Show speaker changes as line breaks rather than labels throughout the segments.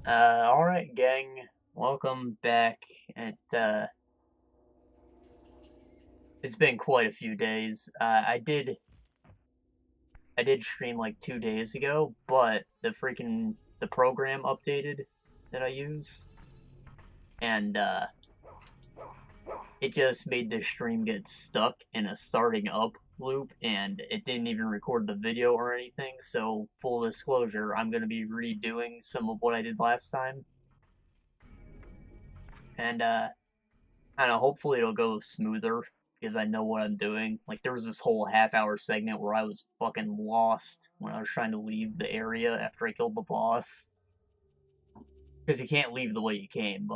Alright, gang. Welcome back. It's been quite a few days. I did stream like 2 days ago, but the program updated that I use, and, it just made the stream get stuck in a starting up loop, and it didn't even record the video or anything, so full disclosure, I'm gonna be redoing some of what I did last time, and, I don't know, hopefully it'll go smoother because I know what I'm doing. Like, there was this whole half-hour segment where I was fucking lost when I was trying to leave the area after I killed the boss. Because you can't leave the way you came,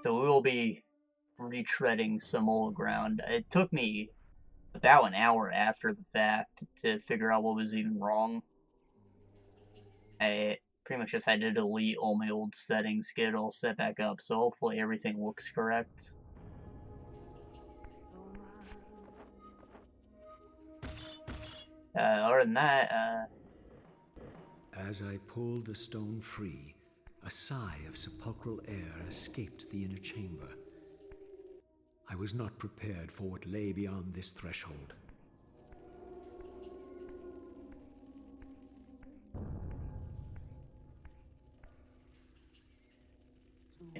so we will be retreading some old ground. It took me about an hour after the fact to figure out what was even wrong. I pretty much just had to delete all my old settings, get it all set back up, so hopefully everything looks correct. Other than that,
As I pulled the stone free, a sigh of sepulchral air escaped the inner chamber. I was not prepared for what lay beyond this threshold.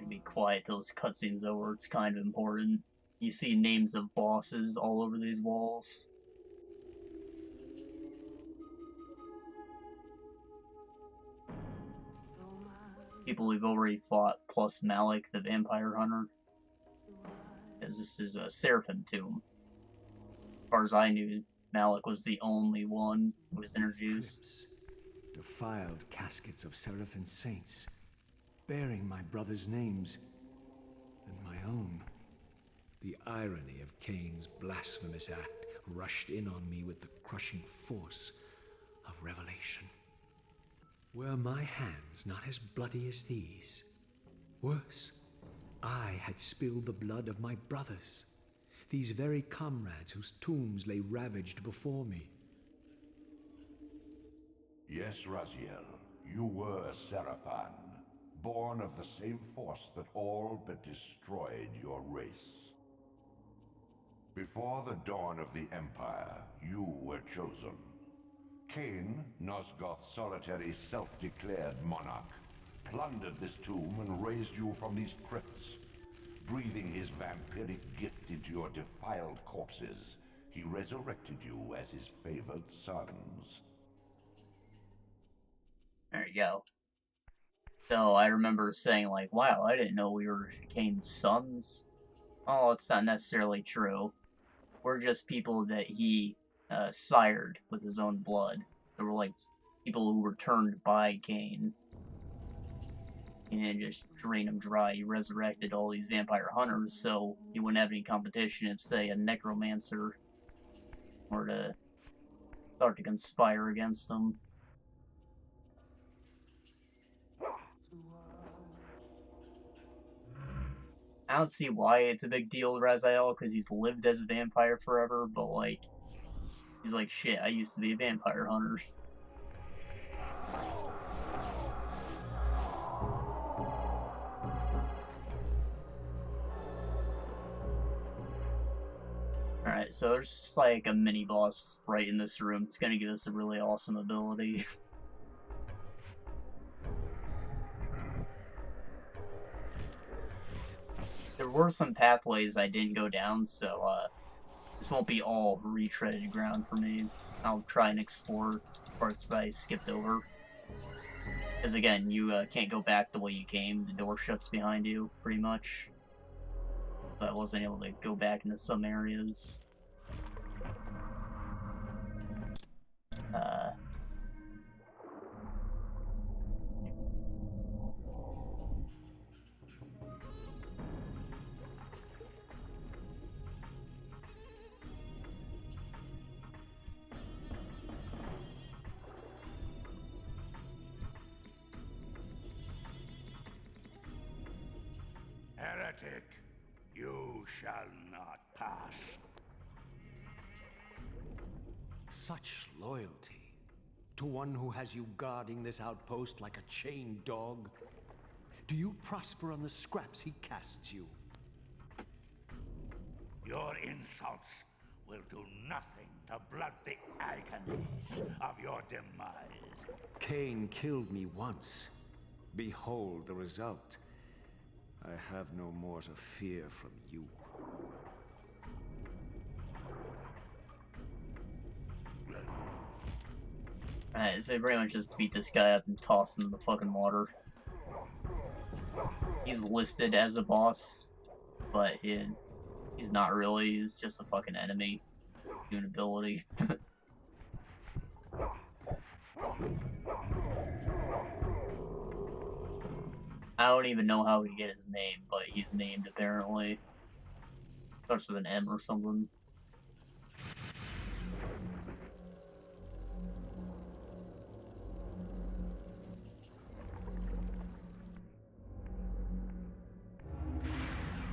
gonna be quiet till this cutscene's over. It's kind of important. You see names of bosses all over these walls. People we've already fought, plus Malik, the vampire hunter. Because this is a Seraphim tomb. As far as I knew, Malik was the only one who was introduced.
Crypts, defiled caskets of Seraphim saints, bearing my brother's names and my own. The irony of Kain's blasphemous act rushed in on me with the crushing force of revelation. Were my hands not as bloody as these? Worse, I had spilled the blood of my brothers, these very comrades whose tombs lay ravaged before me.
Yes, Raziel, you were Seraphan, born of the same force that all but destroyed your race. Before the dawn of the Empire, you were chosen. Kain, Nosgoth's solitary self-declared monarch, plundered this tomb and raised you from these crypts. Breathing his vampiric gift into your defiled corpses, he resurrected you as his favored sons.
There you go. So I remember saying, like, wow, I didn't know we were Kain's sons. Oh, it's not necessarily true. We're just people that he sired with his own blood. They were like people who were turned by Kain. And just drain him dry. He resurrected all these vampire hunters, so he wouldn't have any competition if, say, a necromancer were to start to conspire against them. I don't see why it's a big deal to Raziel, because he's lived as a vampire forever, but, like, he's like, shit, I used to be a vampire hunter. Alright, so there's, like, a mini-boss right in this room. It's gonna give us a really awesome ability. There were some pathways I didn't go down, so, this won't be all retreaded ground for me. I'll try and explore parts that I skipped over. Because again, you can't go back the way you came. The door shuts behind you, pretty much. But I wasn't able to go back into some areas.
Heretic, you shall not pass.
Such loyalty. To one who has you guarding this outpost like a chained dog? Do you prosper on the scraps he casts you?
Your insults will do nothing to blunt the agonies of your demise.
Kain killed me once. Behold the result. I have no more to fear from you.
Alright, so they pretty much just beat this guy up and toss him in the fucking water. He's listed as a boss, but he's not really. He's just a fucking enemy. Doing ability. I don't even know how he get his name, but he's named apparently. Starts with an M or something.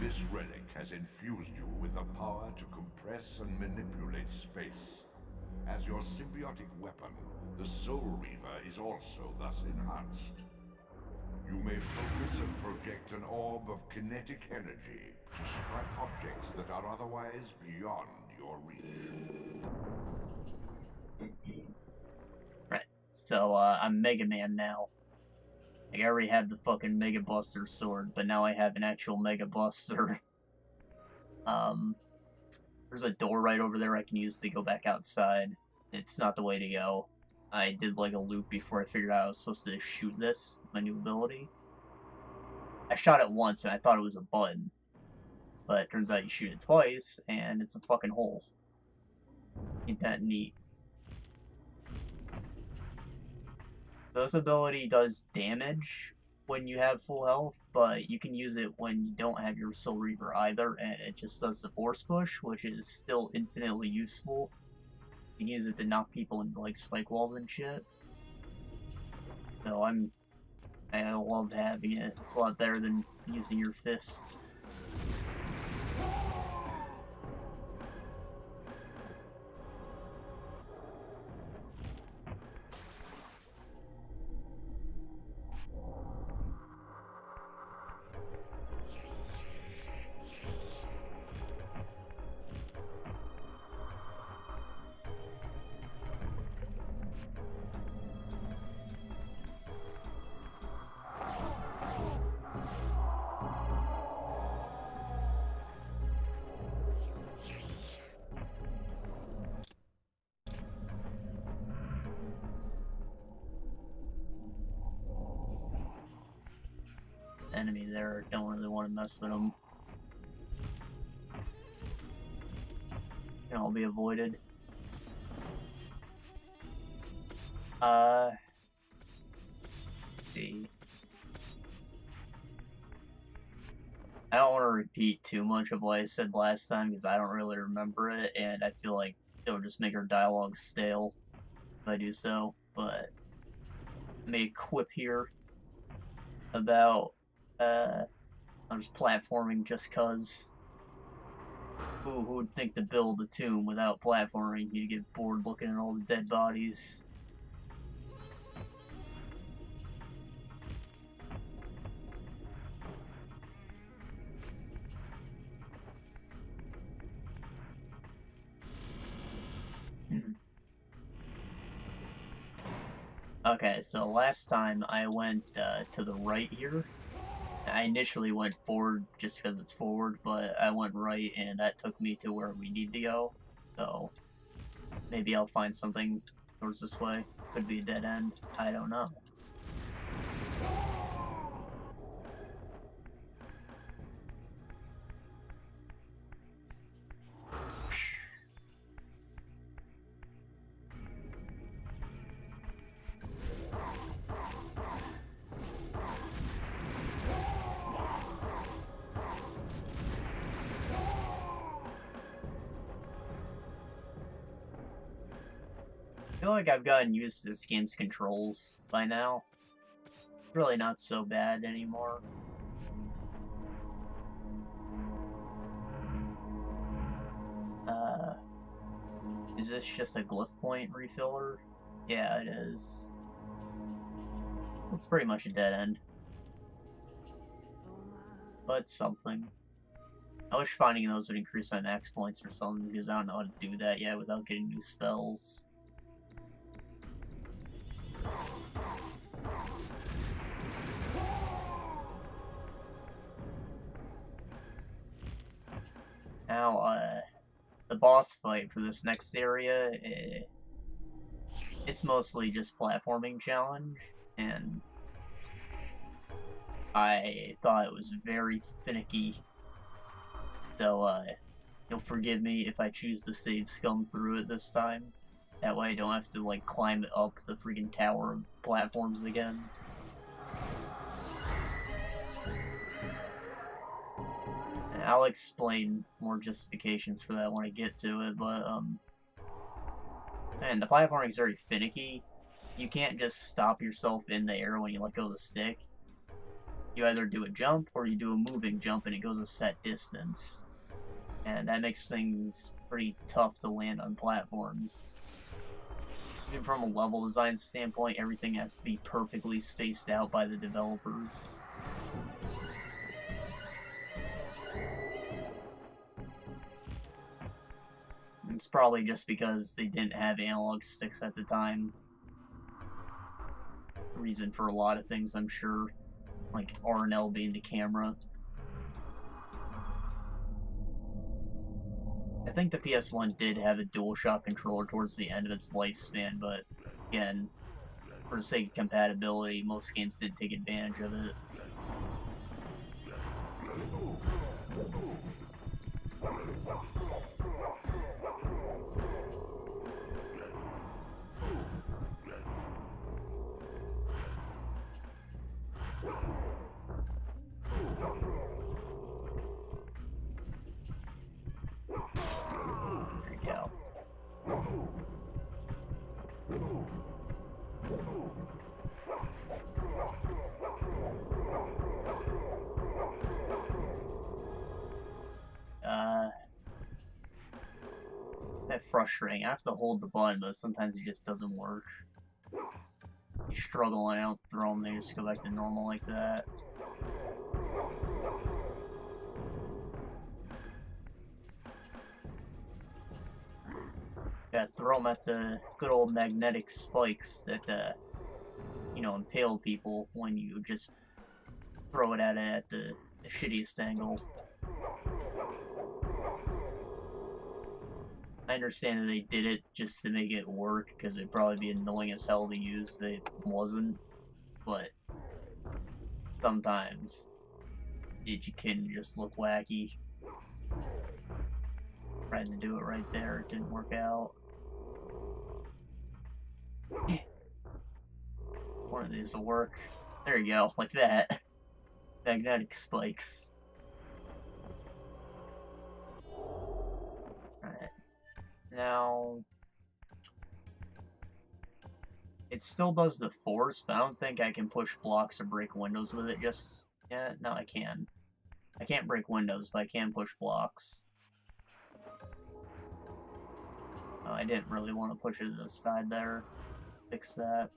This relic has infused you with the power to compress and manipulate space. As your symbiotic weapon, the Soul Reaver is also thus enhanced. You may focus and project an orb of kinetic energy to strike objects that are otherwise beyond your reach.
Right. So, I'm Mega Man now. Like, I already have the fucking Mega Buster sword, but now I have an actual Mega Buster. There's a door right over there I can use to go back outside. It's not the way to go. I did like a loop before I figured out I was supposed to shoot this with my new ability. I shot it once and I thought it was a button. But it turns out you shoot it twice and it's a fucking hole. Ain't that neat? This ability does damage when you have full health, but you can use it when you don't have your Soul Reaver either, and it just does the force push, which is still infinitely useful. You can use it to knock people into like spike walls and shit. So I love having it. It's a lot better than using your fists. Enemy there, don't really want to mess with them. Can all be avoided. See. I don't want to repeat too much of what I said last time because I don't really remember it, and I feel like it'll just make our dialogue stale if I do so. But I made a quip here about I'm just platforming just cause. Who would think to build a tomb without platforming? You get bored looking at all the dead bodies. Okay, so last time I went to the right here. I initially went forward just because it's forward, but I went right and that took me to where we need to go. So maybe I'll find something towards this way. Could be a dead end. I don't know. I feel like I've gotten used to this game's controls by now. It's really not so bad anymore. Is this just a glyph point refiller? Yeah, it is. It's pretty much a dead end. But something. I wish finding those would increase my max points or something, because I don't know how to do that yet without getting new spells. Now, the boss fight for this next area, it's mostly just platforming challenge, and I thought it was very finicky. So, you'll forgive me if I choose to save scum through it this time. That way I don't have to, like, climb up the freaking tower of platforms again. And I'll explain more justifications for that when I get to it, but, man, the platforming is very finicky. You can't just stop yourself in the air when you let go of the stick. You either do a jump or you do a moving jump and it goes a set distance. And that makes things pretty tough to land on platforms. Even from a level design standpoint, everything has to be perfectly spaced out by the developers. It's probably just because they didn't have analog sticks at the time. Reason for a lot of things, I'm sure. Like R&L being the camera. I think the PS1 did have a DualShock controller towards the end of its lifespan, but again, for the sake of compatibility, most games did take advantage of it. There we go. That's frustrating. I have to hold the button, but sometimes it just doesn't work. You struggle and I don't throw them, they just go back to normal like that. Gotta throw them at the good old magnetic spikes that, you know, impale people when you just throw it at the shittiest angle. I understand that they did it just to make it work, because it'd probably be annoying as hell to use if it wasn't, but sometimes it can just look wacky. Tried to do it right there, it didn't work out. One of these will work. There you go, like that. Magnetic spikes. Alright. Now, it still does the force, but I don't think I can push blocks or break windows with it just yet. No, I can. I can't break windows, but I can push blocks. Oh, I didn't really want to push it to the side there. Fix that.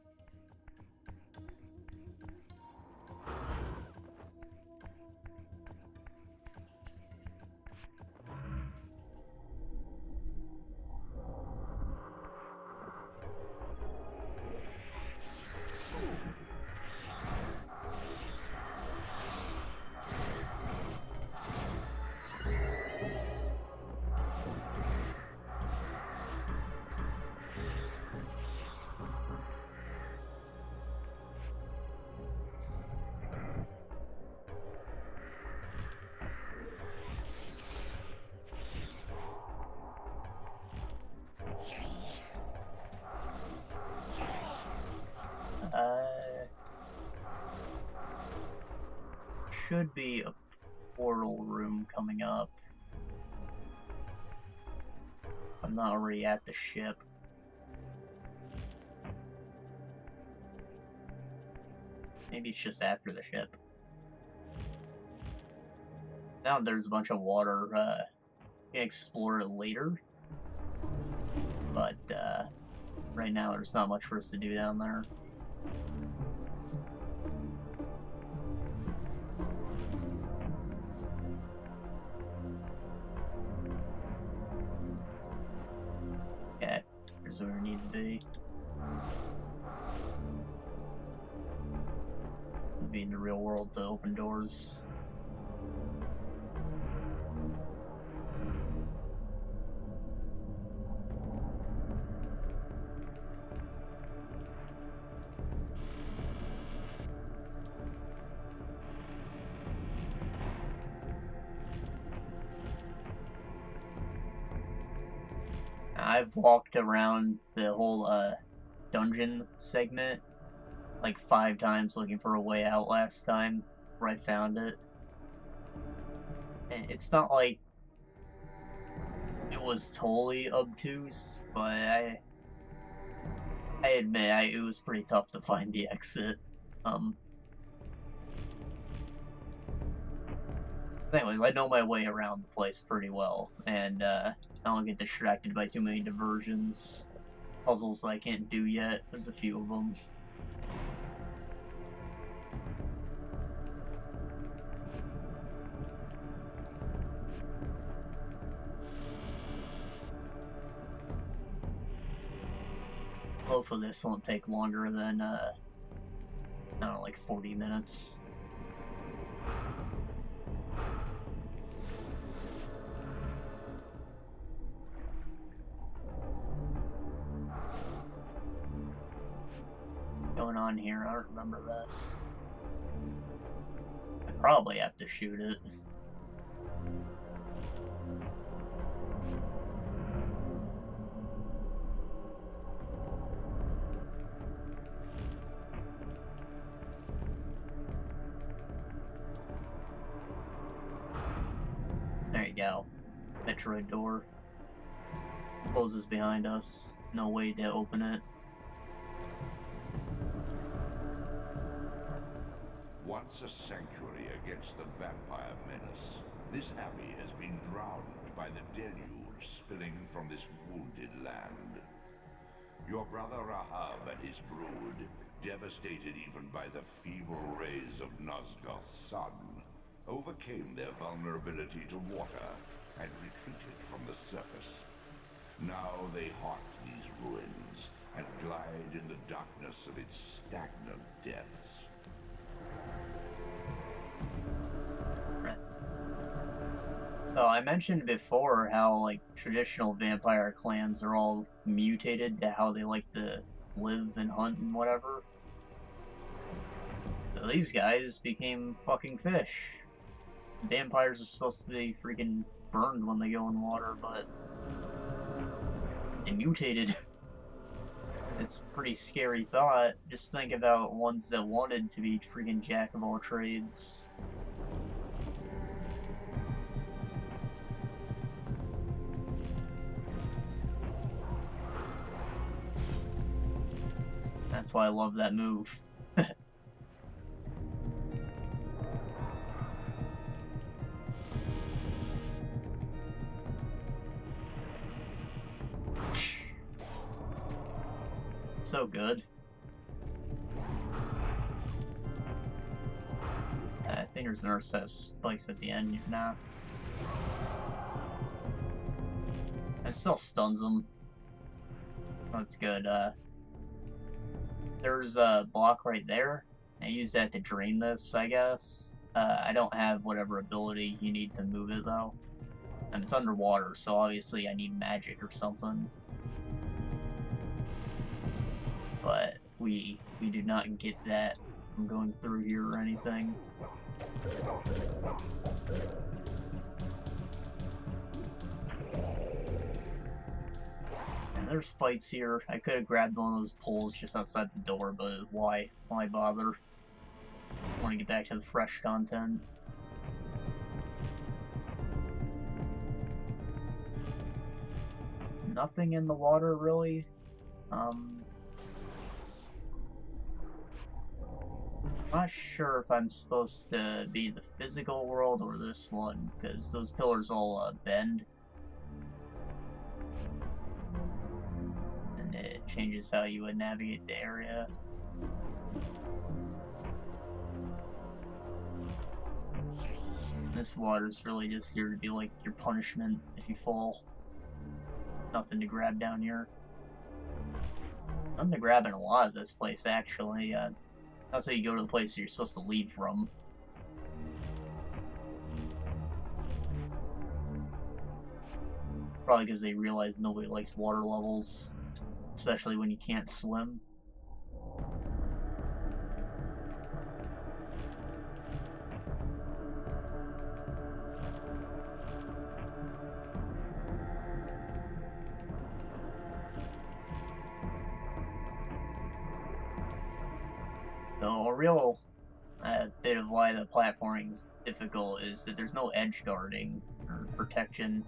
Should be a portal room coming up. I'm not already at the ship. Maybe it's just after the ship. Now there's a bunch of water. You can explore it later. But, right now there's not much for us to do down there. Okay, here's where we need to be. Be in the real world to open doors. I've walked around the whole dungeon segment like 5 times looking for a way out last time where I found it. And it's not like it was totally obtuse, but I admit it was pretty tough to find the exit. Anyways, I know my way around the place pretty well, and I don't get distracted by too many diversions. Puzzles I can't do yet, there's a few of them. Hopefully this won't take longer than, I don't know, like 40 minutes. Going on here, I don't remember this. I probably have to shoot it. There you go. Metroid door. Closes behind us. No way to open it.
Once a sanctuary against the vampire menace, this abbey has been drowned by the deluge spilling from this wounded land. Your brother Rahab and his brood, devastated even by the feeble rays of Nosgoth's sun, overcame their vulnerability to water and retreated from the surface. Now they haunt these ruins and glide in the darkness of its stagnant depths.
So I mentioned before how, like, traditional vampire clans are all mutated to how they like to live and hunt and whatever. So these guys became fucking fish. Vampires are supposed to be freaking burned when they go in water, but they mutated. It's a pretty scary thought. Just think about ones that wanted to be freaking jack of all trades. That's why I love that move. So good. I think there's another set of spikes at the end. Nah. It still stuns them. That's good. There's a block right there. I use that to drain this, I guess. I don't have whatever ability you need to move it, though. And it's underwater, so obviously I need magic or something. But we do not get that from going through here or anything. And there's fights here. I could have grabbed one of those poles just outside the door, but why? Why bother? I want to get back to the fresh content. Nothing in the water, really. Not sure if I'm supposed to be in the physical world or this one, because those pillars all bend. And it changes how you would navigate the area. This water's really just here to be like your punishment if you fall. Nothing to grab down here. Nothing to grab in a lot of this place, actually. Not until you go to the place you're supposed to leave from. Probably because they realize nobody likes water levels, especially when you can't swim. So a real bit of why the platforming is difficult is that there's no edge guarding or protection.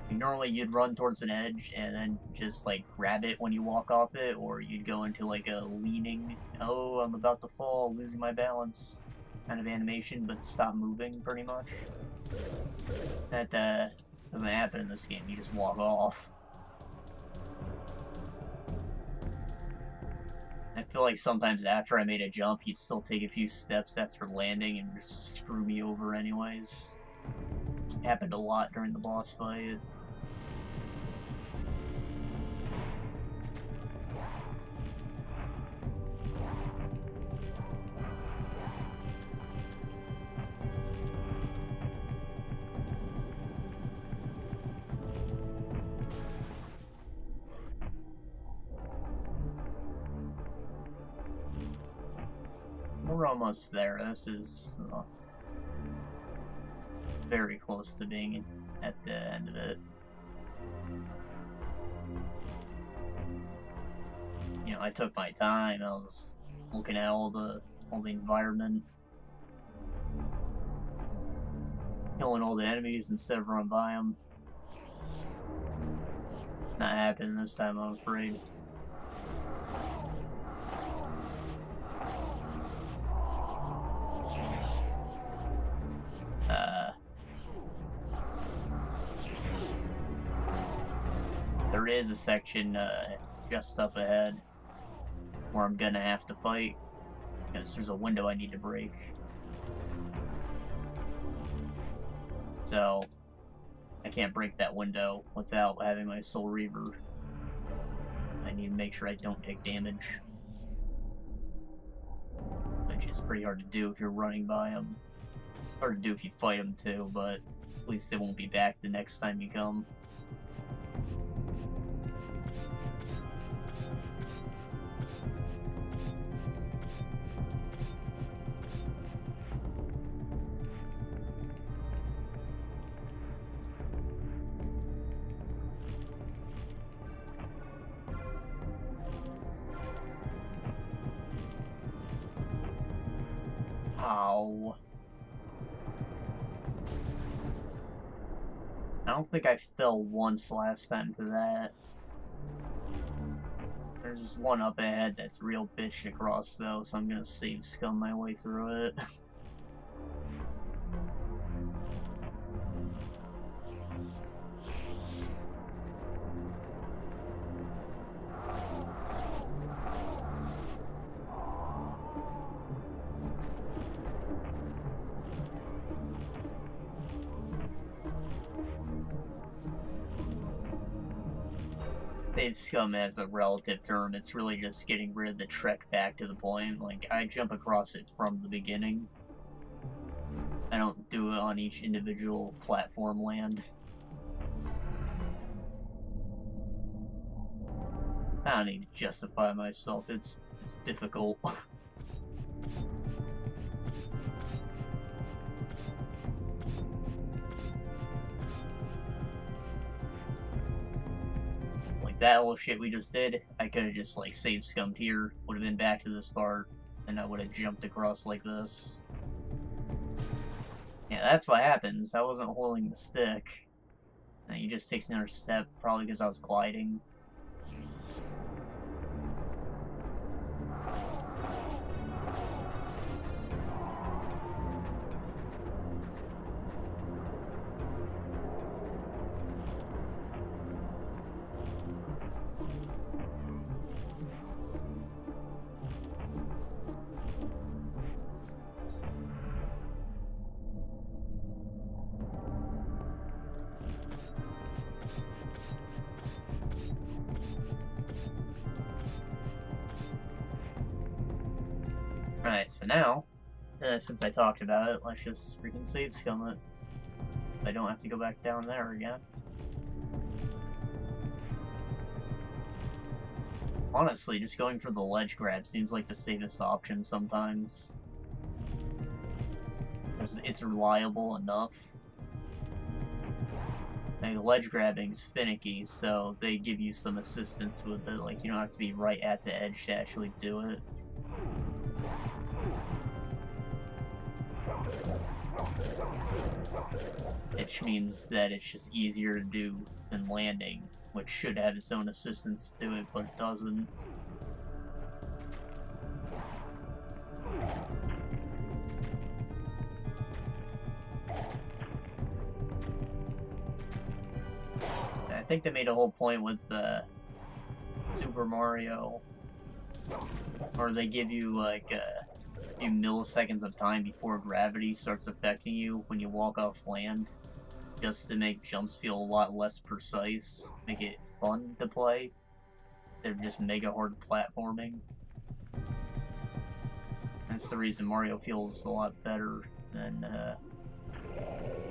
Normally you'd run towards an edge and then just like grab it when you walk off it, or you'd go into like a leaning, oh I'm about to fall, losing my balance kind of animation, but stop moving pretty much. That doesn't happen in this game, you just walk off. I feel like sometimes after I made a jump, you'd still take a few steps after landing and just screw me over anyways. It happened a lot during the boss fight. We're almost there. This is very close to being at the end of it. You know, I took my time. I was looking at all the environment, killing all the enemies instead of running by them. Not happening this time, I'm afraid. There is a section just up ahead where I'm gonna have to fight, because there's a window I need to break. So, I can't break that window without having my Soul Reaver. I need to make sure I don't take damage. Which is pretty hard to do if you're running by them. Hard to do if you fight them too, but at least they won't be back the next time you come. Ow. I don't think I fell once last time to that. There's one up ahead that's a real bitch to cross though, so I'm gonna save scum my way through it. Save scum as a relative term, it's really just getting rid of the trek back to the point. Like, I jump across it from the beginning. I don't do it on each individual platform land. I don't need to justify myself, it's difficult. That little shit we just did, I could have just like saved scummed here, would have been back to this part, and I would have jumped across like this. Yeah, that's what happens. I wasn't holding the stick. And he just takes another step, probably because I was gliding. Alright, so now, since I talked about it, let's just freaking save scum it. I don't have to go back down there again. Honestly, just going for the ledge grab seems like the safest option sometimes. Because it's reliable enough. And ledge grabbing's finicky, so they give you some assistance with it. Like, you don't have to be right at the edge to actually do it. Which means that it's just easier to do than landing, which should have its own assistance to it, but it doesn't. And I think they made a whole point with the Super Mario, or they give you like a few milliseconds of time before gravity starts affecting you when you walk off land, just to make jumps feel a lot less precise, make it fun to play. They're just mega hard platforming. That's the reason Mario feels a lot better than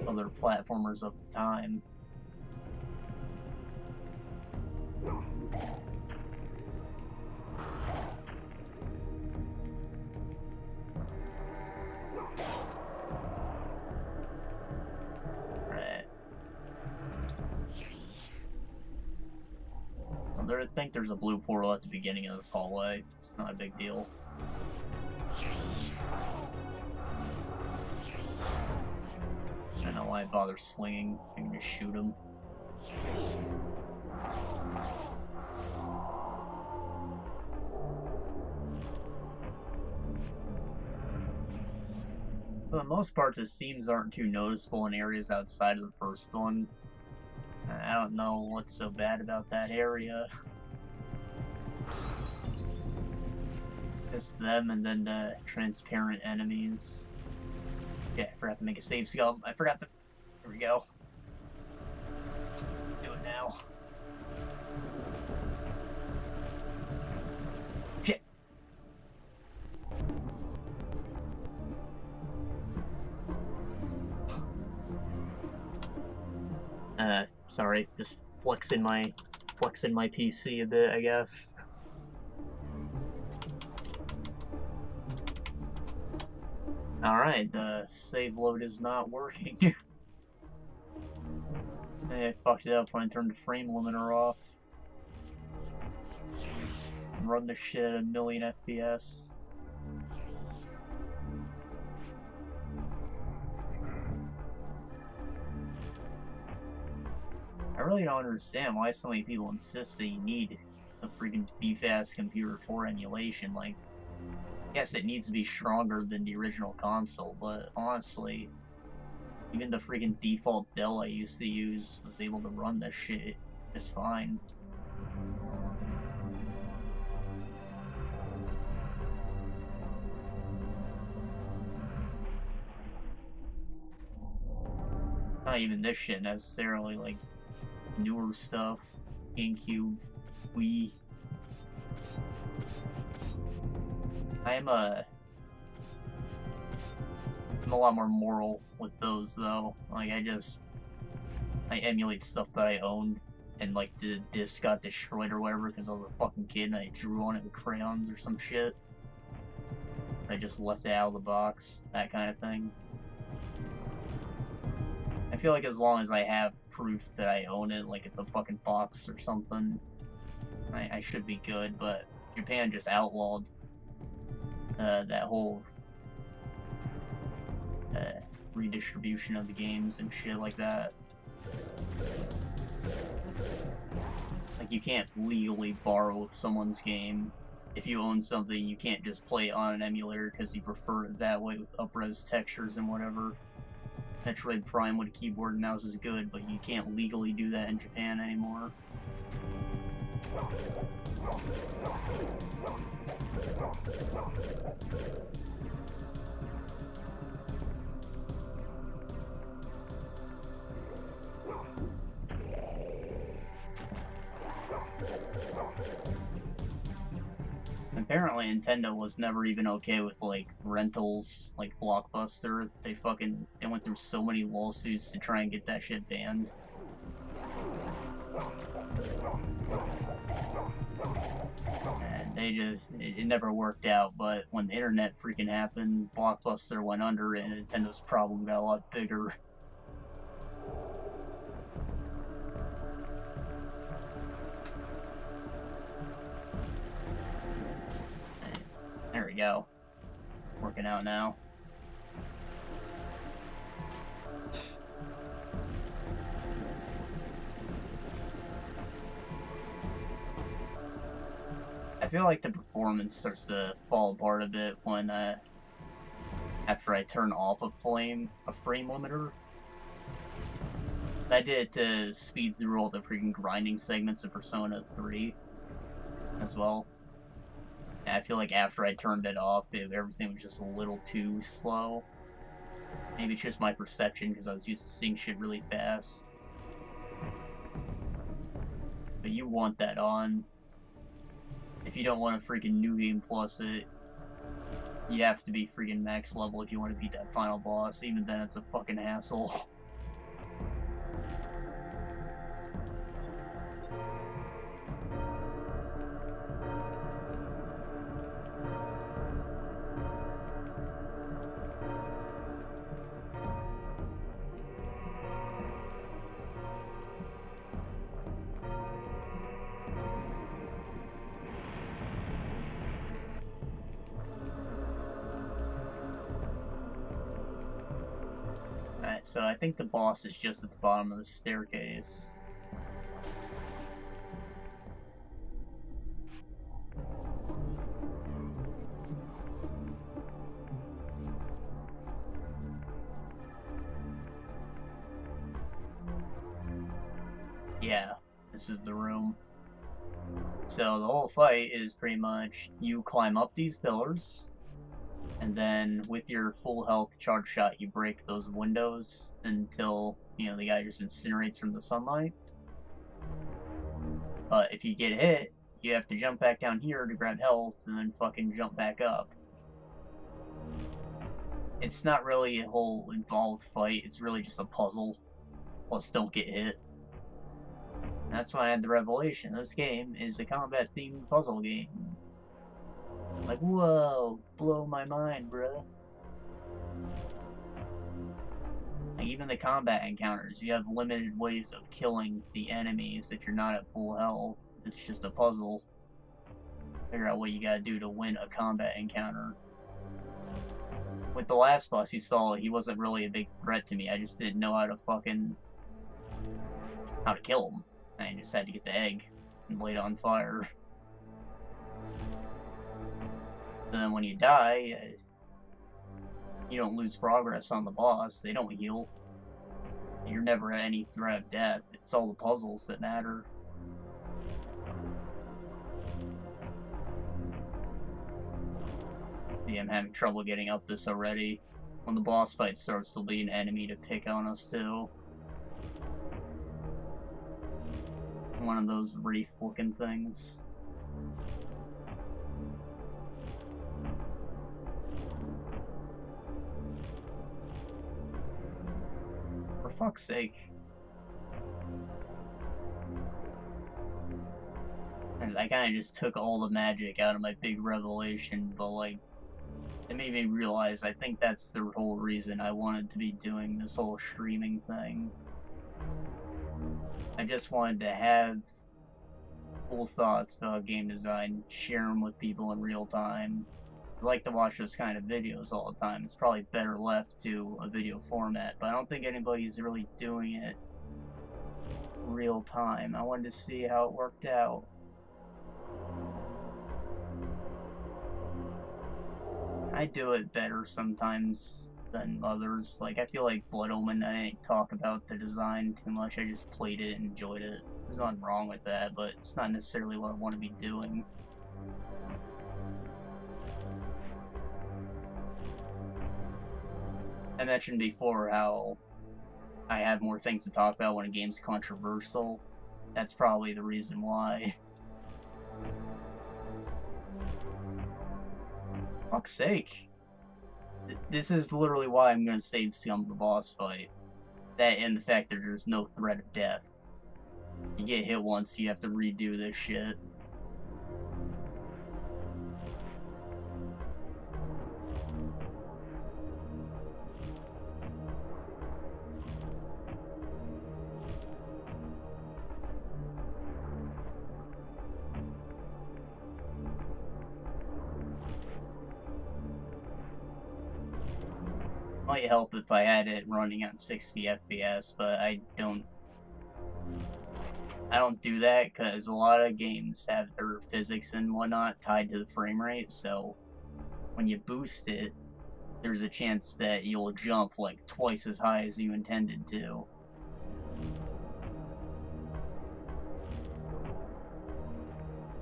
other platformers of the time. I think there's a blue portal at the beginning of this hallway. It's not a big deal. I don't know why I bother swinging. I can just shoot him. For the most part, the seams aren't too noticeable in areas outside of the first one. I don't know what's so bad about that area. Just them and then the transparent enemies. Yeah, I forgot to make a save scum. I forgot to... Here we go. Do it now. Shit. Sorry. Just flexing my PC a bit, I guess. Alright, the save load is not working. I fucked it up when I turned the frame limiter off. Run the shit at 1,000,000 FPS. I really don't understand why so many people insist that you need a freaking beef-ass computer for emulation. Like, yes, it needs to be stronger than the original console, but honestly, even the freaking default Dell I used to use was able to run this shit just fine. Not even this shit necessarily, like, newer stuff, GameCube, Wii. I'm a lot more moral with those, though. Like, I emulate stuff that I own, and, like, the disc got destroyed or whatever because I was a fucking kid and I drew on it with crayons or some shit. I just left it out of the box, that kind of thing. I feel like as long as I have proof that I own it, like it's a fucking box or something, I should be good, but Japan just outlawed that whole redistribution of the games and shit like that. Like, you can't legally borrow someone's game. If you own something, you can't just play it on an emulator because you prefer it that way with up-res textures and whatever. Metroid Prime with a keyboard and mouse is good, but you can't legally do that in Japan anymore. apparently Nintendo was never even okay with, like, rentals, like Blockbuster. They went through so many lawsuits to try and get that shit banned. And it never worked out, but when the internet freaking happened, Blockbuster went under and Nintendo's problem got a lot bigger. There we go. Working out now. I feel like the performance starts to fall apart a bit when, after I turn off a frame limiter. I did it to speed through all the freaking grinding segments of Persona 3 as well. And I feel like after I turned it off, everything was just a little too slow. Maybe it's just my perception because I was used to seeing shit really fast. But you want that on. If you don't want to freaking New Game Plus it, you have to be freaking max level if you want to beat that final boss. Even then, it's a fucking hassle. Alright, so I think the boss is just at the bottom of the staircase. Yeah, this is the room. So the whole fight is pretty much you climb up these pillars, and then with your full health charge shot, you break those windows until, you know, the guy just incinerates from the sunlight. But if you get hit, you have to jump back down here to grab health, and then fucking jump back up. It's not really a whole involved fight, it's really just a puzzle. Plus, don't get hit. That's why I had the revelation. This game is a combat-themed puzzle game. Like, whoa, blow my mind, bruh. Like, even the combat encounters, you have limited ways of killing the enemies if you're not at full health. It's just a puzzle. Figure out what you gotta do to win a combat encounter. With the last boss you saw, he wasn't really a big threat to me. I just didn't know how to kill him. I just had to get the egg and light it on fire. And then when you die, you don't lose progress on the boss. They don't heal. You're never at any threat of death. It's all the puzzles that matter. See, I'm having trouble getting up this already. When the boss fight starts, there'll be an enemy to pick on us too. One of those wreath-looking things. For fuck's sake. And I kinda just took all the magic out of my big revelation, but like, it made me realize I think that's the whole reason I wanted to be doing this whole streaming thing. I just wanted to have cool thoughts about game design, share them with people in real time. I like to watch those kind of videos all the time. It's probably better left to a video format, but I don't think anybody's really doing it real time. I wanted to see how it worked out. I do it better sometimes than others. Like, I feel like Blood Omen, I didn't talk about the design too much. I just played it and enjoyed it. There's nothing wrong with that, but it's not necessarily what I want to be doing. I mentioned before how I have more things to talk about when a game's controversial. That's probably the reason why. Fuck's sake. This is literally why I'm gonna save Scum the boss fight. That and the fact that there's no threat of death. You get hit once, you have to redo this shit. Might help if I had it running on 60 FPS, but I don't do that because a lot of games have their physics and whatnot tied to the frame rate, so when you boost it, there's a chance that you'll jump like twice as high as you intended to.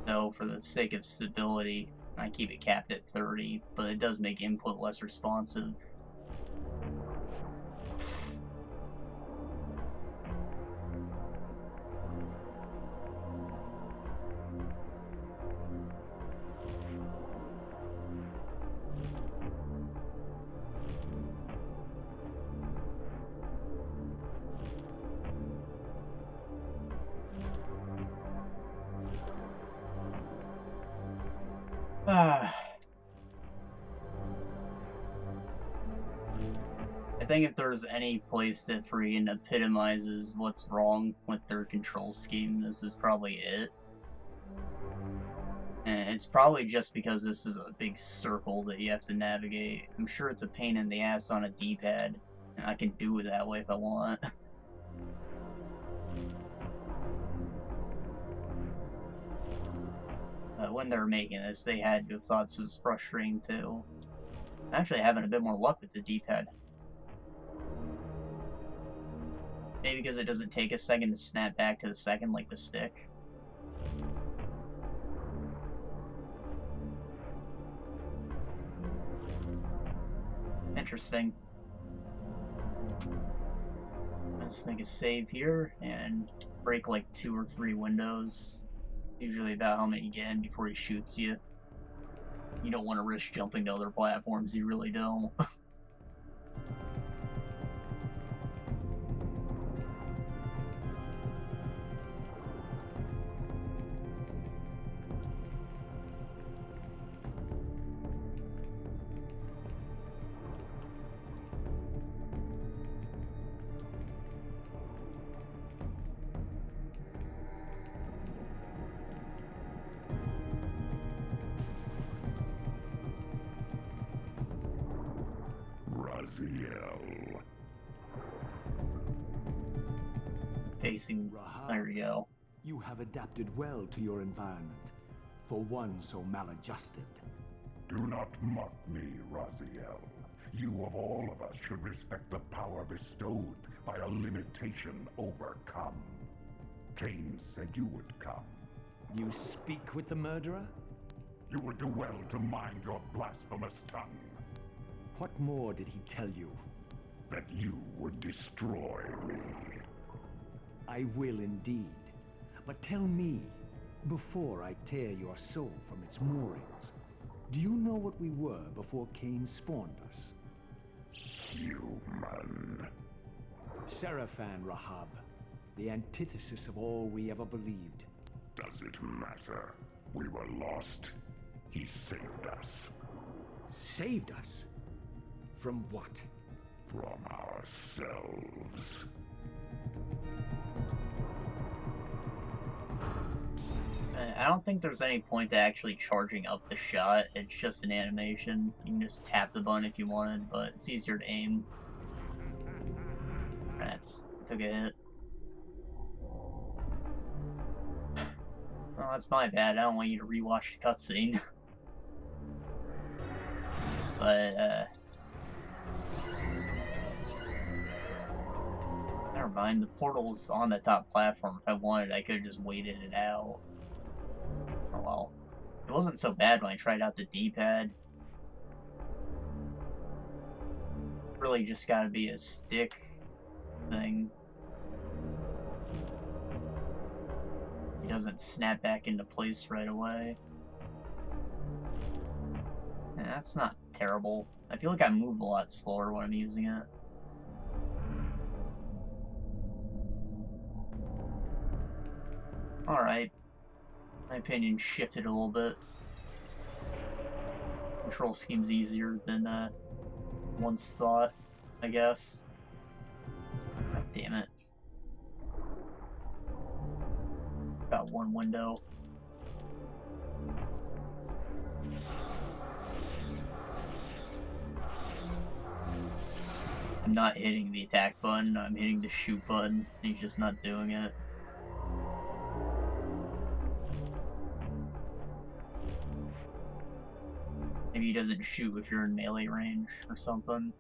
So for the sake of stability, I keep it capped at 30, but it does make input less responsive. I think if there's any place that freaking epitomizes what's wrong with their control scheme, this is probably it. And it's probably just because this is a big circle that you have to navigate. I'm sure it's a pain in the ass on a D-pad, and I can do it that way if I want. When they were making this, they had to have thought this was frustrating too. I'm actually having a bit more luck with the D-pad. Maybe because it doesn't take a second to snap back to the second like the stick. Interesting. Let's make a save here and break like 2 or 3 windows. Usually about how many you get in before he shoots you. You don't want to risk jumping to other platforms, you really don't. Facing, there we go.
You have adapted well to your environment, for one so maladjusted.
Do not mock me, Raziel. You of all of us should respect the power bestowed by a limitation overcome. Kain said you would come.
You speak with the murderer?
You would do well to mind your blasphemous tongue.
What more did he tell you?
That you would destroy me.
I will indeed. But tell me, before I tear your soul from its moorings, do you know what we were before Kain spawned us?
Human.
Seraphan Rahab, the antithesis of all we ever believed.
Does it matter? We were lost. He saved us.
Saved us? From what?
From ourselves.
I don't think there's any point to actually charging up the shot. It's just an animation. You can just tap the button if you wanted, but it's easier to aim. Rats. Took a hit. Oh, that's my bad. I don't want you to rewatch the cutscene. But, never mind. The portal's on the top platform. If I wanted, I could have just waited it out. Oh well. It wasn't so bad when I tried out the D-pad. Really just gotta be a stick thing. It doesn't snap back into place right away. That's not terrible. I feel like I move a lot slower when I'm using it. Alright. My opinion shifted a little bit. Control scheme's easier than once thought, I guess. God damn it. Got one window. I'm not hitting the attack button, I'm hitting the shoot button. He's just not doing it. Maybe he doesn't shoot if you're in melee range or something.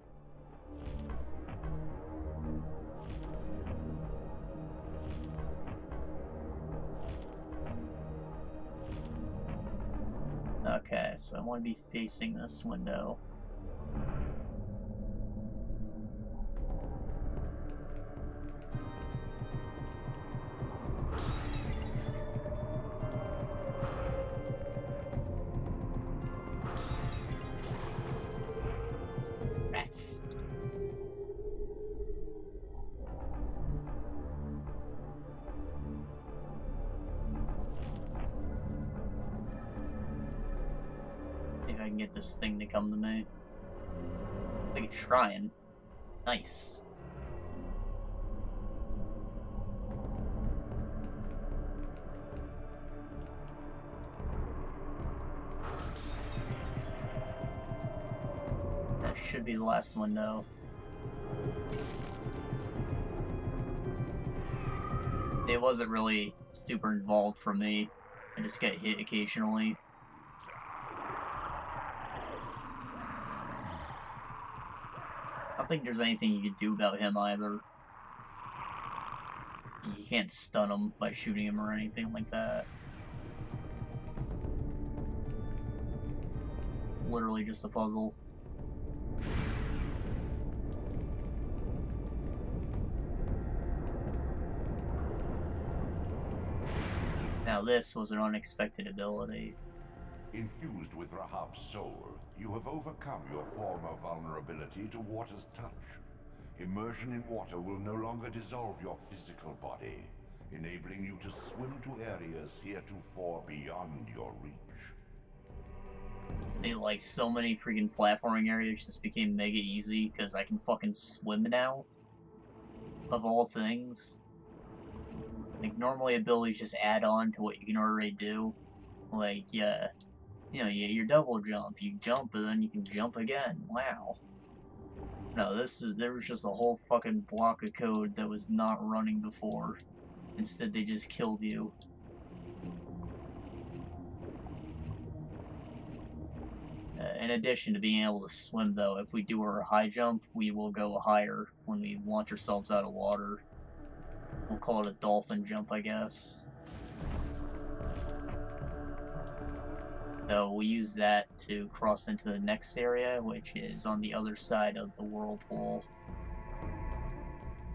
Okay, so I want to be facing this window. Rats. See if I can get this thing to come to me. Like it's trying. Nice. That should be the last window. It wasn't really super involved for me. I just get hit occasionally. I don't think there's anything you can do about him either. You can't stun him by shooting him or anything like that. Literally just a puzzle. Now this was an unexpected ability.
Infused with Rahab's soul, you have overcome your former vulnerability to water's touch. Immersion in water will no longer dissolve your physical body, enabling you to swim to areas heretofore beyond your reach.
Like, so many freaking platforming areas just became mega easy because I can fucking swim now. Of all things. Like, normally abilities just add on to what you can already do. Like, yeah. You know, your double jump. You jump and then you can jump again. Wow. No, there was just a whole fucking block of code that was not running before. Instead, they just killed you. In addition to being able to swim, though, if we do our high jump, we will go higher when we launch ourselves out of water. We'll call it a dolphin jump, I guess. So we use that to cross into the next area, which is on the other side of the whirlpool.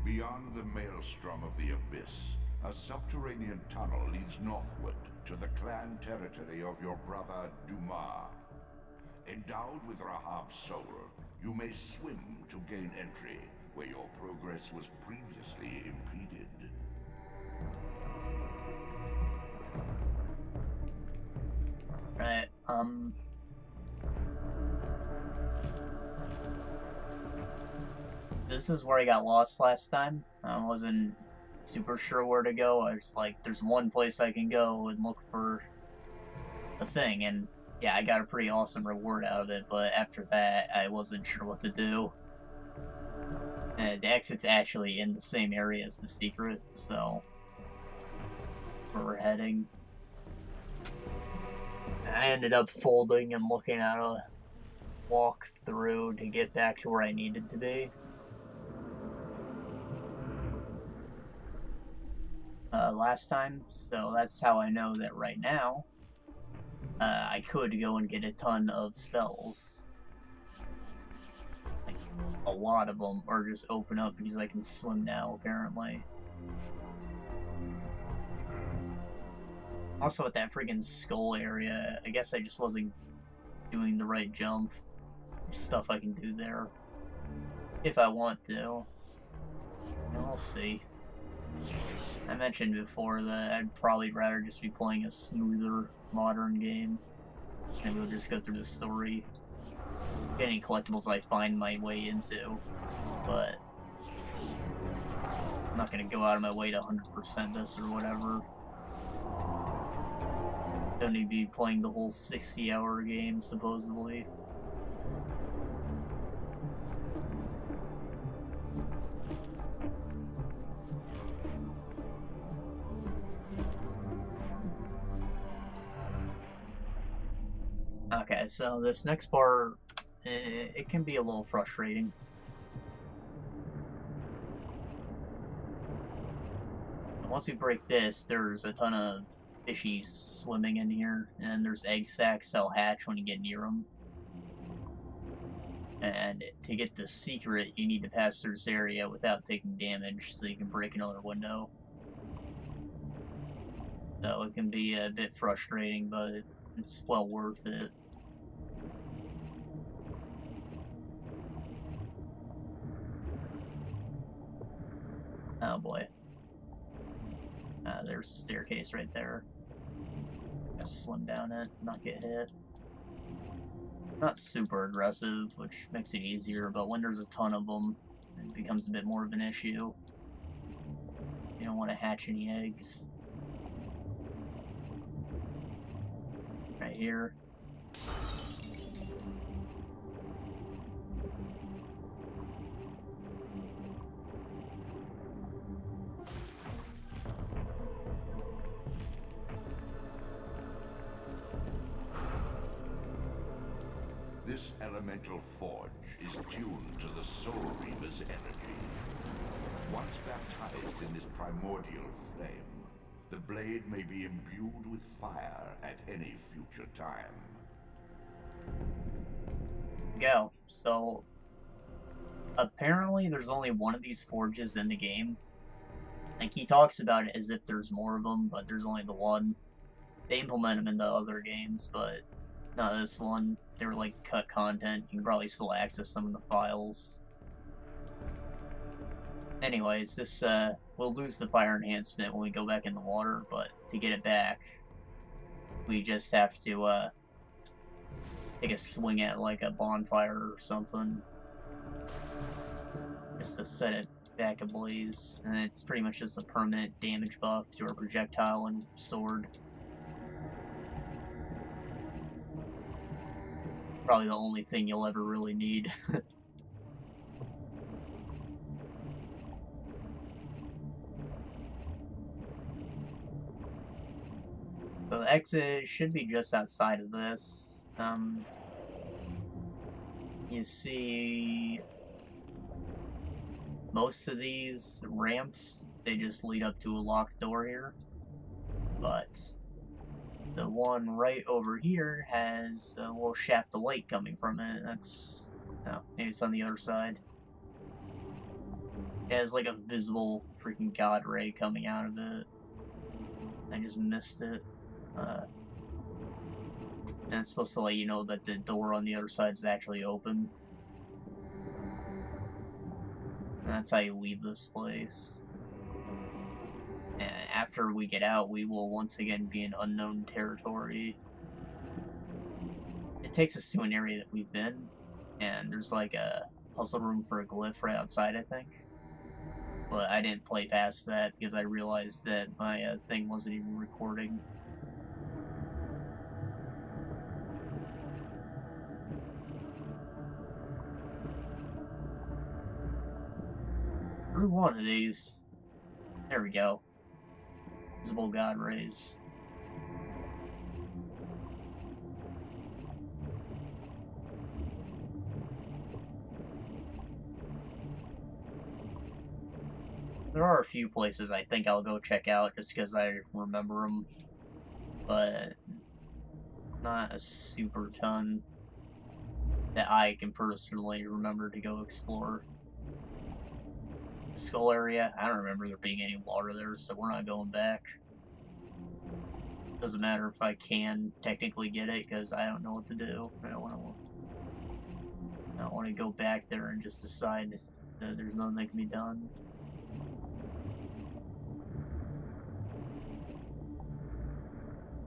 Beyond the maelstrom of the abyss, a subterranean tunnel leads northward to the clan territory of your brother Dumah. Endowed with Rahab's soul, you may swim to gain entry where your progress was previously impeded.
Right, this is where I got lost last time. I wasn't super sure where to go. I was like, there's one place I can go and look for a thing, and yeah, I got a pretty awesome reward out of it, but after that, I wasn't sure what to do. And the exit's actually in the same area as the secret, so where we're heading. I ended up folding and looking at a walkthrough to get back to where I needed to be. Last time, so that's how I know that right now I could go and get a ton of spells. Like, a lot of them, or just open up because I can swim now, apparently. Also, at that friggin' skull area, I guess I just wasn't doing the right jump. There's stuff I can do there if I want to. We'll see. I mentioned before that I'd probably rather just be playing a smoother modern game, and we'll just go through the story, getting collectibles I find my way into, but I'm not gonna go out of my way to 100% this or whatever. Don't need to be playing the whole 60-hour game, supposedly. Okay, so this next part, it can be a little frustrating. Once we break this, there's a ton of fishies swimming in here, and there's egg sacs that'll hatch when you get near them. And to get the secret, you need to pass through this area without taking damage, so you can break another window. So it can be a bit frustrating, but it's well worth it. Oh boy. There's a staircase right there. Gotta swim down it, not get hit. Not super aggressive, which makes it easier, but when there's a ton of them, it becomes a bit more of an issue. You don't want to hatch any eggs. Right here.
This elemental forge is tuned to the Soul Reaver's energy. Once baptized in this primordial flame, the blade may be imbued with fire at any future time.
Go. So, apparently there's only one of these forges in the game. Like, he talks about it as if there's more of them, but there's only the one. They implement them in the other games, but not this one. They were like cut content. You can probably still access some of the files. Anyways, this we'll lose the fire enhancement when we go back in the water, but to get it back, we just have to take a swing at like a bonfire or something, just to set it back ablaze. And it's pretty much just a permanent damage buff to our projectile and sword. Probably the only thing you'll ever really need. So the exit should be just outside of this. You see most of these ramps, they just lead up to a locked door here. But the one right over here has a little shaft of light coming from it. That's... no, maybe it's on the other side. It has like a visible freaking god ray coming out of it. I just missed it. And it's supposed to let you know that the door on the other side is actually open. And that's how you leave this place. And after we get out, we will once again be in unknown territory. It takes us to an area that we've been, and there's like a puzzle room for a glyph right outside, I think. But I didn't play past that because I realized that my thing wasn't even recording. Through one of these. There we go. Visible God rays. There are a few places I think I'll go check out just because I remember them, but not a super ton that I can personally remember to go explore. Skull area, I don't remember there being any water there, so we're not going back. Doesn't matter if I can technically get it, because I don't know what to do. I don't want to go back there and just decide that there's nothing that can be done.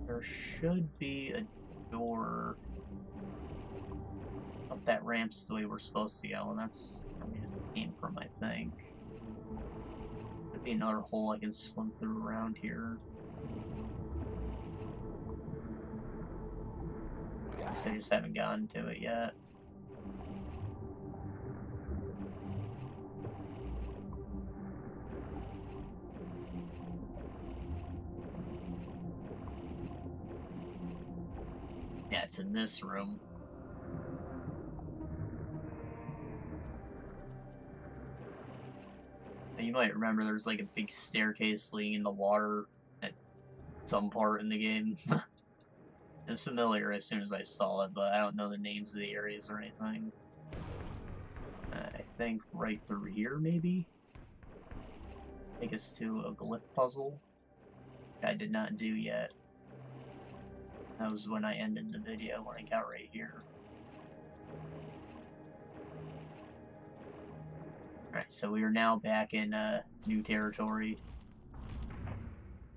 There should be a door up that ramp's the way we're supposed to go, and that's where we just came from, I think. Could be another hole I can swim through around here. Guess I just haven't gotten to it yet. Yeah, it's in this room. You might remember there's like a big staircase leading in the water at some part in the game. It was familiar as soon as I saw it, but I don't know the names of the areas or anything. I think right through here, maybe? Take us to a glyph puzzle. I did not do yet. That was when I ended the video, when I got right here. Alright, so we are now back in new territory.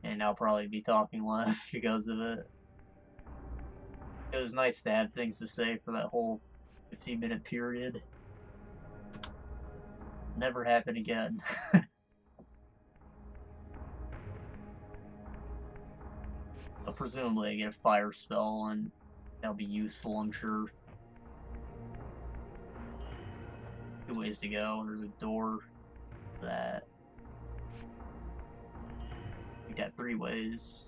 And I'll probably be talking less because of it. It was nice to have things to say for that whole 15-minute period. Never happen again. But presumably I get a fire spell and that'll be useful, I'm sure. 2 ways to go. There's a door that we got 3 ways.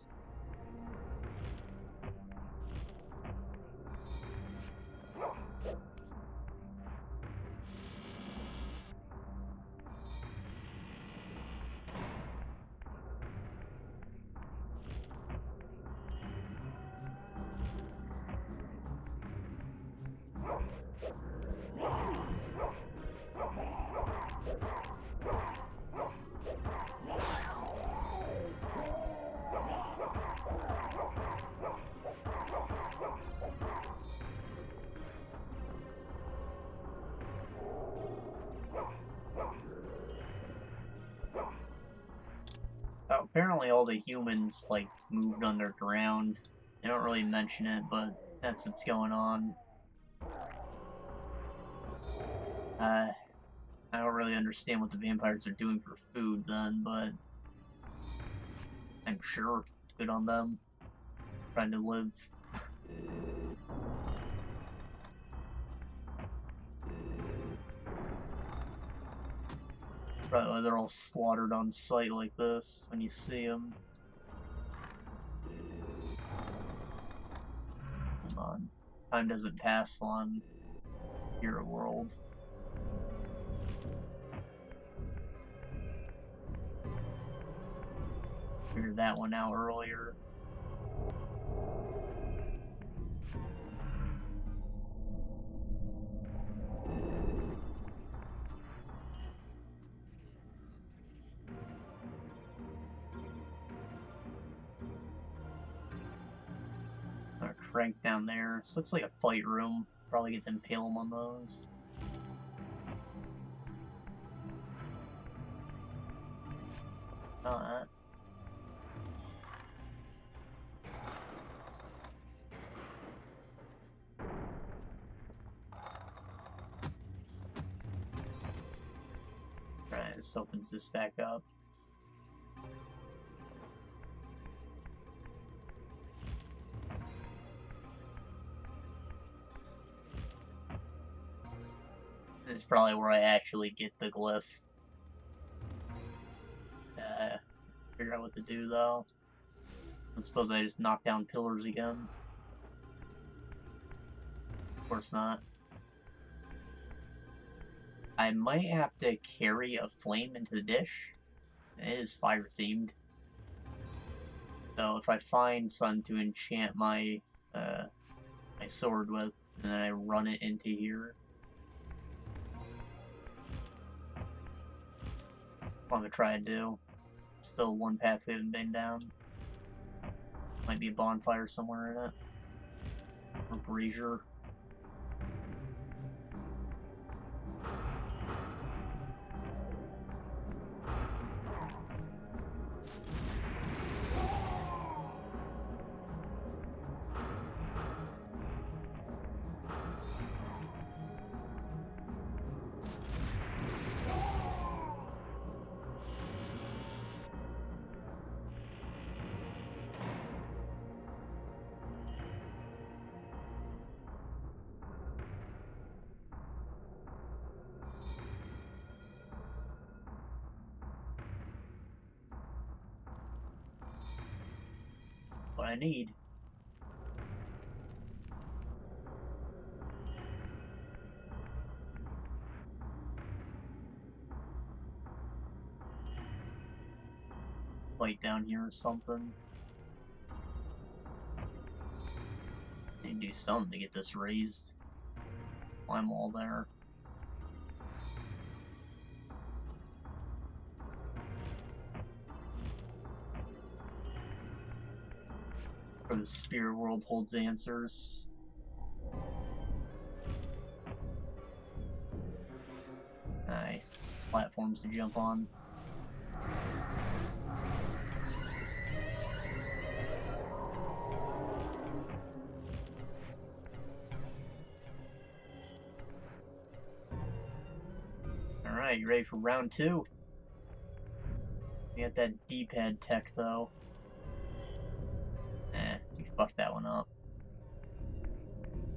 Apparently all the humans, like, moved underground. They don't really mention it, but that's what's going on. I don't really understand what the vampires are doing for food then, but I'm sure good on them. Trying to live. Probably why they're all slaughtered on sight like this when you see them. Come on. Time doesn't pass on Hero World. Figured that one out earlier. Crank down there. This looks like a fight room. Probably get to impale him on those. Not. Alright, this opens this back up. This is probably where I actually get the glyph. Figure out what to do though. I suppose I just knock down pillars again. Of course not. I might have to carry a flame into the dish. It is fire themed. So if I find something to enchant my my sword with, and then I run it into here. What I'm gonna try to do. Still one path we haven't been down. Might be a bonfire somewhere in it. Or brazier. What I need. Light down here or something. I need to do something to get this raised. Climb all there. Or the spirit world holds answers. Alright. Platforms to jump on. Alright, you ready for round 2? You got that D-pad tech though. You fucked that one up.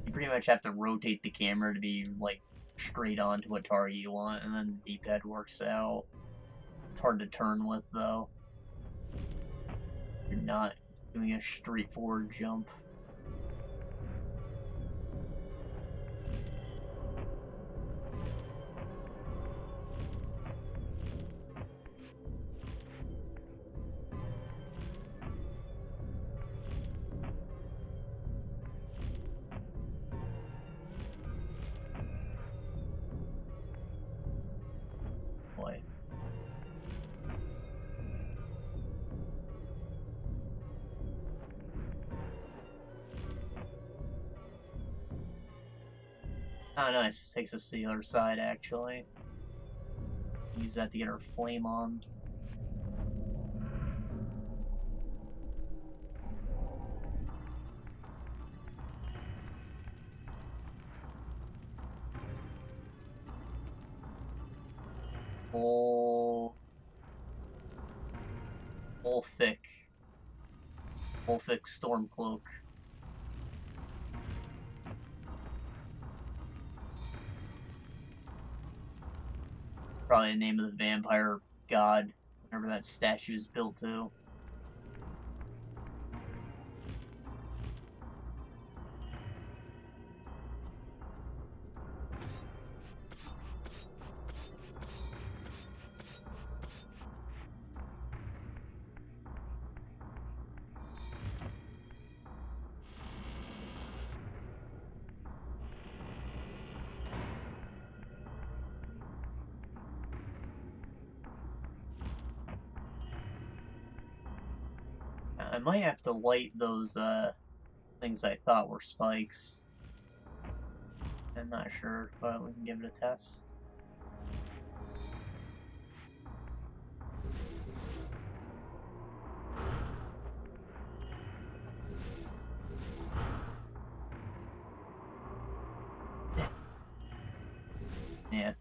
You pretty much have to rotate the camera to be like straight on to what target you want, and then the D-pad works out. It's hard to turn with though. You're not doing a straightforward jump. Boy. Oh, nice. Takes us to the other side, actually. Use that to get our flame on. Full thick storm cloak. Probably the name of the vampire god, whatever that statue is built to. I might have to light those things I thought were spikes. I'm not sure, but we can give it a test. Yeah,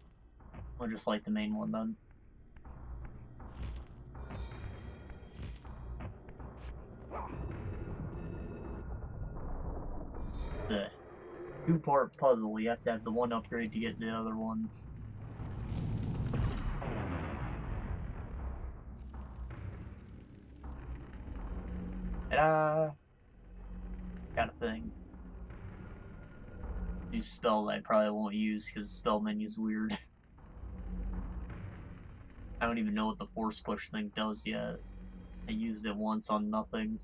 we'll just light the main one then. The two-part puzzle. You have to have the one upgrade to get the other one. Ta-da! Got a thing. New spell that I probably won't use because the spell menu's weird. I don't even know what the force push thing does yet. I used it once on nothing.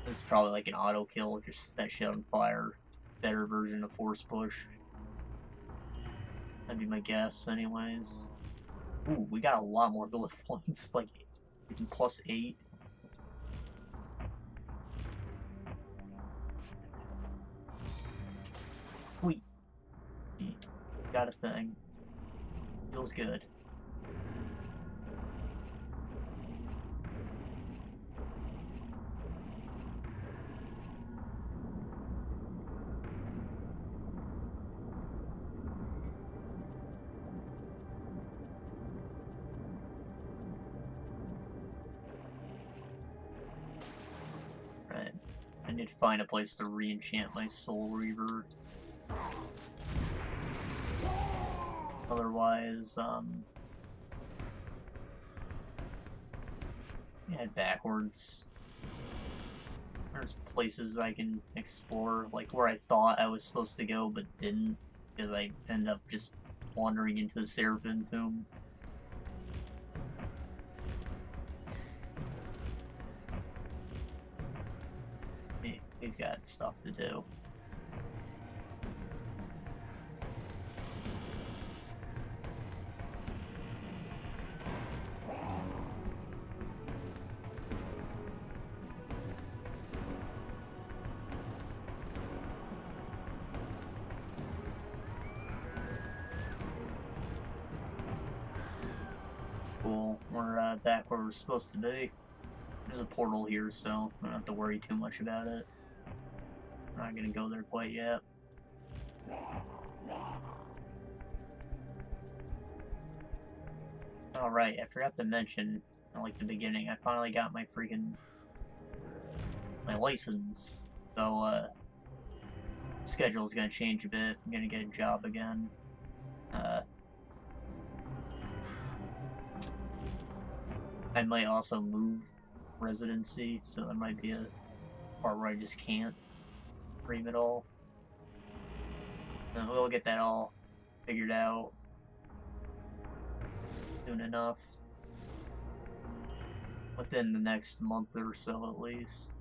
This is probably like an auto kill, just set shit on fire. Better version of force push. That'd be my guess, anyways. Ooh, we got a lot more glyph points. Like Freaking +8. Sweet. Got a thing. Feels good. Right. I need to find a place to re-enchant my Soul Reaver. Otherwise, head backwards. There's places I can explore, like where I thought I was supposed to go but didn't, because I ended up just wandering into the Seraphim Tomb. We've got stuff to do. Cool, we're back where we're supposed to be. There's a portal here, so I don't have to worry too much about it. I'm not gonna go there quite yet. Alright, I forgot to mention, like the beginning, I finally got my license. So, schedule's gonna change a bit. I'm gonna get a job again. I might also move residency, so there might be a part where I just can't stream it all. We'll get that all figured out soon enough. Within the next month or so, at least.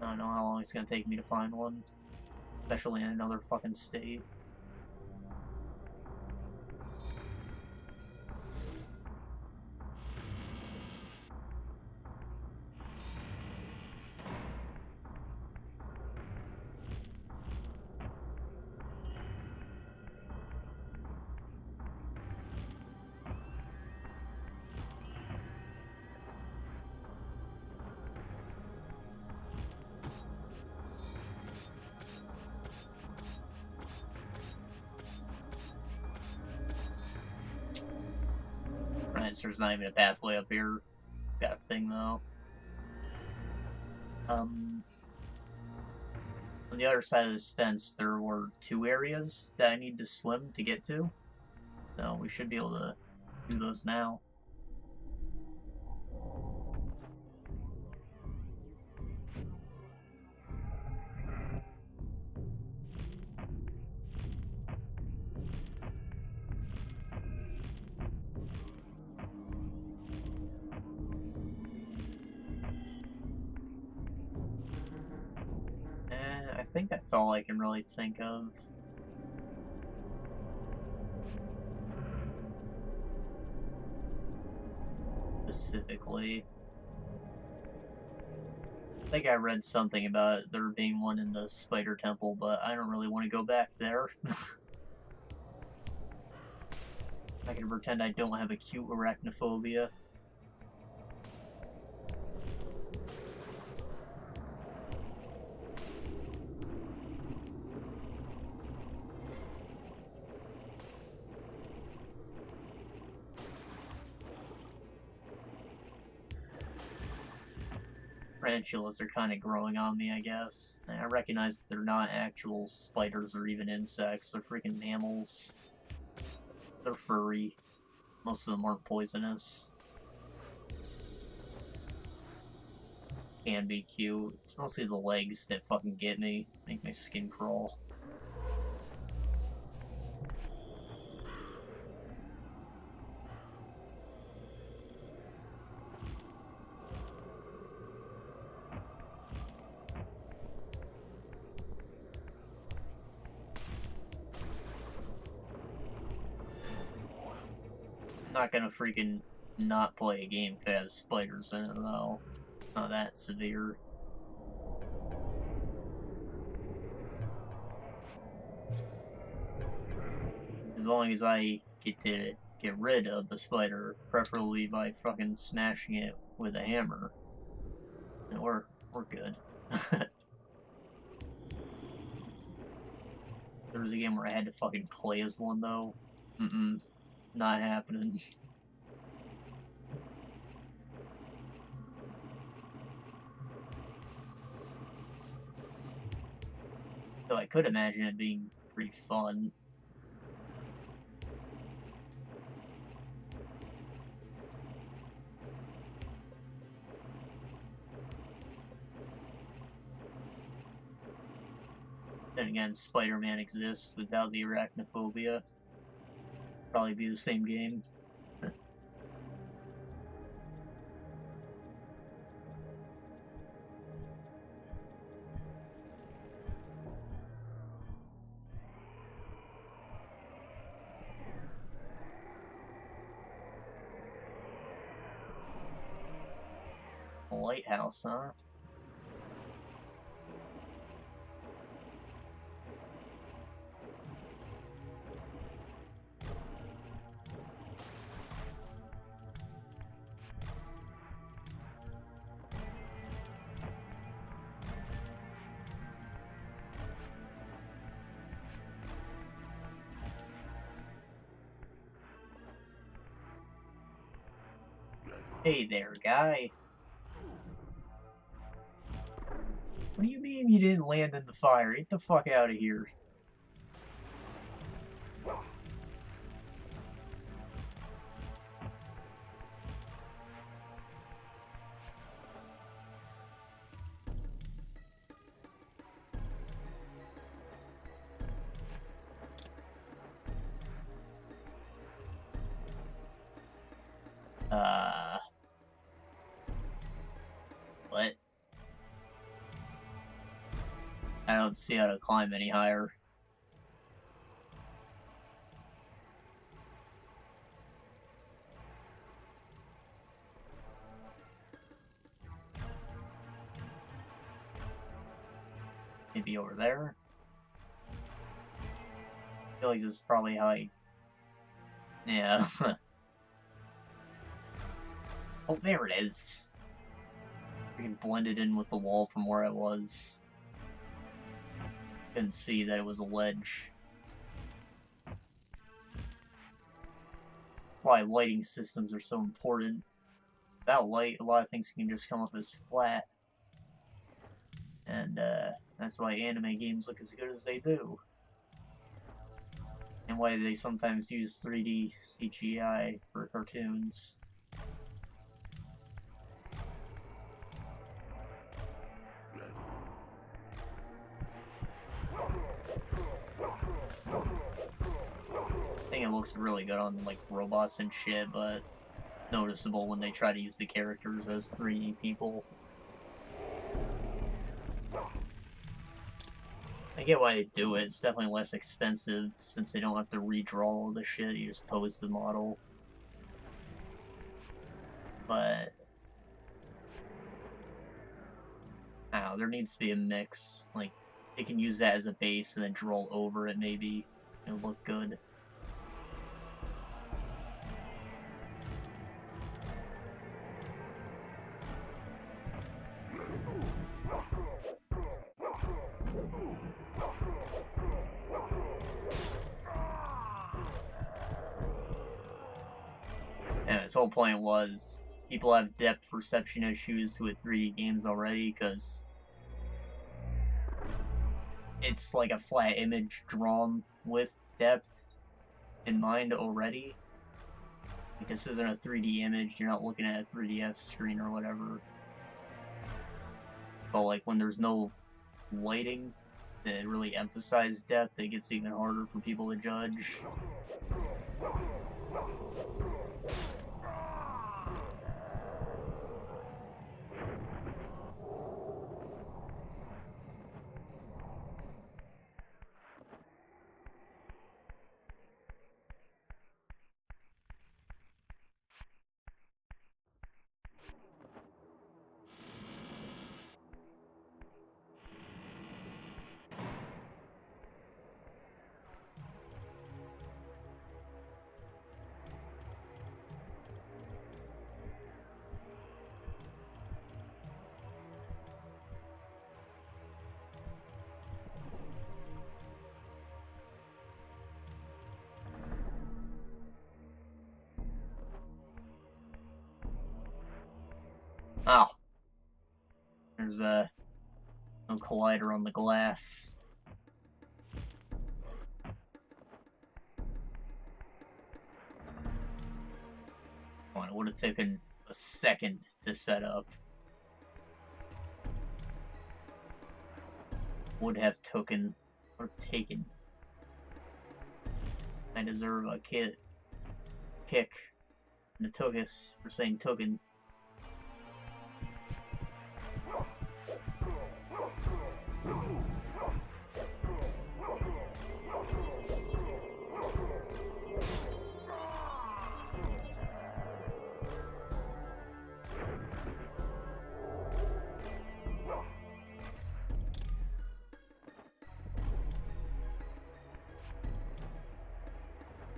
I don't know how long it's gonna take me to find one. Especially in another fucking state. Right, so there's not even a pathway up here. Got a thing though. On the other side of this fence, there were 2 areas that I need to swim to get to. So we should be able to do those now. I think that's all I can really think of. Specifically. I think I read something about there being one in the Spider Temple, but I don't really want to go back there. I can pretend I don't have acute arachnophobia. Tarantulas are kind of growing on me, I guess. I recognize that they're not actual spiders or even insects. They're freaking mammals. They're furry. Most of them aren't poisonous. Can be cute. It's mostly the legs that fucking get me. Make my skin crawl. I'm not gonna freaking not play a game if it has spiders in it, though. Not that severe. As long as I get to get rid of the spider, preferably by fucking smashing it with a hammer, and we're good. There was a game where I had to fucking play as one, though. Not happening. So I could imagine it being pretty fun. Then again, Spider-Man exists without the arachnophobia. Probably be the same game. A lighthouse, huh? Hey there, guy. What do you mean you didn't land in the fire? Get the fuck out of here. What? I don't see how to climb any higher. Maybe over there? I feel like this is probably how I... Yeah. Oh, there it is. Freaking blended in with the wall from where I was. Couldn't see that it was a ledge. Why lighting systems are so important. Without light, a lot of things can just come up as flat. And that's why anime games look as good as they do. And why they sometimes use 3D CGI for cartoons. I think it looks really good on like robots and shit, but noticeable when they try to use the characters as 3D people. I get why they do it. It's definitely less expensive since they don't have to redraw all the shit. You just pose the model. But I don't know, there needs to be a mix. Like they can use that as a base and then draw over it. Maybe it'll look good. And its whole point was people have depth perception issues with 3D games already because it's like a flat image drawn with depth in mind already. Like, this isn't a 3D image, you're not looking at a 3DS screen or whatever. But like when there's no lighting that really emphasize depth, it gets even harder for people to judge. Oh, there's no collider on the glass. Oh, it would have taken a second to set up. Would have taken. I deserve a kick. And a tokus for saying token.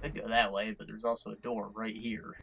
Could go that way, but there's also a door right here.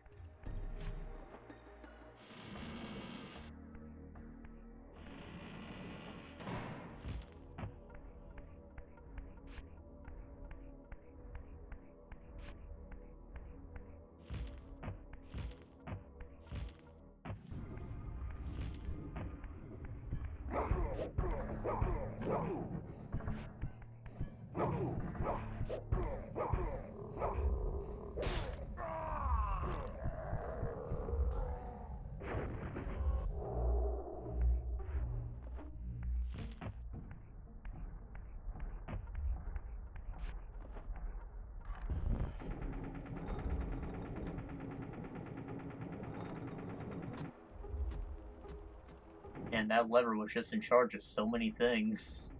And that lever was just in charge of so many things.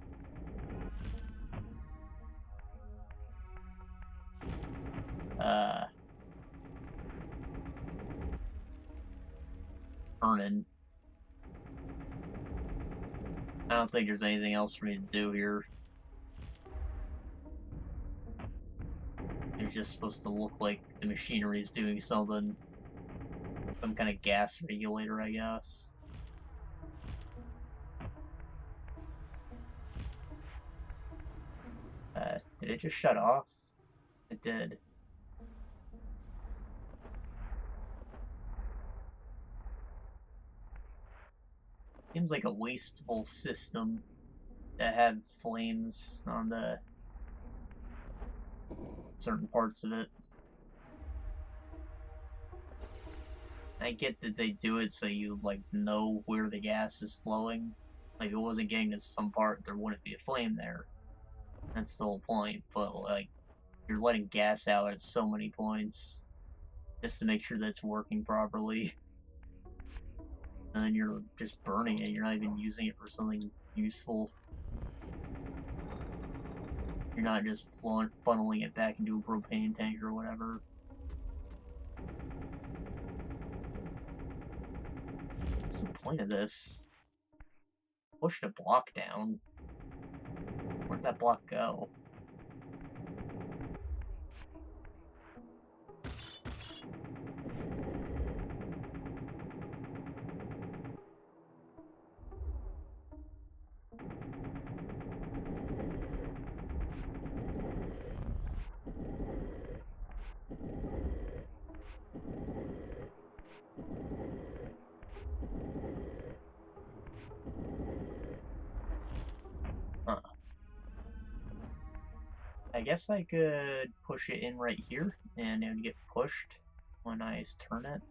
Burning. I don't think there's anything else for me to do here. It's just supposed to look like the machinery is doing something. Some kind of gas regulator, I guess. Did it just shut off? It did. Seems like a wasteful system to have flames on the certain parts of it. I get that they do it so you, like, know where the gas is flowing. Like, if it wasn't getting to some part, there wouldn't be a flame there. That's the whole point, but, like, you're letting gas out at so many points just to make sure that it's working properly. And then you're just burning it, you're not even using it for something useful. You're not just funneling it back into a propane tank or whatever. What's the point of this? Push the block down. Where'd that block go? Huh. I guess I could push it in right here, and it would get pushed when I turn it.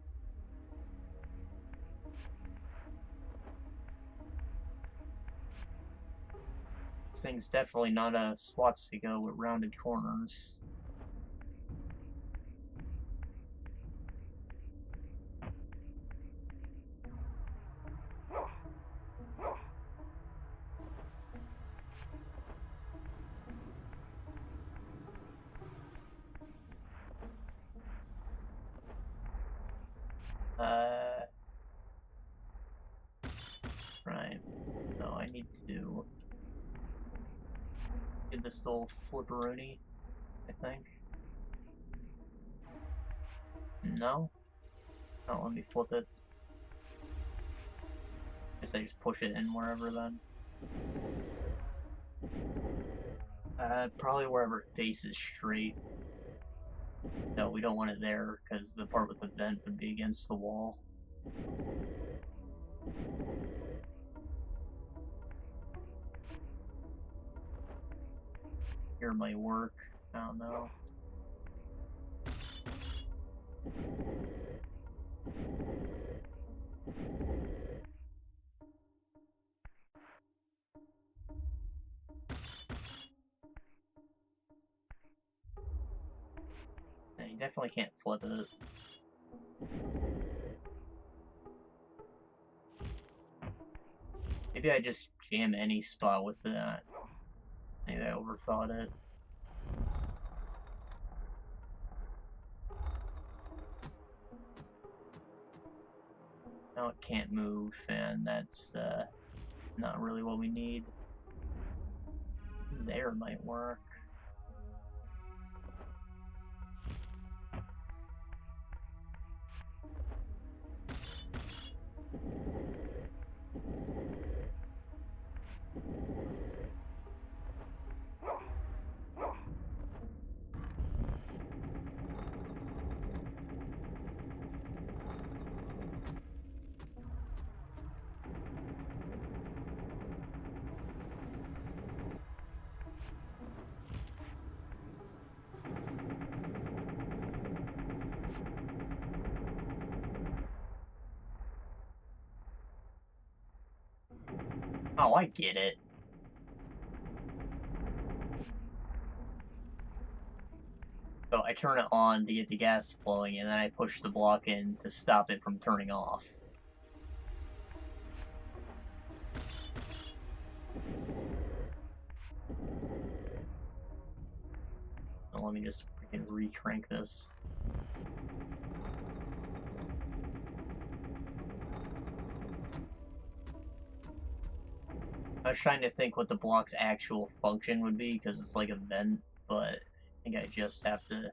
This thing's definitely not a swastika with rounded corners. Right. No, I need to give this little flipperoni, I think. No? Don't let me flip it. Guess I just push it in wherever then. Probably wherever it faces straight. No, we don't want it there, because the part with the vent would be against the wall. Here might work. I don't know. Yeah, you definitely can't flip it. Maybe I just jam any spot with that. Maybe I overthought it. Now it can't move, and that's not really what we need. There might work. Oh, I get it. So I turn it on to get the gas flowing, and then I push the block in to stop it from turning off. So let me just freaking re-crank this. I was trying to think what the block's actual function would be, because it's like a vent, but I think I just have to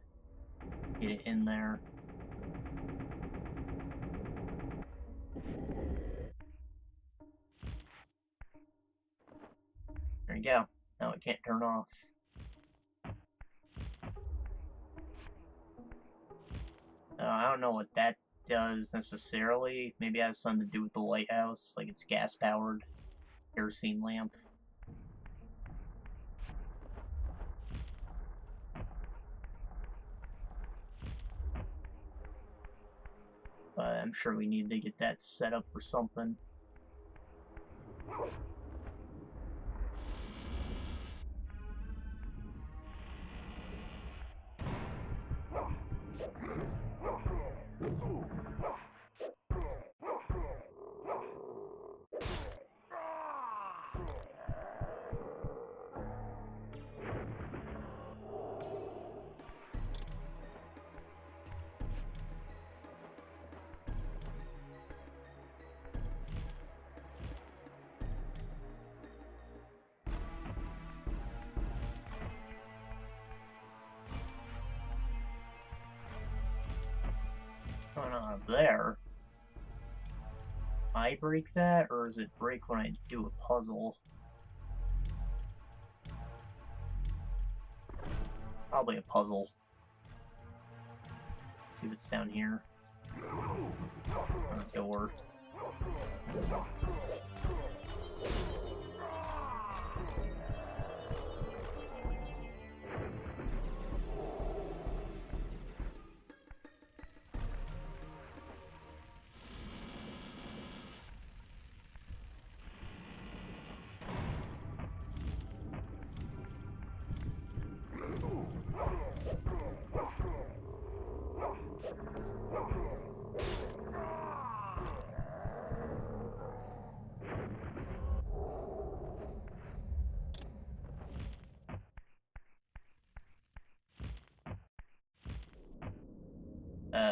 get it in there. There you go. Now it can't turn off. I don't know what that does necessarily. Maybe it has something to do with the lighthouse, like it's gas-powered kerosene lamp. But I'm sure we need to get that set up for something. Going on up there. I break that, or does it break when I do a puzzle? Probably a puzzle. Let's see if it's down here. On a door.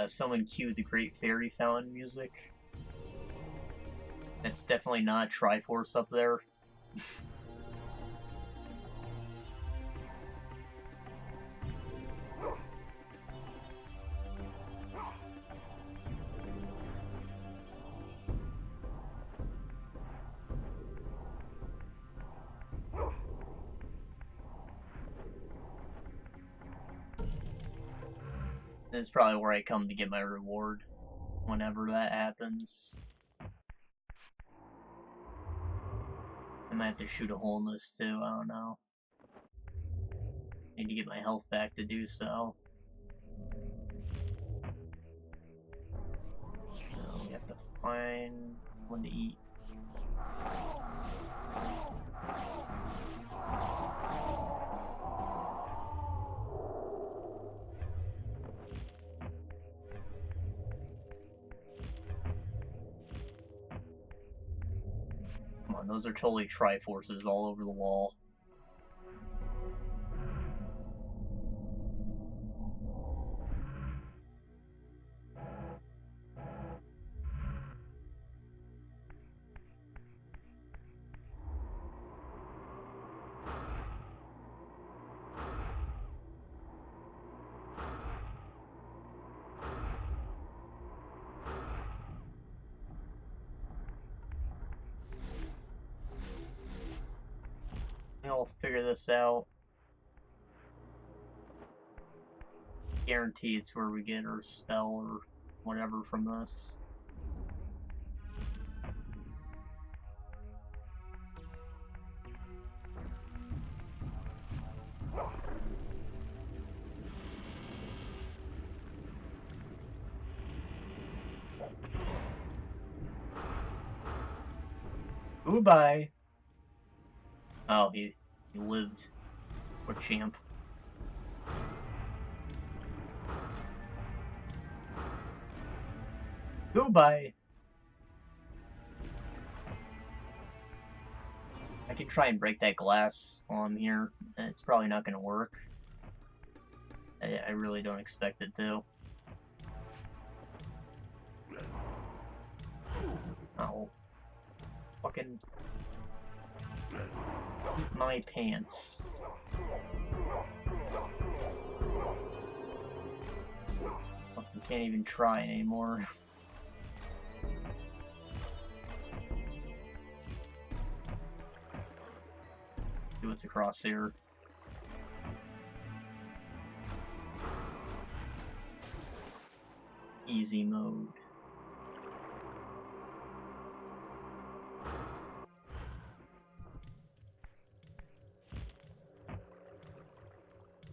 Someone cue the Great Fairy Fountain music. That's definitely not Triforce up there. This is probably where I come to get my reward, whenever that happens. I might have to shoot a hole in this too, I don't know. Need to get my health back to do so. So we have to find one to eat. Come on, those are totally Triforces all over the wall. I'll figure this out. Guarantee it's where we get our spell or whatever from this. Goodbye. Oh, he lived. Poor champ. Goodbye. I can try and break that glass while I'm here. It's probably not going to work. I really don't expect it to. Oh. Fucking... eat my pants. Fucking can't even try anymore. See what's across here. Easy mode.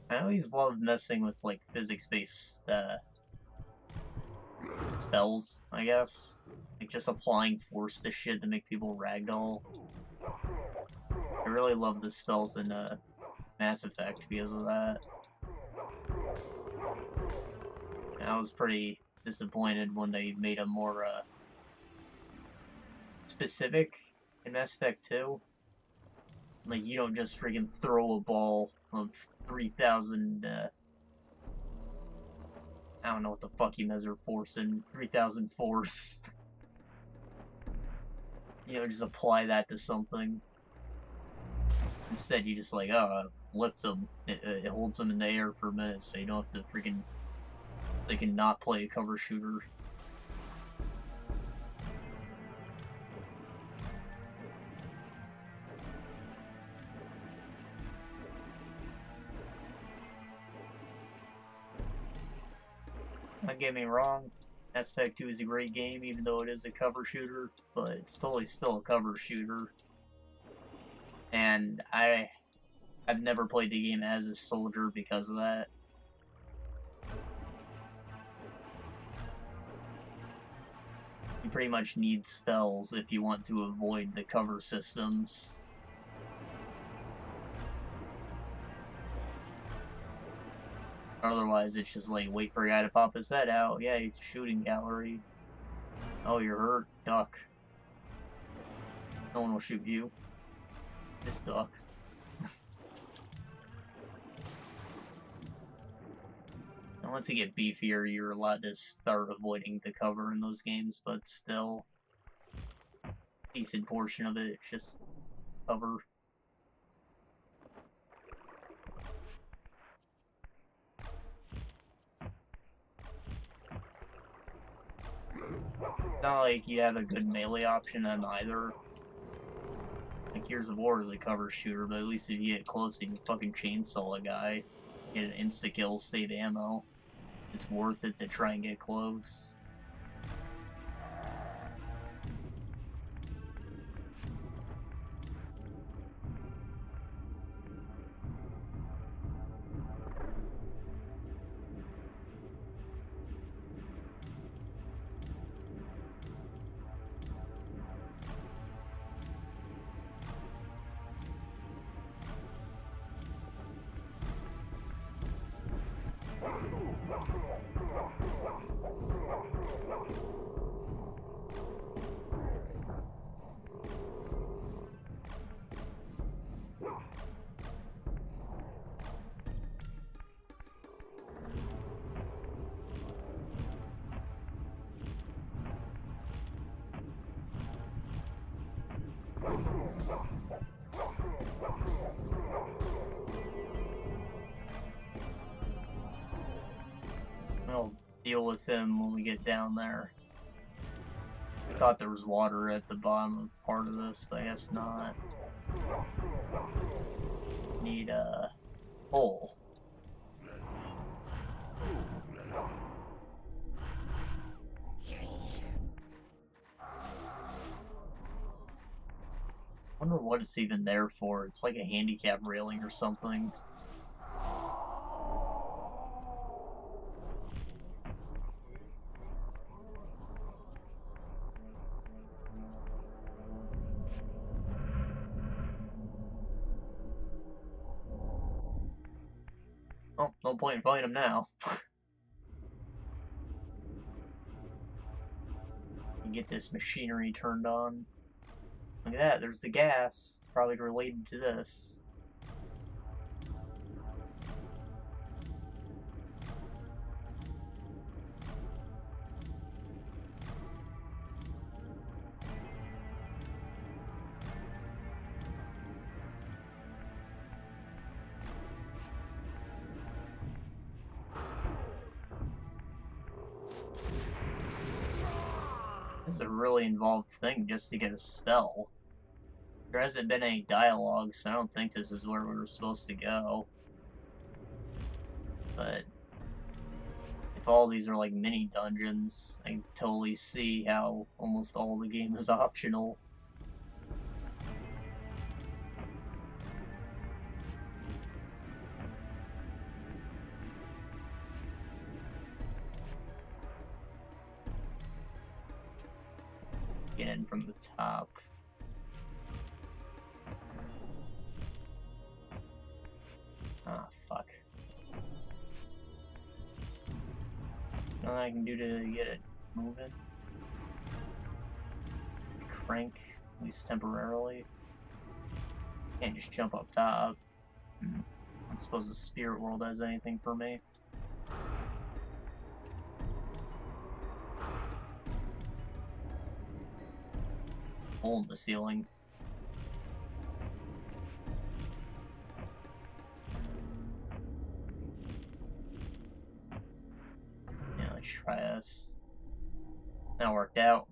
I always love messing with like physics-based spells, I guess. Like just applying force to shit to make people ragdoll. I really love the spells in Mass Effect because of that. And I was pretty disappointed when they made them more specific in Mass Effect 2. Like, you don't just freaking throw a ball of 3,000, I don't know what the fuck you measure force in, 3,000 force. You know, just apply that to something. Instead, you just like, lift them. It holds them in the air for a minute, so you don't have to freaking, they can not play a cover shooter. Don't get me wrong, Mass Effect 2 is a great game, even though it is a cover shooter, but it's totally still a cover shooter. And I've never played the game as a soldier because of that. You pretty much need spells if you want to avoid the cover systems. Otherwise, it's just like, wait for a guy to pop his head out. Yeah, it's a shooting gallery. Oh, you're hurt? Duck. No one will shoot you. Just duck. And once you get beefier, you're allowed to start avoiding the cover in those games, but still, a decent portion of it, it's just cover. It's not like you have a good melee option on either. Like, Gears of War is a cover shooter, but at least if you get close, you can fucking chainsaw a guy, get an insta-kill, save ammo. It's worth it to try and get close. deal with him when we get down there. I thought there was water at the bottom part of this, but I guess not. Need a hole. Wonder what it's even there for. It's like a handicap railing or something. Oh, no point in fighting him now. Get this machinery turned on. Look at that, there's the gas. It's probably related to this. This is a really involved thing just to get a spell. There hasn't been any dialogue, so I don't think this is where we were supposed to go. But if all these are like mini dungeons, I can totally see how almost all the game is optional. Get in from the top. Ah, fuck. Nothing I can do to get it moving. Crank, at least temporarily. Can't just jump up top. I don't suppose the spirit world has anything for me. Hole in the ceiling. Yeah, let's try this. That worked out.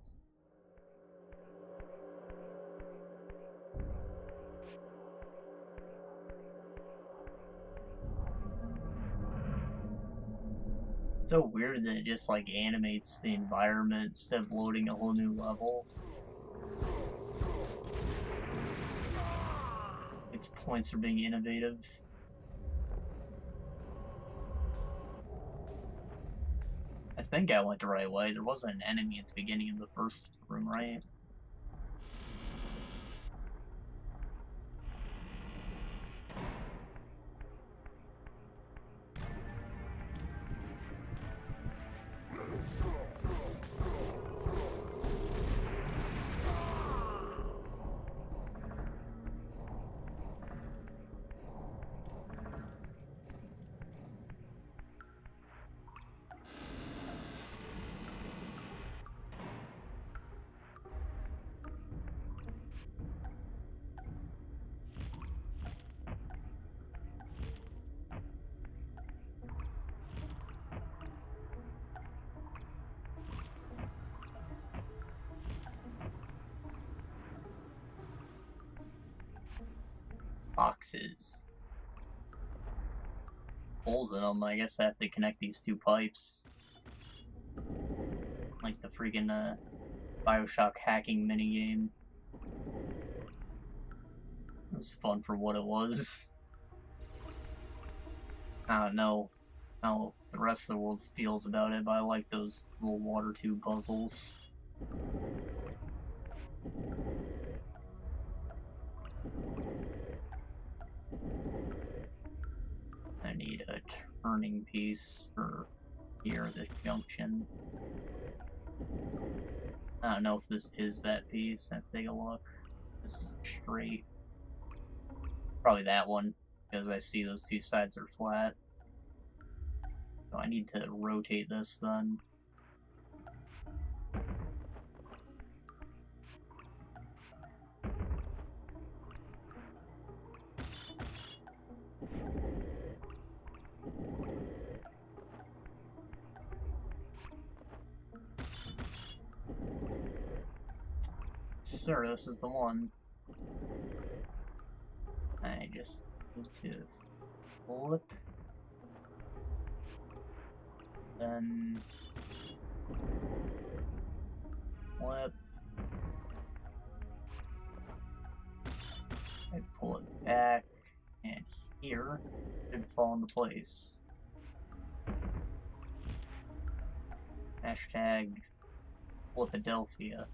It's so weird that it just like animates the environment instead of loading a whole new level. Its points are being innovative. I think I went the right way. There wasn't an enemy at the beginning of the first room, right? Boxes. Holes in them. I guess I have to connect these two pipes. Like the freaking Bioshock hacking minigame. It was fun for what it was. I don't know how the rest of the world feels about it, but I like those little water tube puzzles. I need a turning piece for here at this junction. I don't know if this is that piece. I have to take a look. Just straight. Probably that one, because I see those two sides are flat. So I need to rotate this then. sir, this is the one. I just need to flip. Then flip. I pull it back, and here should fall into place. Hashtag Philadelphia.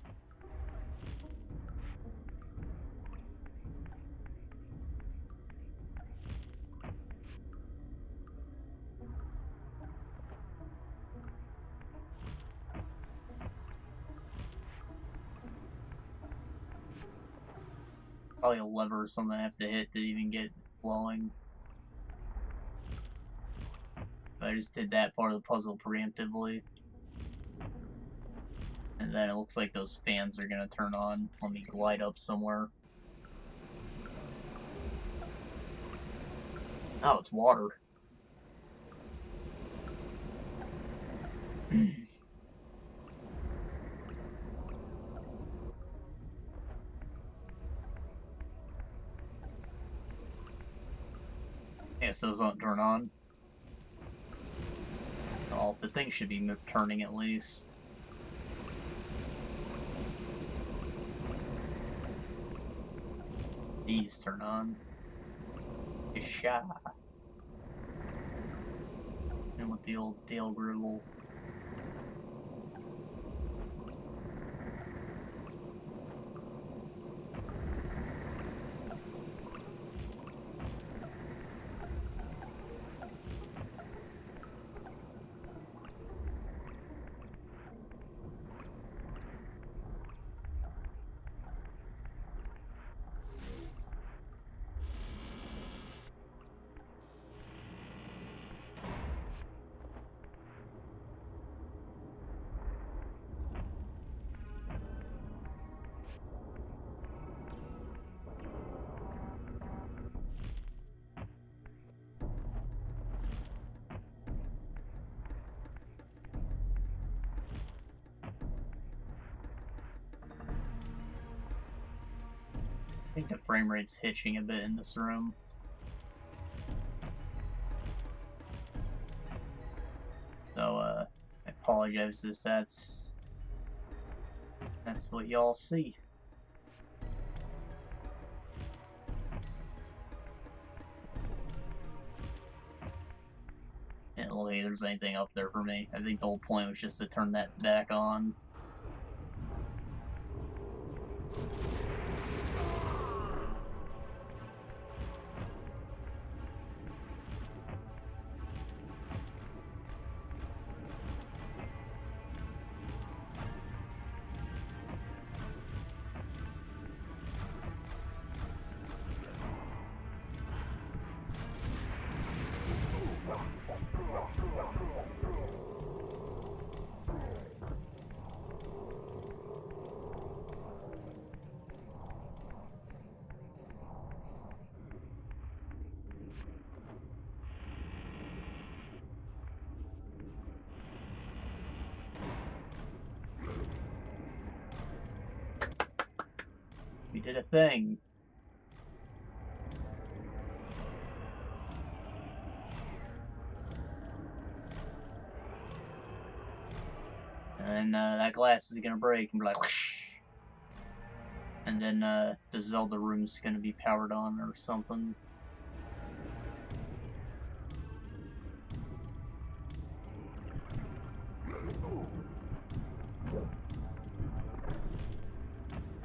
Probably a lever or something I have to hit to even get flowing. I just did that part of the puzzle preemptively. And then it looks like those fans are gonna turn on. Let me glide up somewhere. Oh, it's water. Guess those don't turn on. Well, the thing should be turning at least. These turn on. Isha. And with the old Dale Gribble. I think the frame rate's hitching a bit in this room. So, I apologize if that's what y'all see. And look, if there's anything up there for me. I think the whole point was just to turn that back on. We did a thing. And that glass is gonna break and be like, whoosh. And then the Zelda room's gonna be powered on or something.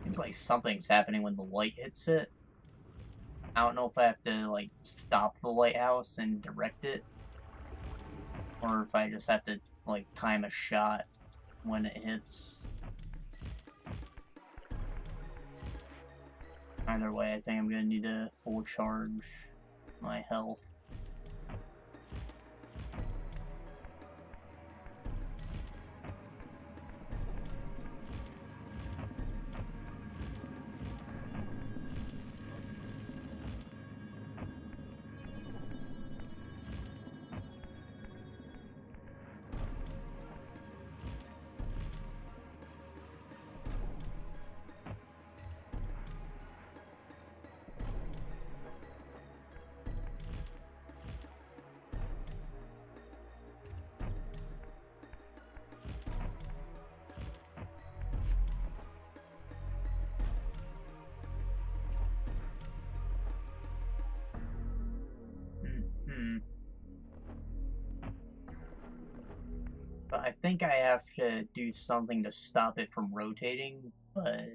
Seems like something's happening when the light hits it. I don't know if I have to like stop the lighthouse and direct it, or if I just have to like time a shot when it hits. Either way, I think I'm gonna need to full charge my health. But I think I have to do something to stop it from rotating, but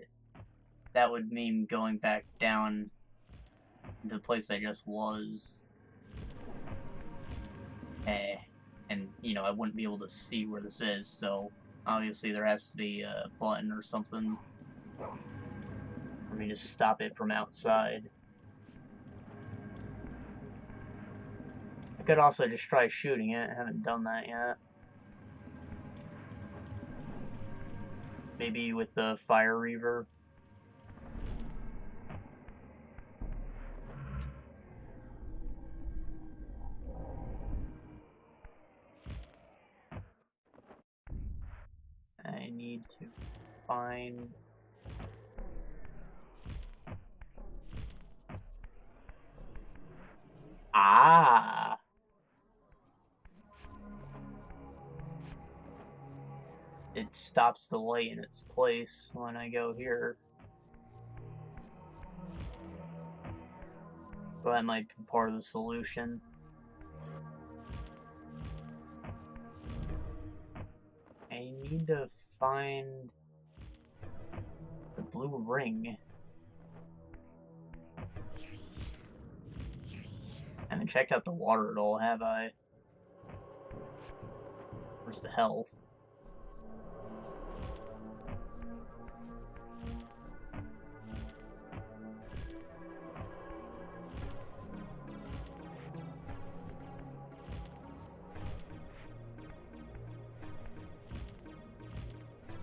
that would mean going back down to the place I just was. And, you know, I wouldn't be able to see where this is, so obviously there has to be a button or something for me to stop it from outside. I could also just try shooting it. I haven't done that yet. Maybe with the fire Reaver. I need to find... Ah! It stops the light in its place when I go here. So that might be part of the solution. I need to find the blue ring. I haven't checked out the water at all, have I? Where's the health?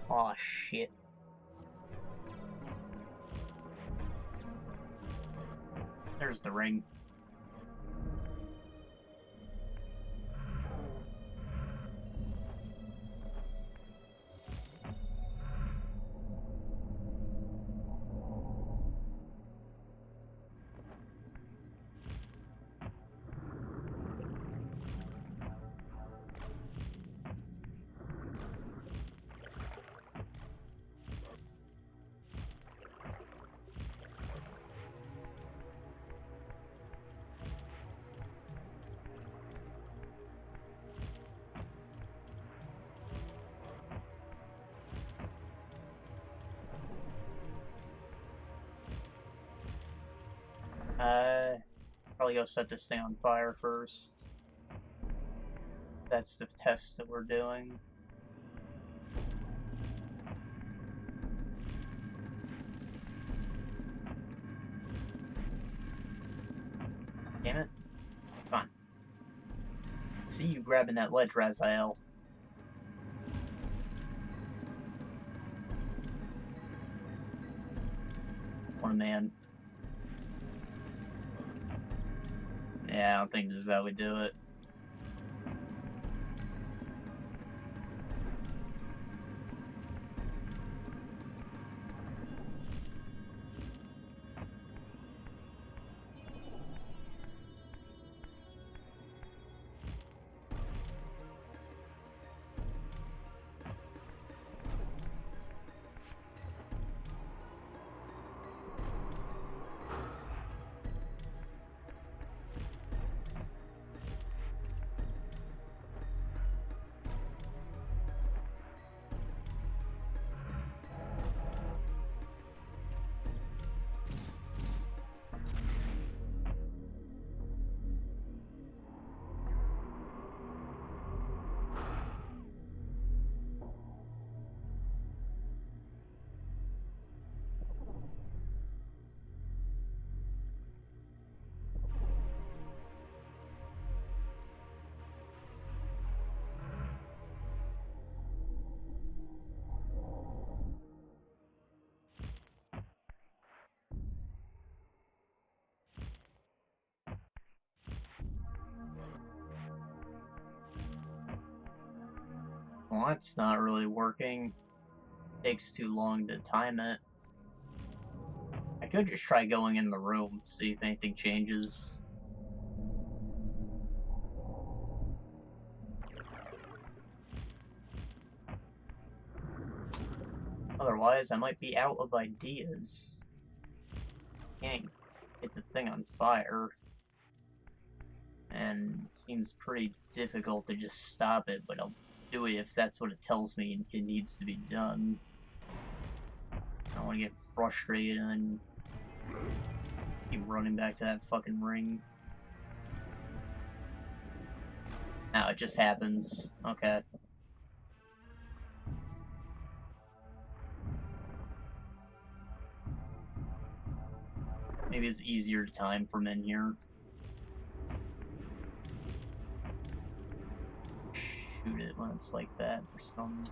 Aw, shit. There's the ring. Probably go set this thing on fire first. That's the test that we're doing. Damn it. Come on. See you grabbing that ledge, Raziel. What a man. Yeah, I don't think this is how we do it. Well, that's not really working. Takes too long to time it. I could just try going in the room, see if anything changes. Otherwise, I might be out of ideas. Can't get the thing on fire. and it seems pretty difficult to just stop it, but I'll do it if that's what it tells me it needs to be done. I don't want to get frustrated and then keep running back to that fucking ring. Now it just happens. Okay. Maybe it's easier to time from in here. Shoot it when it's like that or something.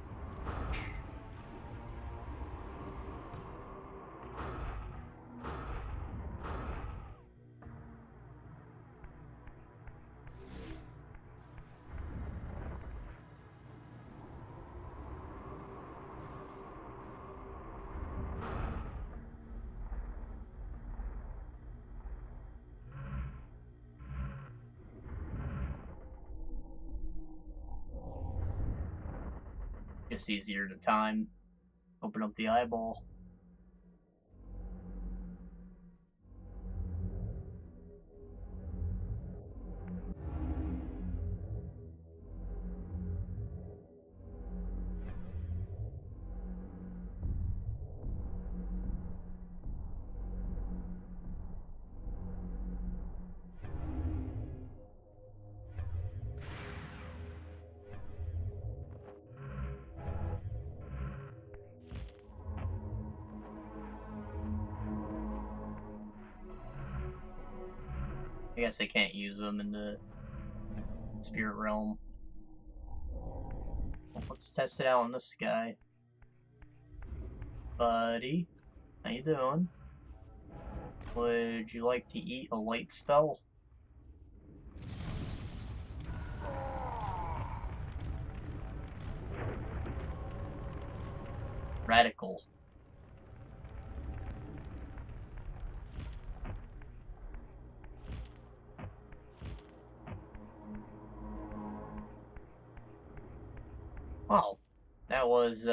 Just easier to time. Open up the eyeball. I guess I can't use them in the spirit realm. Well, let's test it out on this guy. Buddy, how you doing? Would you like to eat a light spell? Radical. Wow, that was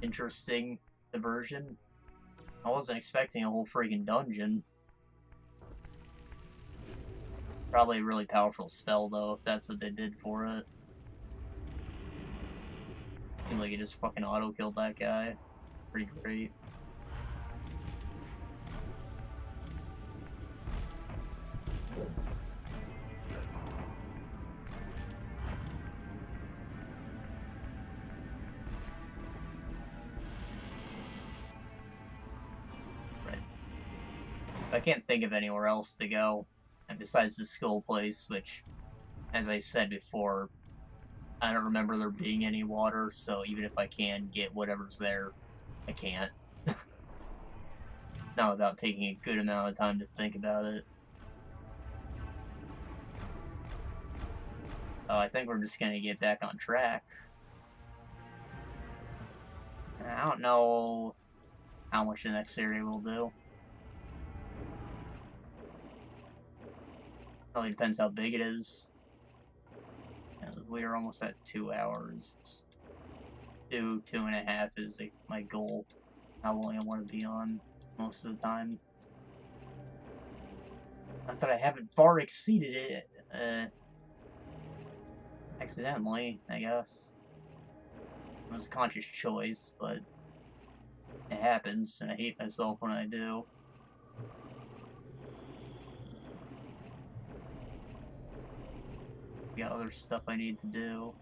interesting diversion. I wasn't expecting a whole freaking dungeon. Probably a really powerful spell though, if that's what they did for it. Seemed like it just fucking auto-killed that guy. Pretty great. I can't think of anywhere else to go, and besides the skull place, which, as I said before, I don't remember there being any water, so even if I can get whatever's there, I can't. Not without taking a good amount of time to think about it. I think we're just gonna get back on track. I don't know how much the next area will do. Probably depends how big it is. We are almost at 2 hours. 2.5 is like my goal. How long I want to be on most of the time. Not that I haven't far exceeded it. Accidentally, I guess. It was a conscious choice, but it happens, and I hate myself when I do. Got other stuff I need to do.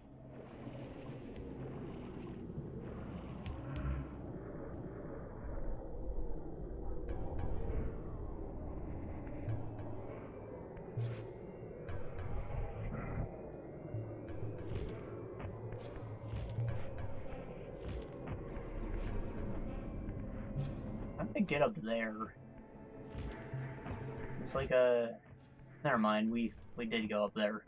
How did I get up there? It's like a... Never mind, we did go up there.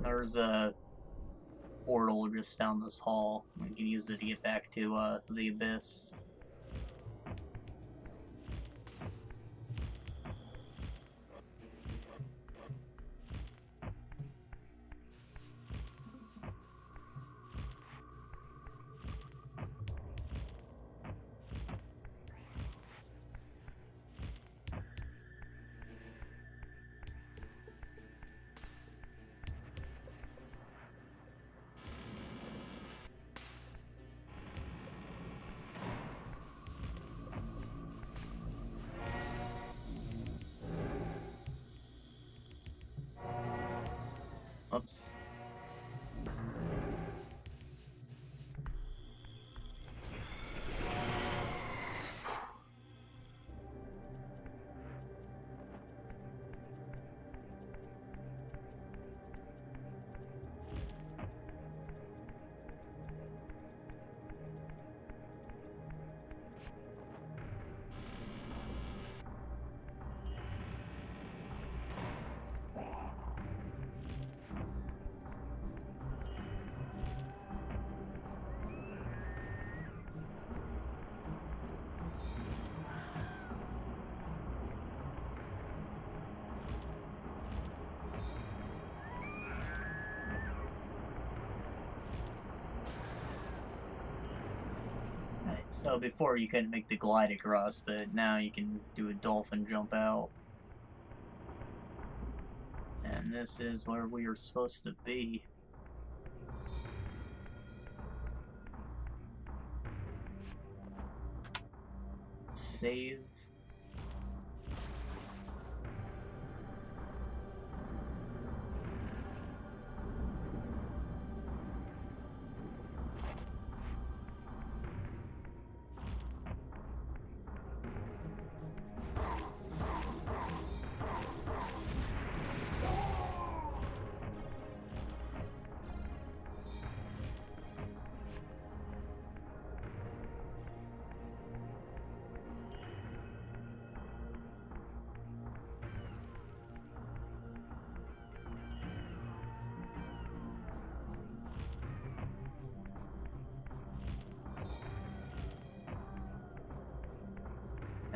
There's a portal just down this hall. We can use it to get back to the abyss. Oops. So before you couldn't make the glide across, but now you can do a dolphin jump out. And this is where we are supposed to be. Save.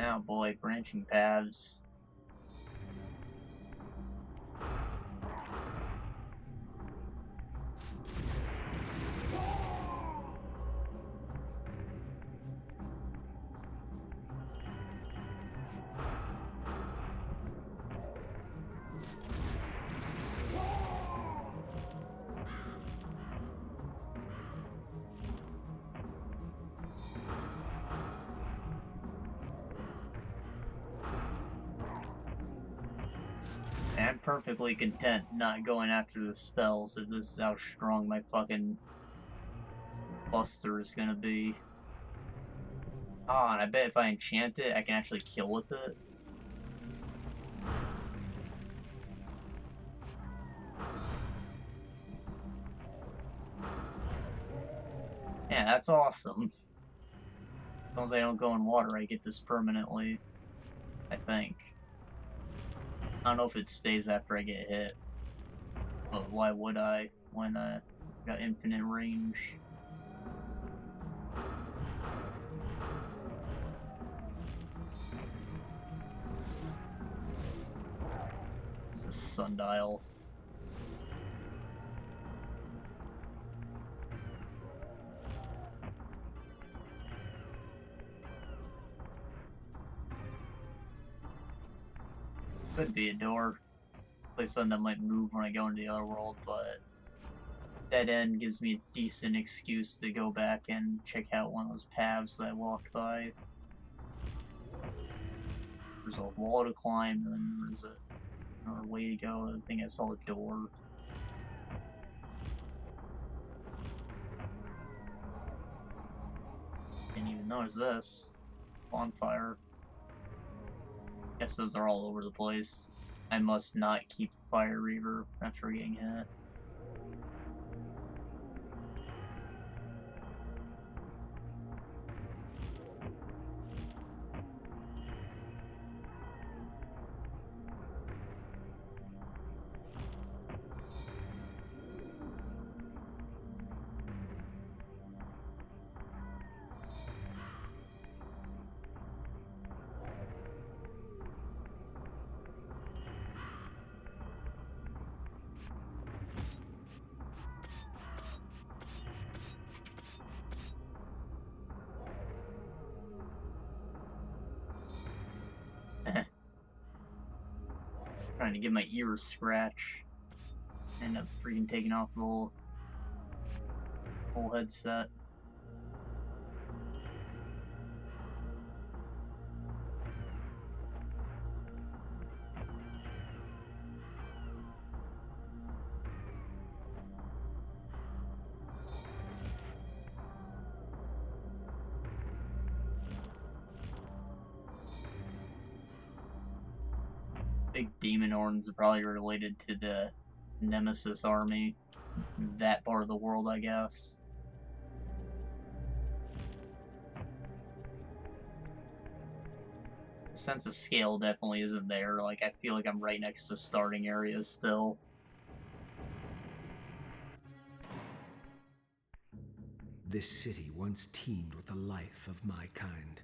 Oh boy, branching paths. I'm perfectly content not going after the spells if this is how strong my fucking Buster is gonna be. Oh, and I bet if I enchant it, I can actually kill with it. Yeah, that's awesome. As long as I don't go in water, I get this permanently. I think. I don't know if it stays after I get hit. But why would I when I got infinite range? It's a sundial. Could be a door. Play something that might move when I go into the other world, but that end gives me a decent excuse to go back and check out one of those paths that I walked by. There's a wall to climb, and then there's another way to go. I think I saw a door. Didn't even notice this. Bonfire. Guess those are all over the place. I must not keep the fire Reaver after getting hit. Trying to get my ears scratched. End up freaking taking off the whole headset. Big demon horns are probably related to the Nemesis army. That part of the world, I guess. The sense of scale definitely isn't there. Like, I feel like I'm right next to starting areas still.
This city once teemed with the life of my kind.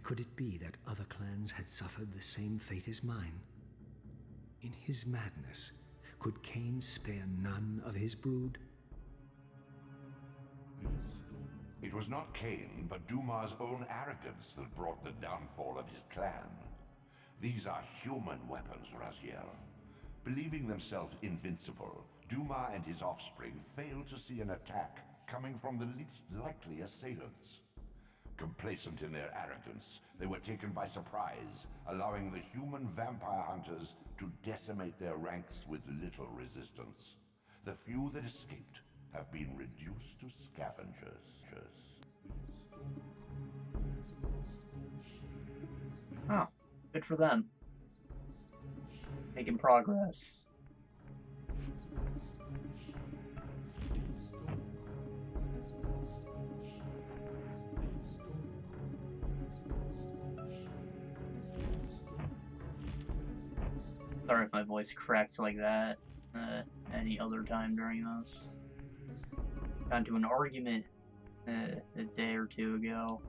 Could it be that other clans had suffered the same fate as mine? In his madness, could Kain spare none of his brood?
It was not Kain, but Dumah's own arrogance that brought the downfall of his clan. These are human weapons, Raziel. Believing themselves invincible, Dumah and his offspring failed to see an attack coming from the least likely assailants. Complacent in their arrogance, they were taken by surprise, allowing the human vampire hunters to decimate their ranks with little resistance. The few that escaped have been reduced to scavengers.
Oh, good for them. Making progress. Sorry if my voice cracks like that any other time during this. Got into an argument a day or two ago.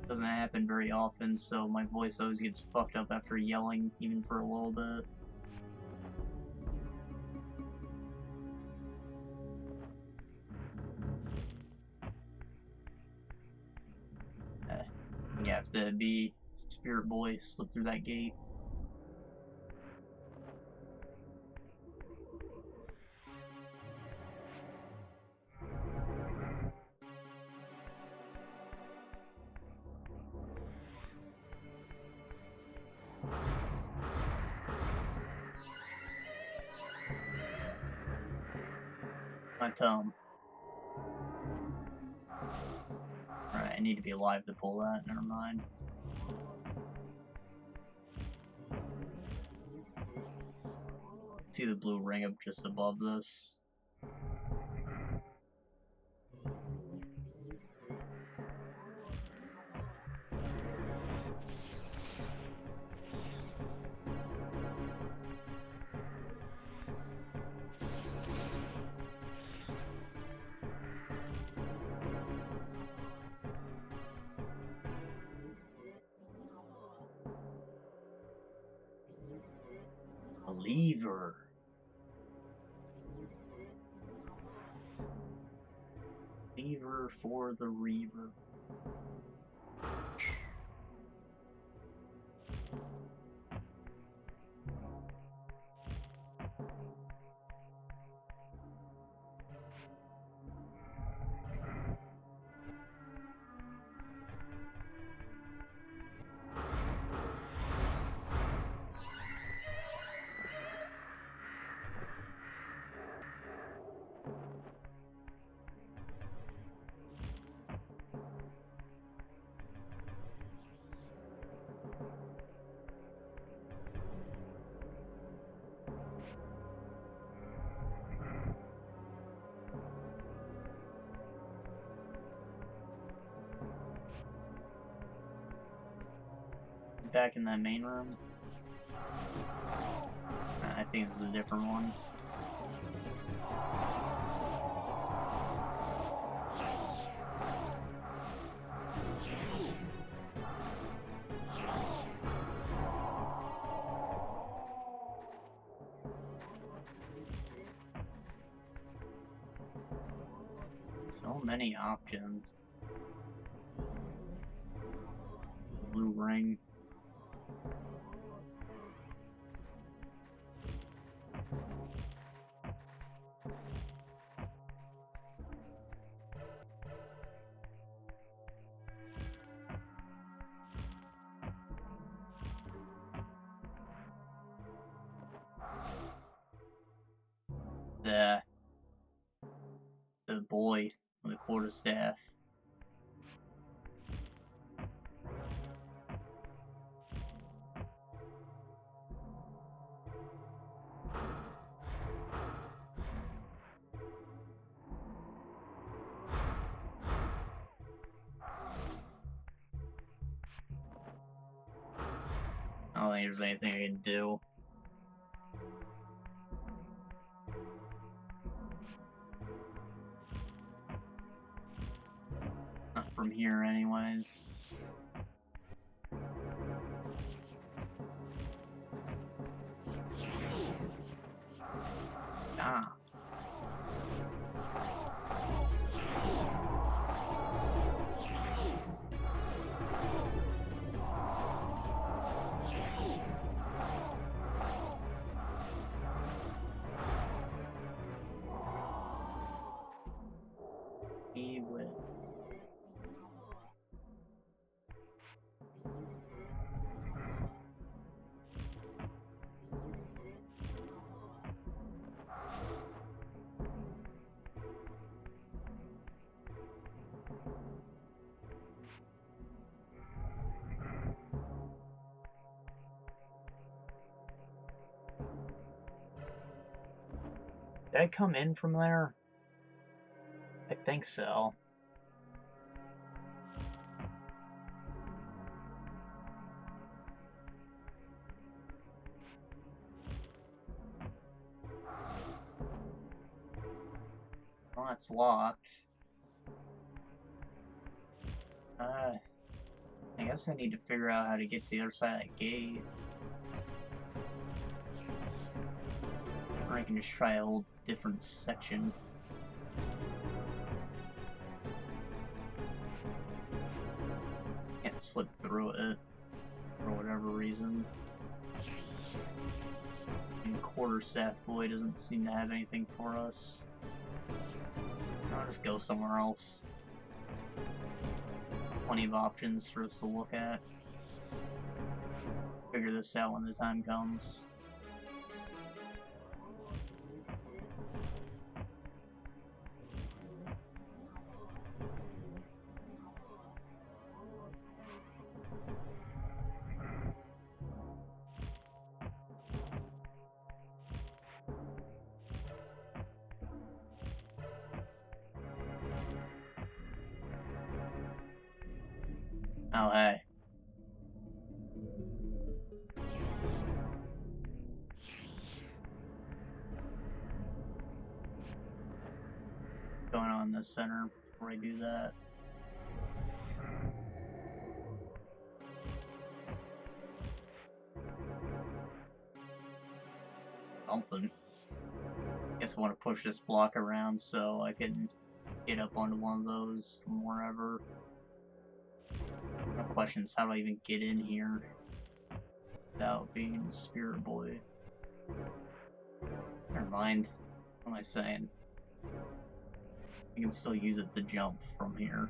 Doesn't happen very often, so my voice always gets fucked up after yelling, even for a little bit. You have to be Spirit Boy, slip through that gate. My tongue. Alright, I need to be alive to pull that, never mind. See the blue ring up just above this. A lever. Lever for the Reaver. Back in that main room. I think this is a different one. So many options. Blue ring. The boy with the quarterstaff. don't think there's anything I can do. Not from here, anyways. Ah. He would. Did I come in from there? I think so. Well, it's locked. I guess I need to figure out how to get to the other side of that gate. Or I can just try a whole different section. Can't slip through it for whatever reason. And Quarterstaff Boy doesn't seem to have anything for us. I'll just go somewhere else. Plenty of options for us to look at. Figure this out when the time comes. Oh, hey. Going on in the center before I do that. Something. Guess I want to push this block around so I can get up onto one of those from wherever. No questions, how do I even get in here without being Spirit Boy? Never mind. What am I saying? I can still use it to jump from here.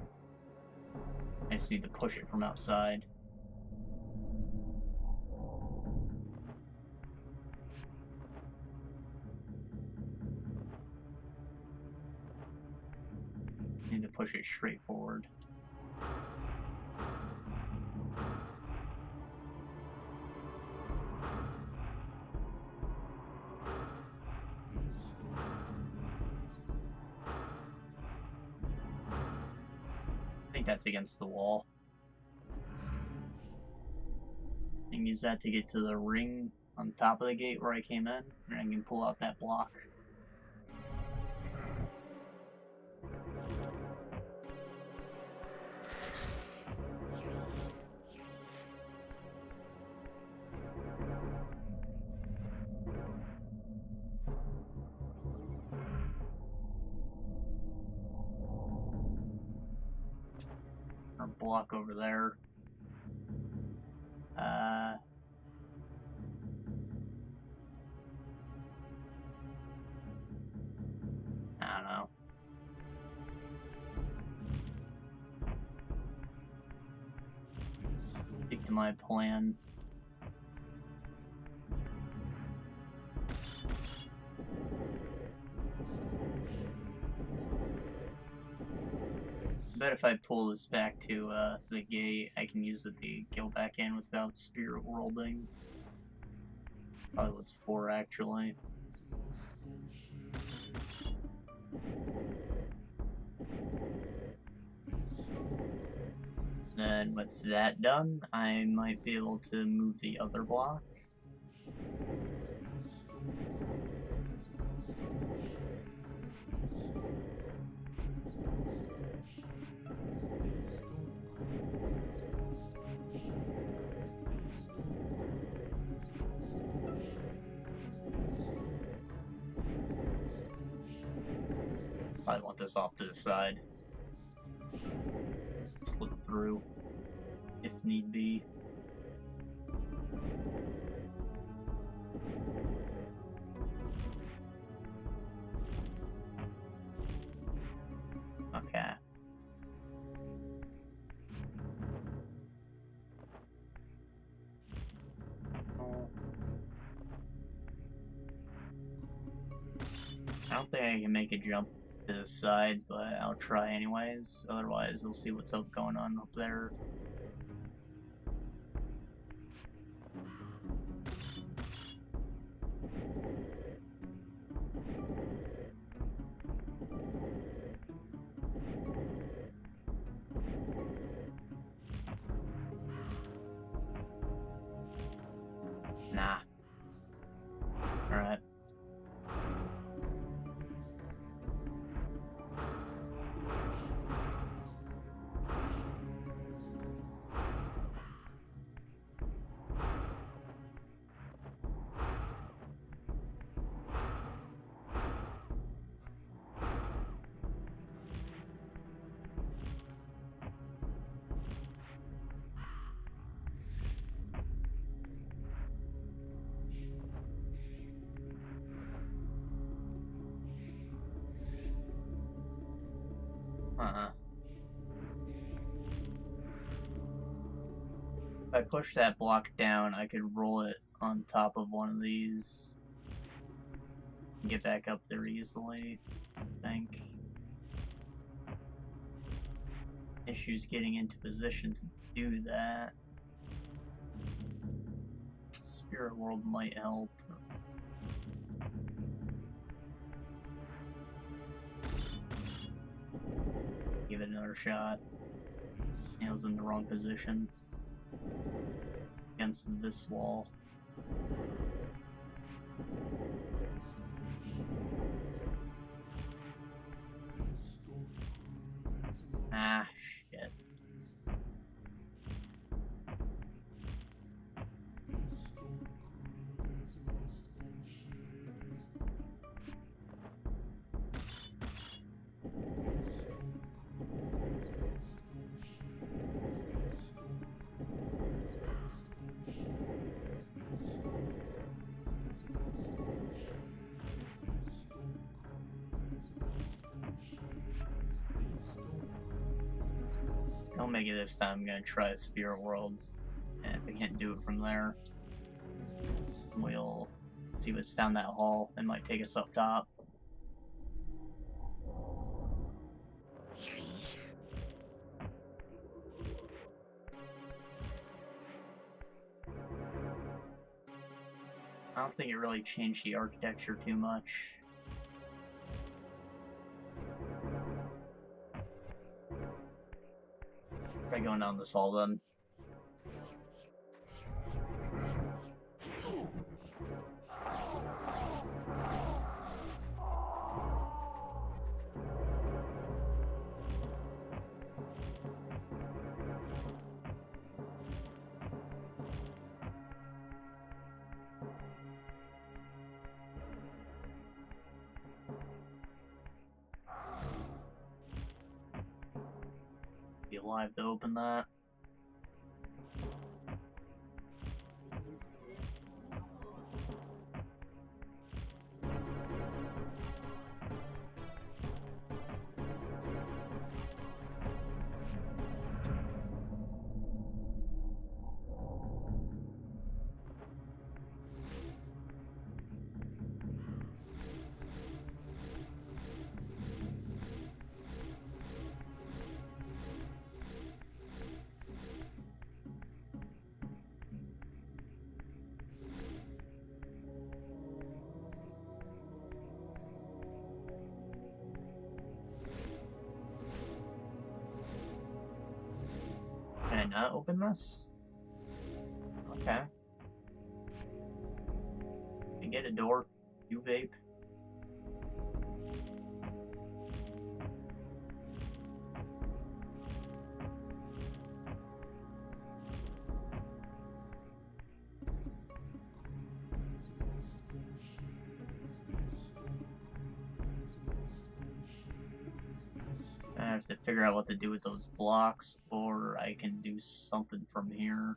I just need to push it from outside. I need to push it straight forward. I think that's against the wall. I can use that to get to the ring on top of the gate where I came in, and I can pull out that block. Or block over there. I don't know. Stick to my plan. I bet if I pull this back to the gate, I can use it to go back in without spirit worlding. Probably what's for, actually. Then with that done, I might be able to move the other block. Probably want this off to the side. Slip through, if need be. Okay. I don't think I can make a jump to the side, but I'll try anyways. Otherwise, we'll see what's going on up there. Nah. Alright. If I push that block down, I could roll it on top of one of these and get back up there easily, I think. Issues getting into position to do that. Spirit World might help. Give it another shot. I was in the wrong position against this wall. Ah, shit. Don't make it this time. I'm gonna try Spirit World. And if I can't do it from there, we'll see what's down that hall. It might take us up top. I don't think it really changed the architecture too much. Try going down this hall then. Be alive to open that. not open this? Okay. You get a door. You vape. I have to figure out what to do with those blocks, or I can do something from here.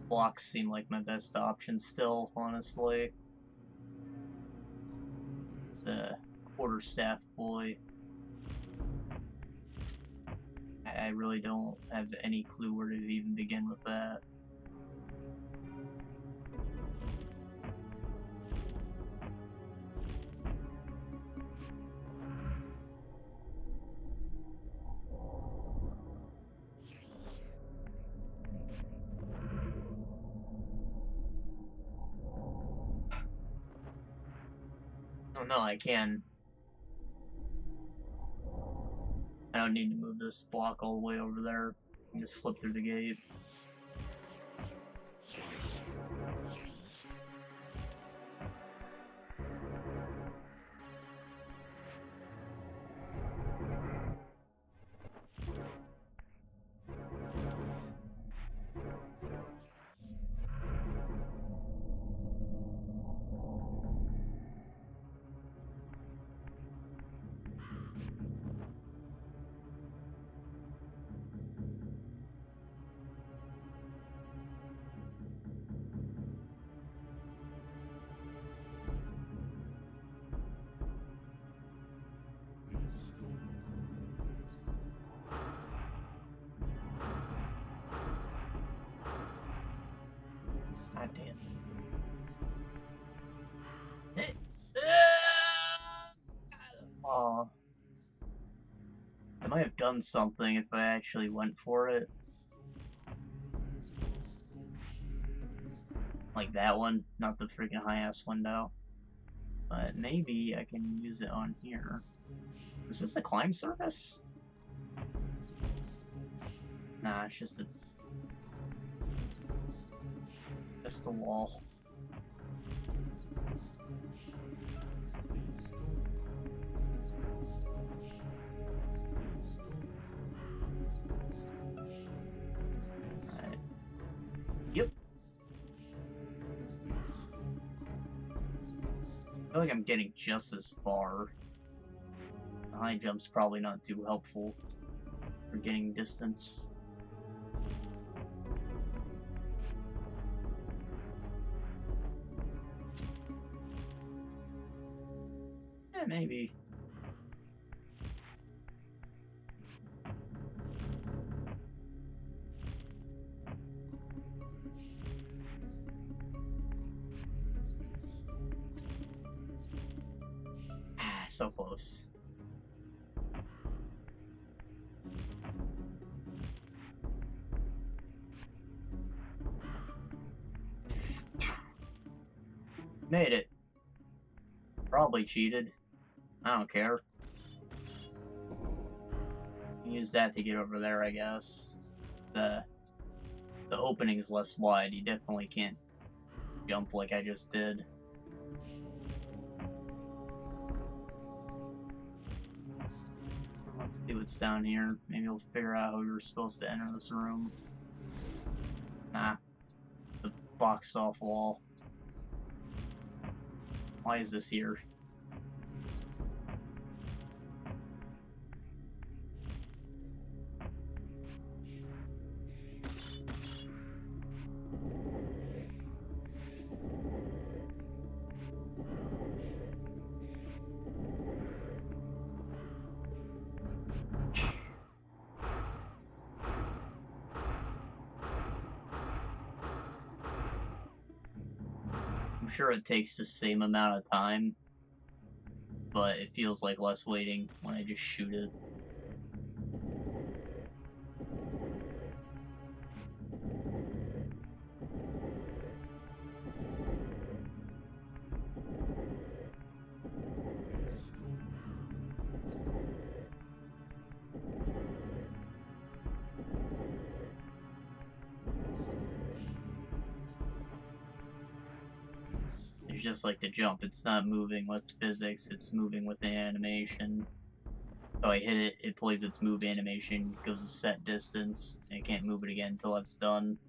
Blocks seem like my best option still, honestly. The quarterstaff boy. I really don't have any clue where to even begin with that. Oh no, I can. I don't need to move this block all the way over there. I can just slip through the gate. God damn. Aw. I might have done something if I actually went for it. Like that one, not the freaking high-ass window. But maybe I can use it on here. Is this a climb surface? Nah, it's just a wall. Alright. Yep. I feel like I'm getting just as far. The high jump's probably not too helpful for getting distance. Yeah, maybe. Ah, so close. Made it. Probably cheated. I don't care. Use that to get over there, I guess. The opening's less wide. You definitely can't jump like I just did. Let's see what's down here. Maybe we'll figure out how we were supposed to enter this room. Nah. The boxed off wall. Why is this here? I'm sure it takes the same amount of time, but it feels like less waiting when I just shoot it. just like the jump. It's not moving with physics, it's moving with the animation. So I hit it, it plays its move animation, goes a set distance, and I can't move it again until it's done.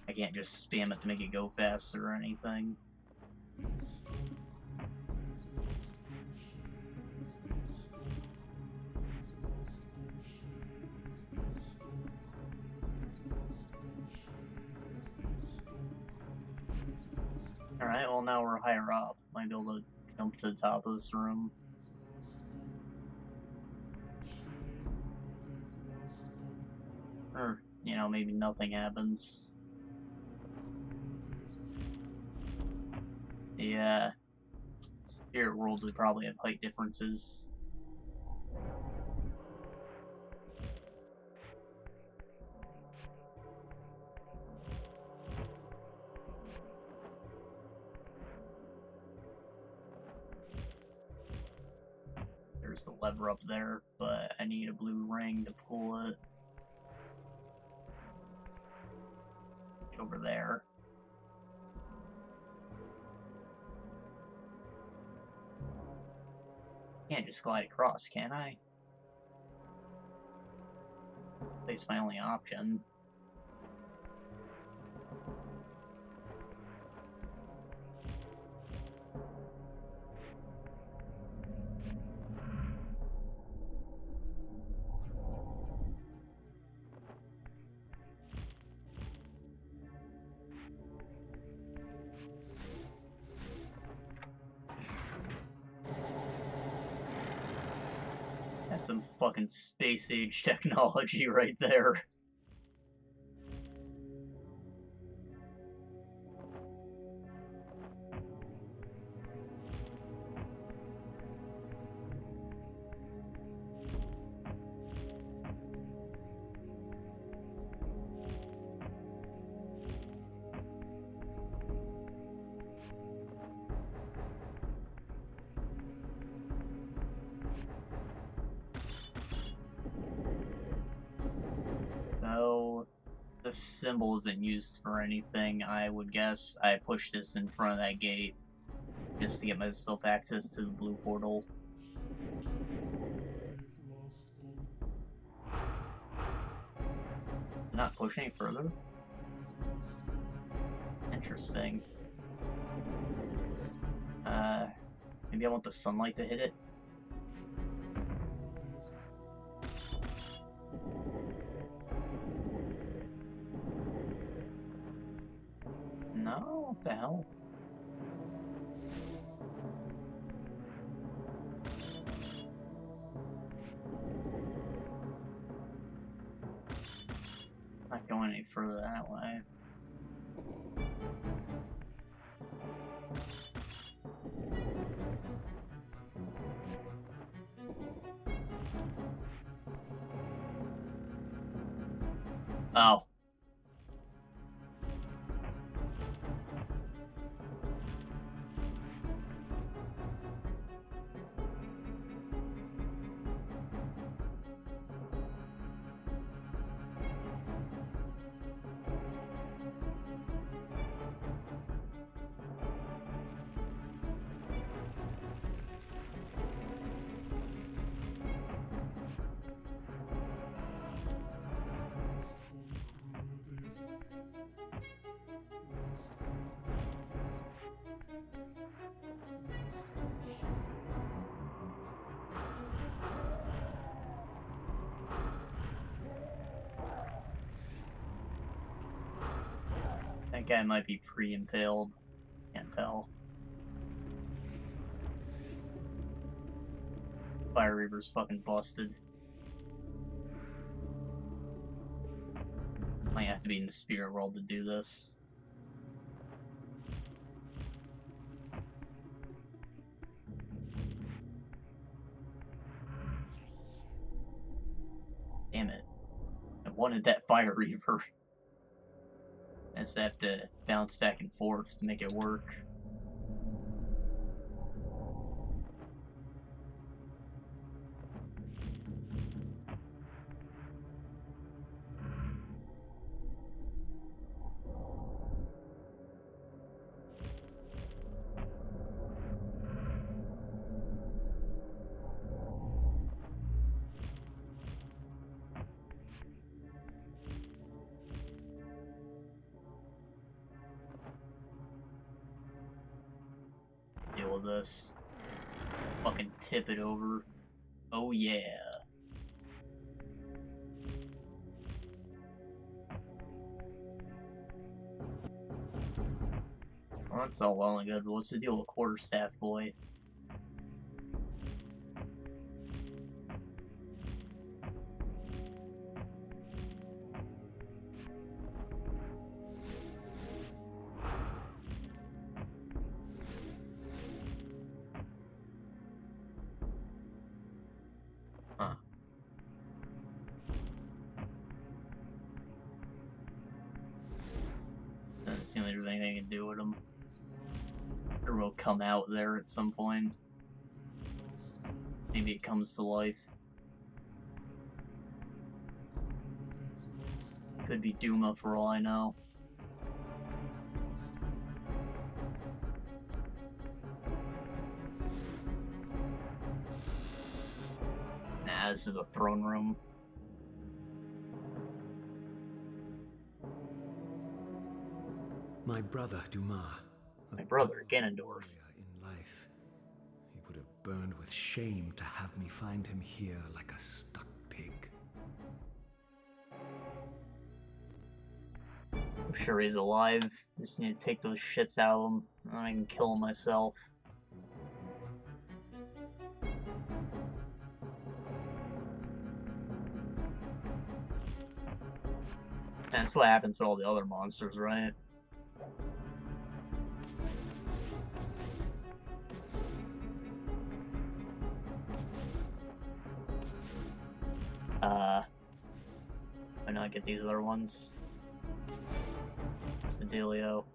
I can't just spam it to make it go faster or anything. Alright, well now we're higher up. Might be able to jump to the top of this room. Or, you know, maybe nothing happens. Yeah. Spirit world would probably have height differences. There's the lever up there, but I need a blue ring to pull it. Get over there. Can't just glide across, can I? That's my only option. That's some fucking space age technology right there. No, the symbol isn't used for anything, I would guess. I pushed this in front of that gate just to get myself access to the blue portal. Not push any further? Interesting. Maybe I want the sunlight to hit it? No? What the hell? Not going any further that way. Oh. That guy might be pre-impaled. Can't tell. Fire Reaver's fucking busted. Might have to be in the spirit world to do this. Damn it. I wanted that Fire Reaver. I just have to bounce back and forth to make it work. this. Fucking tip it over. Oh yeah. Well, that's all well and good, but what's the deal with Quarterstaff Boy? Huh. Doesn't seem like there's anything I can do with him. Or will come out there at some point. Maybe it comes to life. Could be Dumah for all I know. Nah, this is a throne room.
My brother, Dumah.
My brother, Ganondorf.
In life, he would have burned with shame to have me find him here like a stuck pig.
I'm sure he's alive. Just need to take those shits out of him, and then I can kill him myself. And that's what happens to all the other monsters, right? Why not get these other ones? What's the dealio?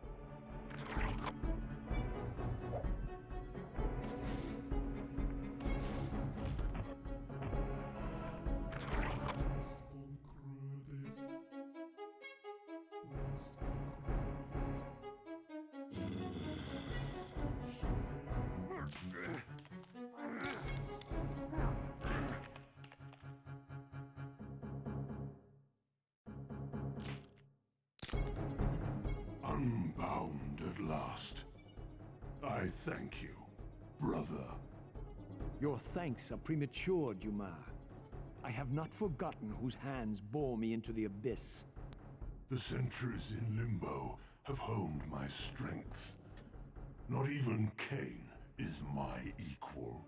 Unbound at last. I thank you, brother.
Your thanks are premature, Dumah. I have not forgotten whose hands bore me into the abyss.
The centuries in Limbo have honed my strength. Not even Kain is my equal.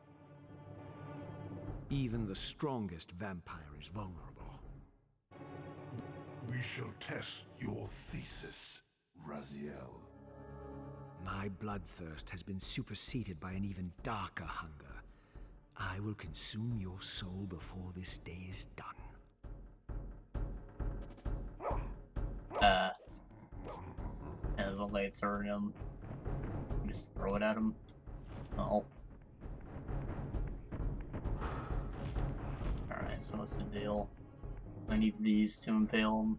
Even the strongest vampire is vulnerable.
We shall test your thesis, Raziel.
My bloodthirst has been superseded by an even darker hunger. I will consume your soul before this day is done.
It doesn't look like it's hurting him. Just throw it at him. Oh. Alright, so what's the deal? I need these to impale him.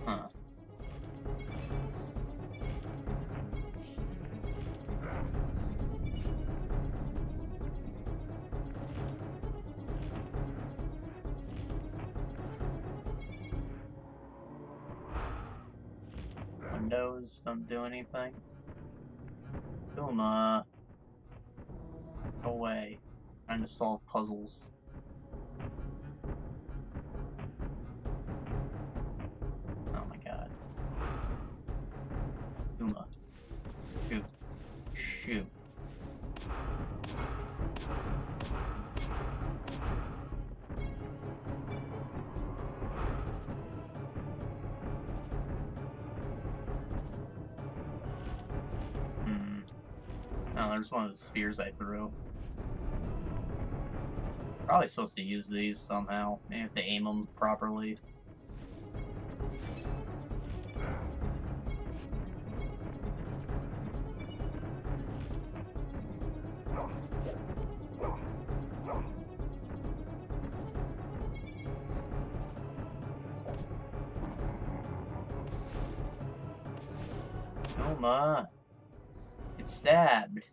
Huh. Windows don't do anything. Dumah. Go away. Trying to solve puzzles. Oh my god. Dumah. Shoot. Shoot. Oh, there's one of the spears I threw. Probably supposed to use these somehow. Maybe have to aim them properly. Dumah. Get stabbed.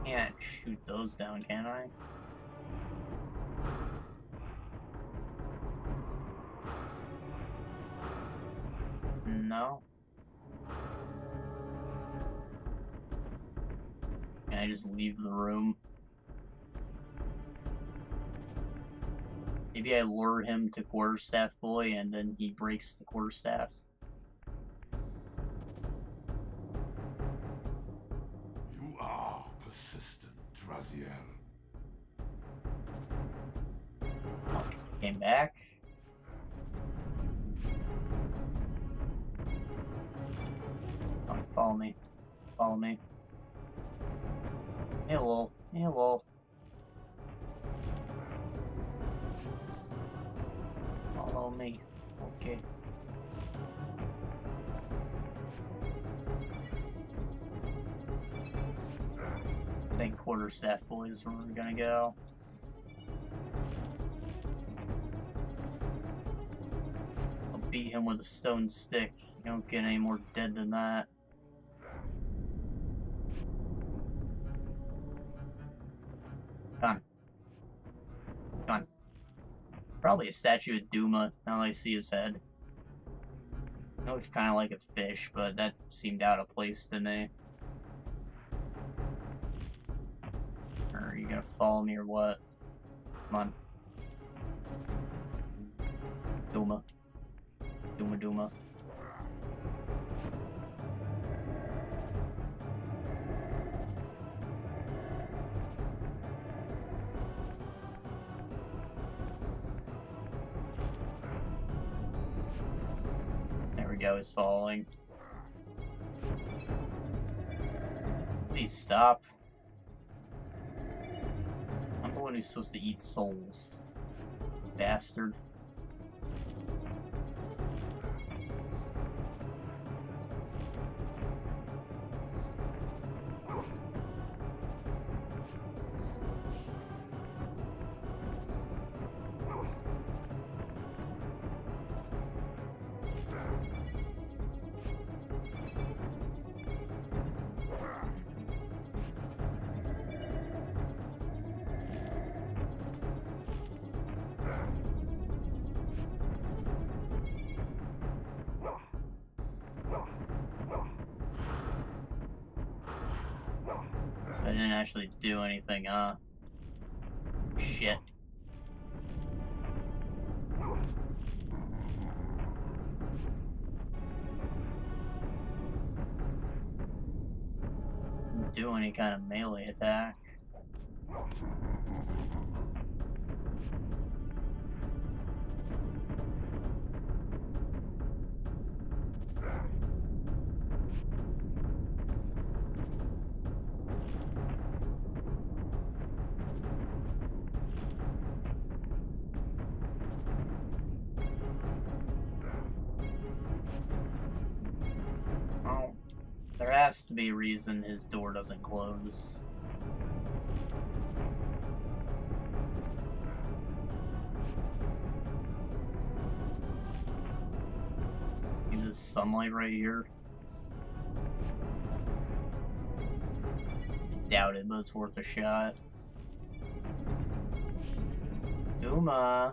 Can't shoot those down, can I? No. Can I just leave the room? Maybe I lure him to Quarterstaff Boy and then he breaks the Quarterstaff.
You are persistent, Raziel.
Oh, he came back. Oh, follow me. Follow me. Hello. Hello. Follow me. Okay. I think Quarterstaff Boy is where we're gonna go. I'll beat him with a stone stick. You don't get any more dead than that. Come on. Come on. Probably a statue of Dumah, now that I see his head. It looks kind of like a fish, but that seemed out of place to me. Are you gonna follow me or what? Come on. Dumah. Dumah Dumah. There we go, he's following. Please stop. I'm the one who's supposed to eat souls. Bastard. So I didn't actually do anything, huh? Shit. Didn't do any kind of melee attack. Oh, there has to be a reason his door doesn't close. Maybe the sunlight right here. Doubt it, but it's worth a shot. Dumah.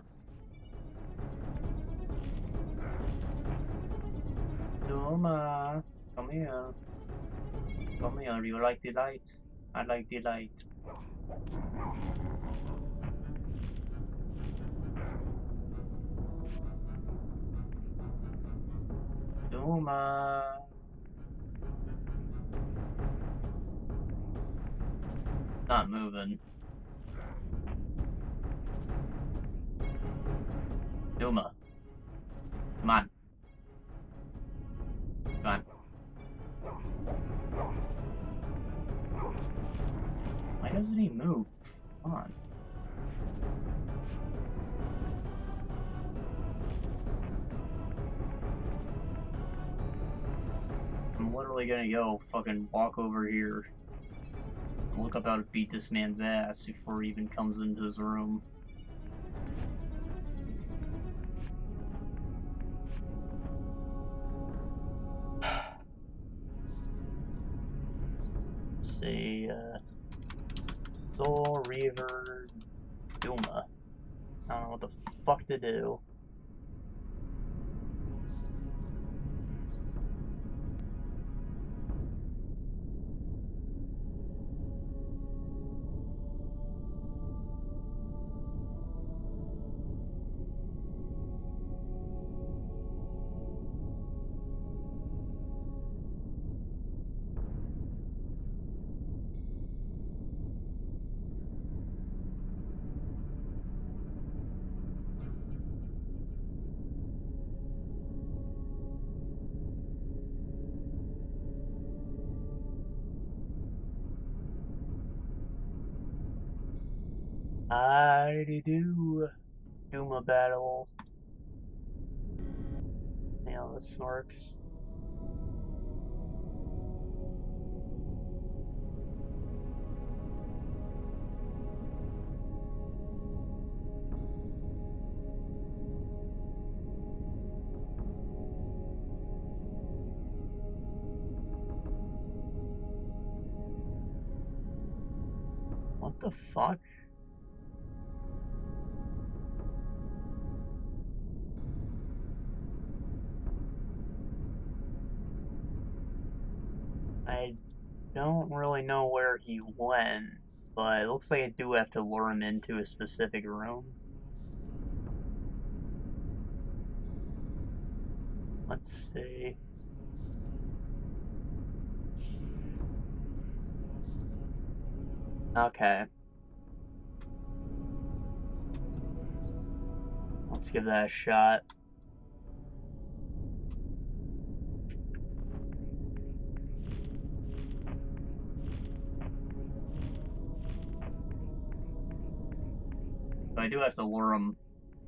Dumah. Come here. Come here. You like the light? I like the light. Dumah. Not moving. Dumah. Come on. Come on. Why doesn't he move? Come on. I'm literally gonna go fucking walk over here and look up how to beat this man's ass before he even comes into his room. Let's see, Soul, Reaver, Dumah. I don't know what the fuck to do. I do Dumah battle. See how this works. What the fuck? I don't really know where he went, but it looks like I do have to lure him into a specific room. Let's see. Okay. Let's give that a shot. But I do have to lure him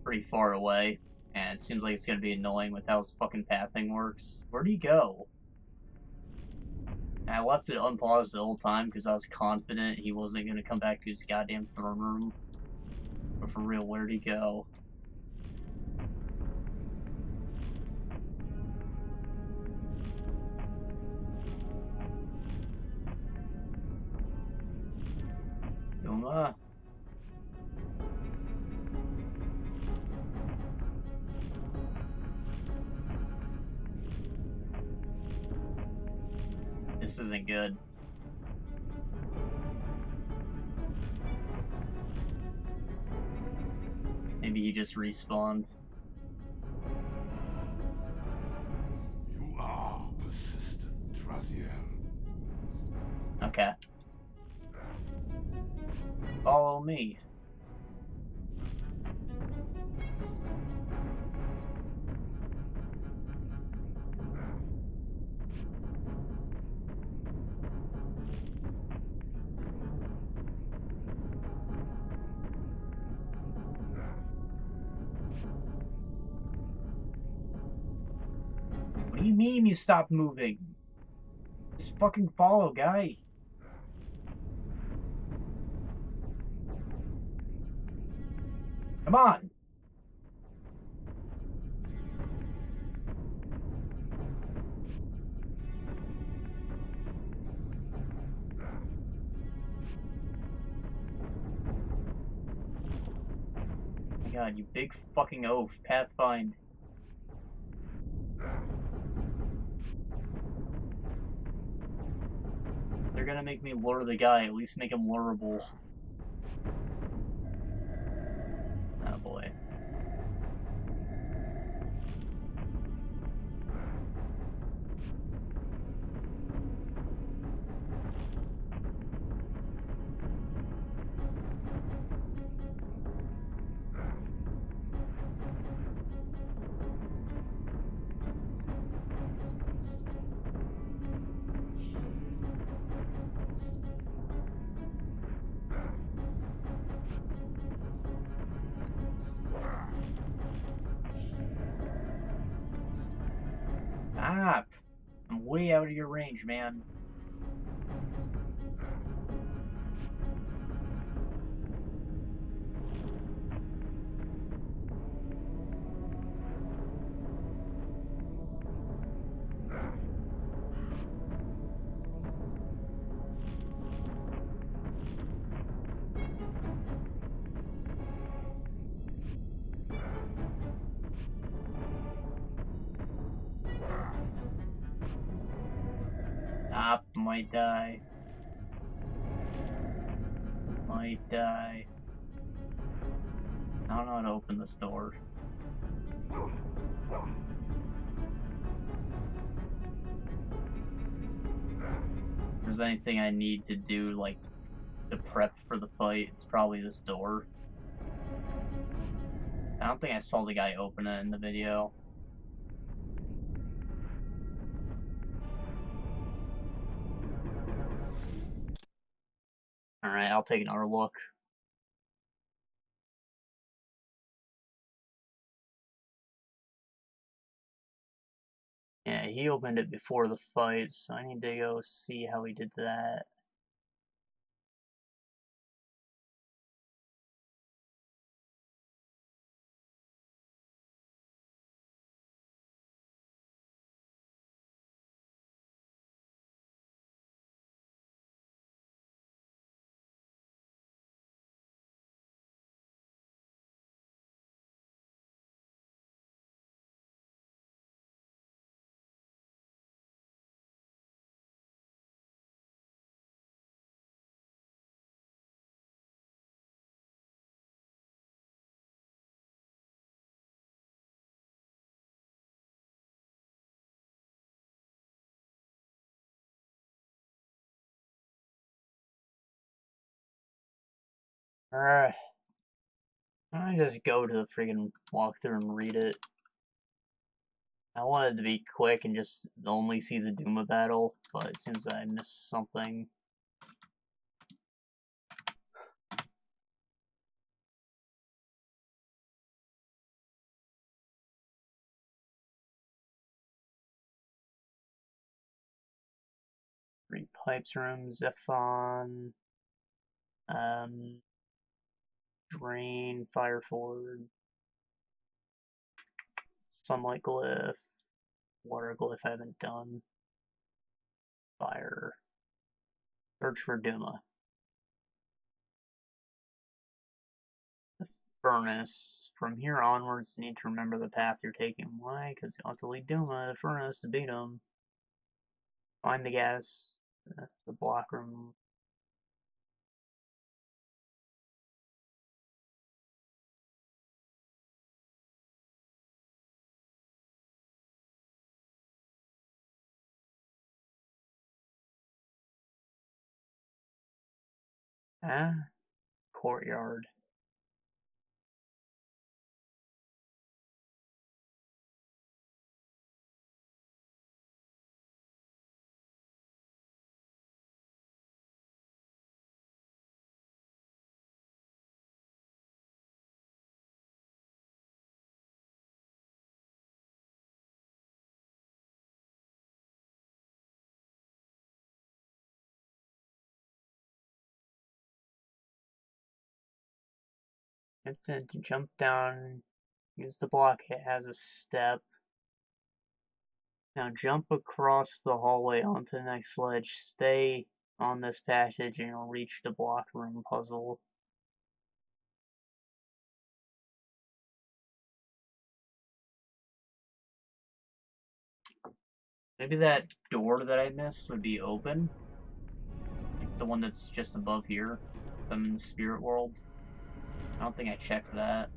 pretty far away, and it seems like it's gonna be annoying with how his fucking pathing works. Where'd he go? And I left it unpaused the whole time because I was confident he wasn't gonna come back to his goddamn throne room. But for real, where'd he go? Dumah. This isn't good. Maybe he just respawned.
You are persistent, Raziel.
Okay. Follow me. What do you mean you stopped moving? Just fucking follow, guy. Come on. Oh my god, you big fucking oaf. Pathfind. They're gonna make me lure the guy, at least make him lureable. Oh boy. Stop! I'm way out of your range, man. Stop, might die. Might die. I don't know how to open this door. If there's anything I need to do, like, to prep for the fight, it's probably this door. I don't think I saw the guy open it in the video. Alright, I'll take another look. Yeah, he opened it before the fight, so I need to go see how he did that. Alright. I just go to the freaking walkthrough and read it. I wanted to be quick and just only see the Dumah battle, but it seems that I missed something. Three pipes room, Zephon, drain, fire forward, sunlight glyph, water glyph I haven't done, fire, search for Dumah. The furnace. From here onwards, you need to remember the path you're taking. Why? Because you have to lead Dumah to the furnace to beat him. Find the gas, the block room. Courtyard. You have to jump down, use the block as a step. Now jump across the hallway onto the next ledge. Stay on this passage and you'll reach the block room puzzle. Maybe that door that I missed would be open. The one that's just above here. I'm in the spirit world. I don't think I checked that.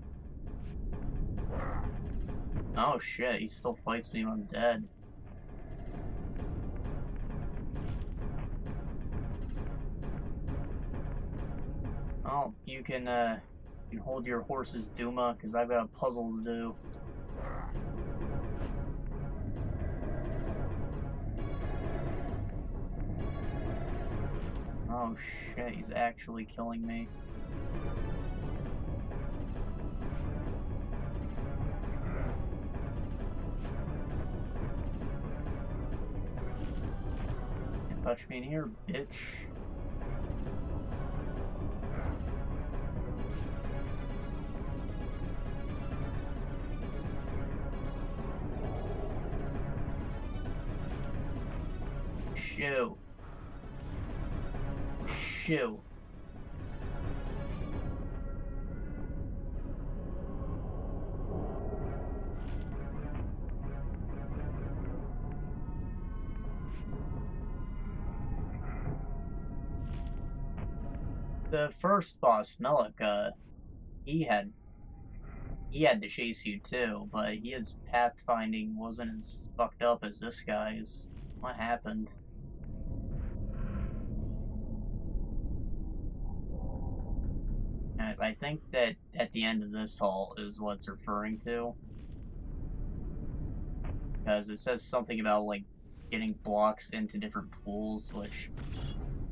Oh shit, he still fights me when I'm dead. Oh, you can hold your horse's Dumah, because I've got a puzzle to do. Oh shit, he's actually killing me. touch me in here, bitch. Shoo. Shoo. The first boss, Melik, he had to chase you too, but his pathfinding wasn't as fucked up as this guy's. What happened? And I think that at the end of this hall is what it's referring to. Because it says something about, like, getting blocks into different pools, which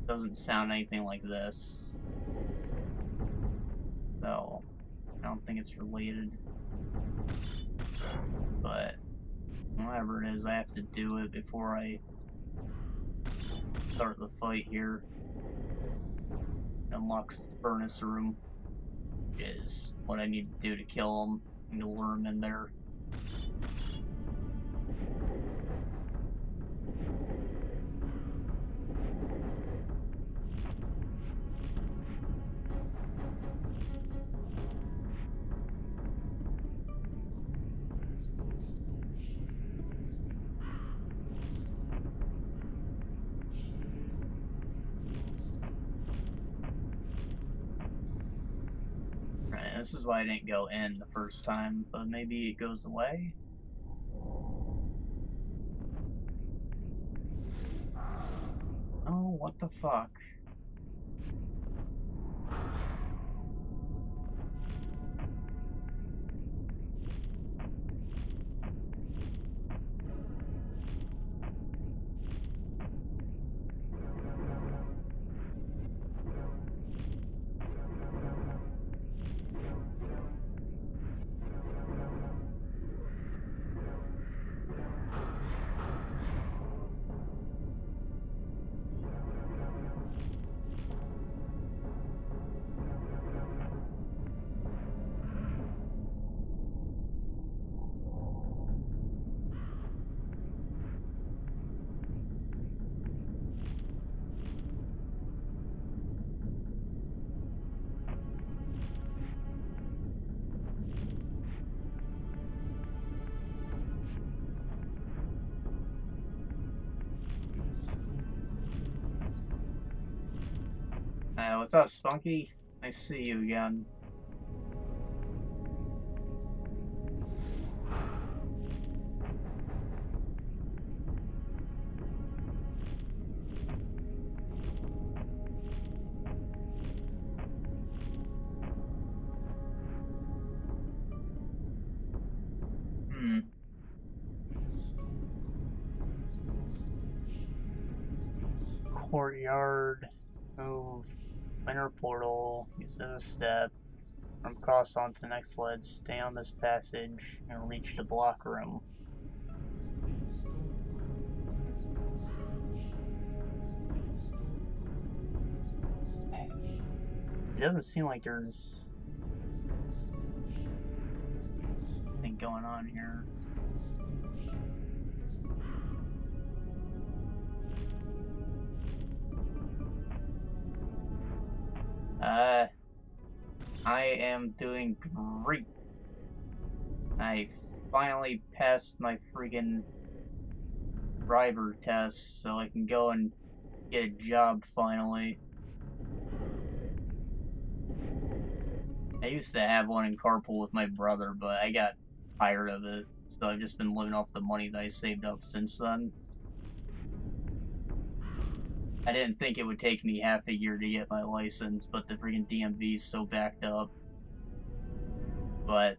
doesn't sound anything like this. So, I don't think it's related. But, whatever it is, I have to do it before I start the fight here. Unlocks the furnace room, which is what I need to do to kill him and to lure him in there. This is why I didn't go in the first time, but maybe it goes away? Oh, what the fuck? What's up, Spunky? Nice to see you again. Courtyard. Move. Inner portal. Use as a step. From cross onto the next ledge. Stay on this passage and reach the block room. It doesn't seem like there's anything going on here. I am doing great. I finally passed my freaking driver test, so I can go and get a job finally. I used to have one in carpool with my brother, but I got tired of it, so I've just been living off the money that I saved up since then. I didn't think it would take me half a year to get my license, but the freaking DMV is so backed up. But,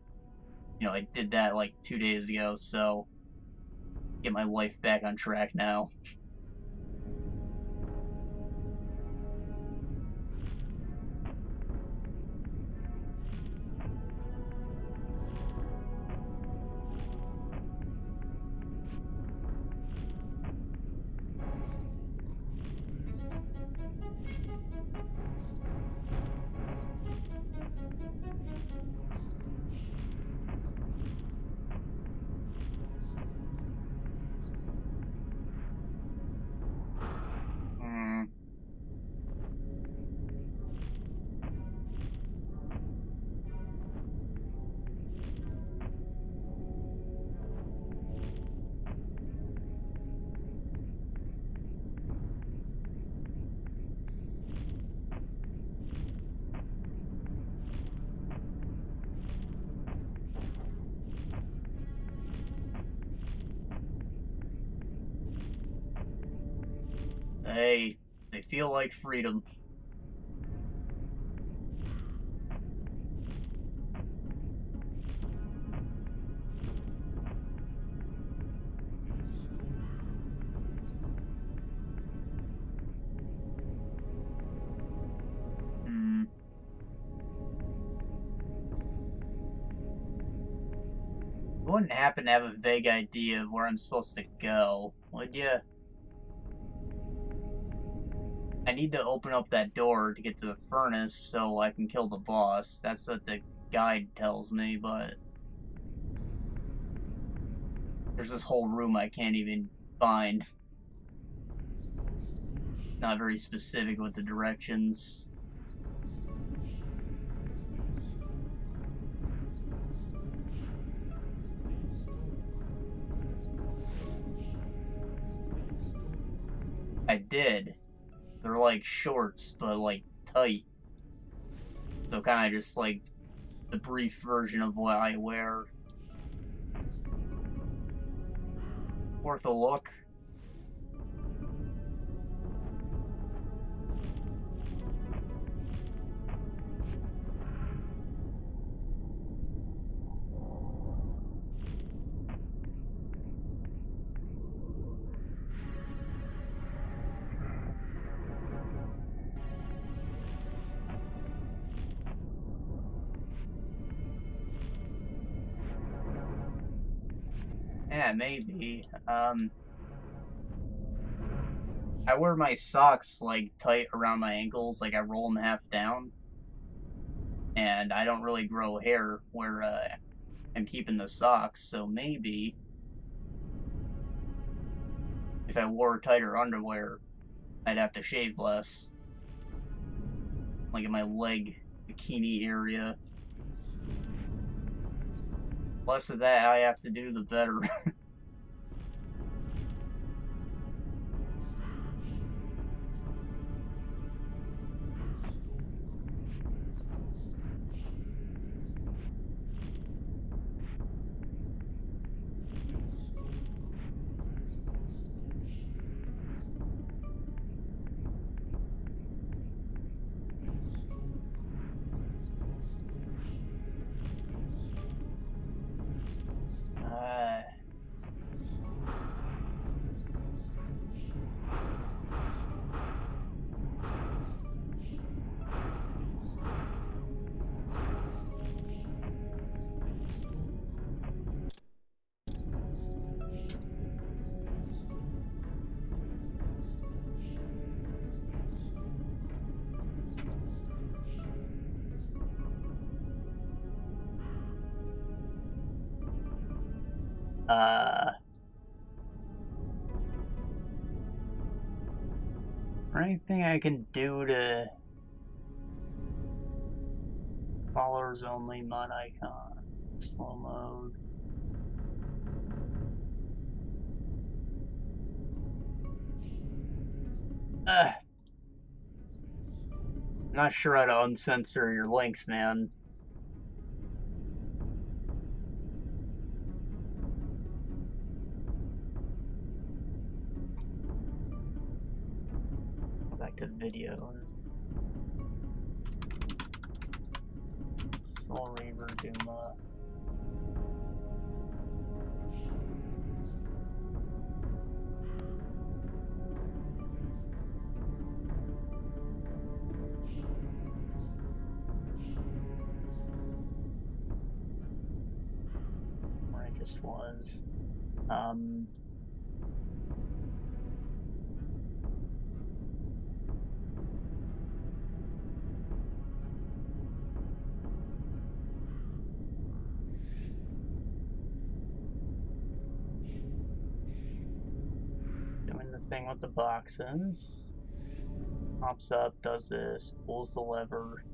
you know, I did that like 2 days ago, so get my life back on track now. Hey, they feel like freedom. You wouldn't happen to have a vague idea of where I'm supposed to go, would you? I need to open up that door to get to the furnace so I can kill the boss. That's what the guide tells me, but there's this whole room I can't even find. Not very specific with the directions. I did. They're like shorts, but like tight. So kind of just like the brief version of what I wear. Worth a look. Yeah, maybe. I wear my socks like tight around my ankles, like I roll them half down, and I don't really grow hair where I'm keeping the socks. So maybe if I wore tighter underwear, I'd have to shave less, like in my leg bikini area. Less of that I have to do, the better. uh, uh, anything I can do to followers only mod icon, slow mode. Not sure how to uncensor your links, man. Go back to videos. Reaver, Dumah. Where I just was. Doing the thing with the boxes. Pops up, does this, pulls the lever.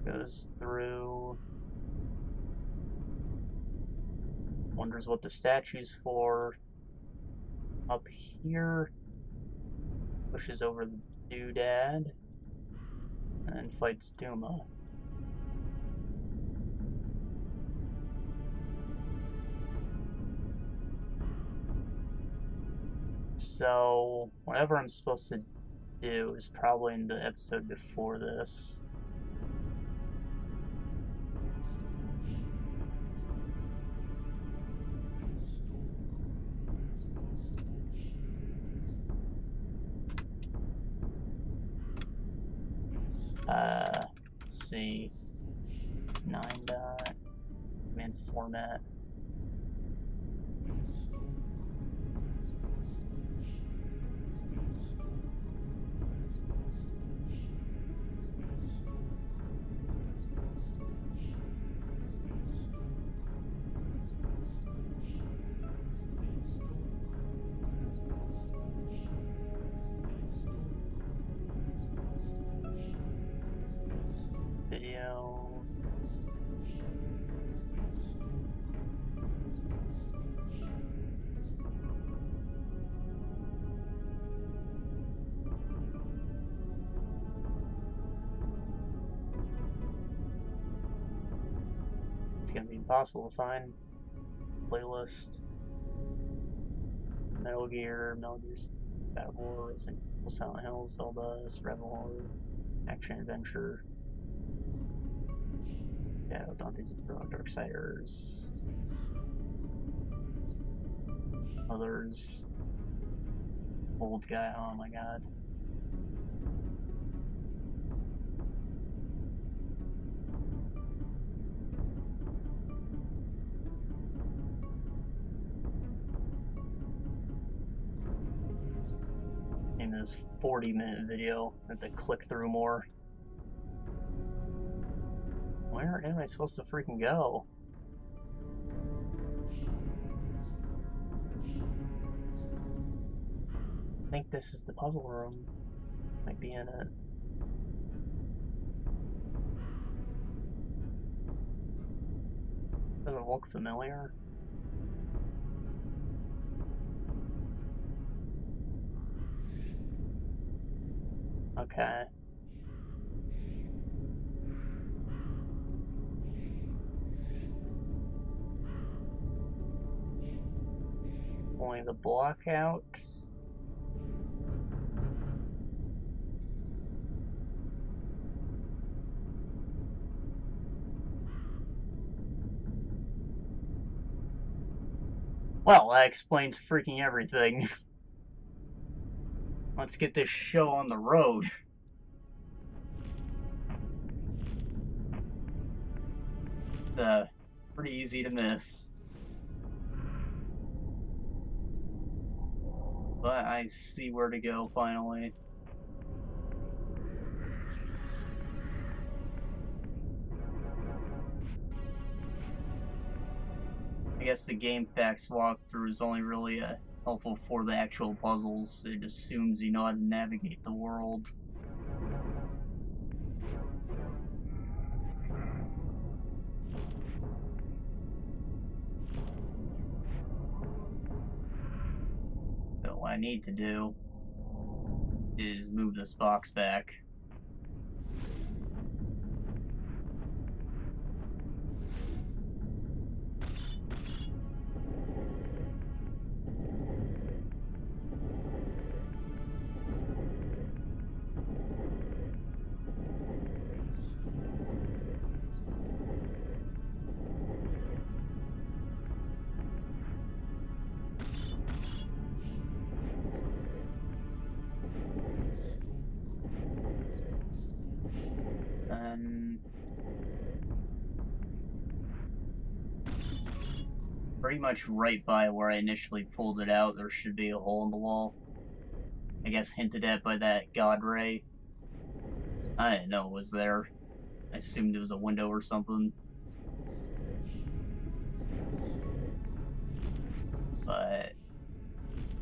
Goes through. Wonders what the statue's for. Up here. Pushes over the doodad. And fights Dumah. So, whatever I'm supposed to do is probably in the episode before this. Let's see. 9 dot, command format. Video. It's gonna be impossible to find. Playlist. Metal Gear, Bad Wars, and Silent Hill, Zelda, Survival, Action Adventure. Yeah, Dante's Inferno, Darksiders. Others. Old guy, oh my god. In this 40-minute video, I have to click through more. Where am I supposed to freaking go? I think this is the puzzle room. Might be in it. Doesn't look familiar. Okay. Pulling the block out. Well, that explains freaking everything. Let's get this show on the road. Pretty easy to miss. But I see where to go finally. I guess the game facts walkthrough is only really helpful for the actual puzzles. It assumes you know how to navigate the world. So what I need to do is move this box back. Pretty much right by where I initially pulled it out, there should be a hole in the wall. I guess hinted at by that god ray. I didn't know it was there. I assumed it was a window or something. But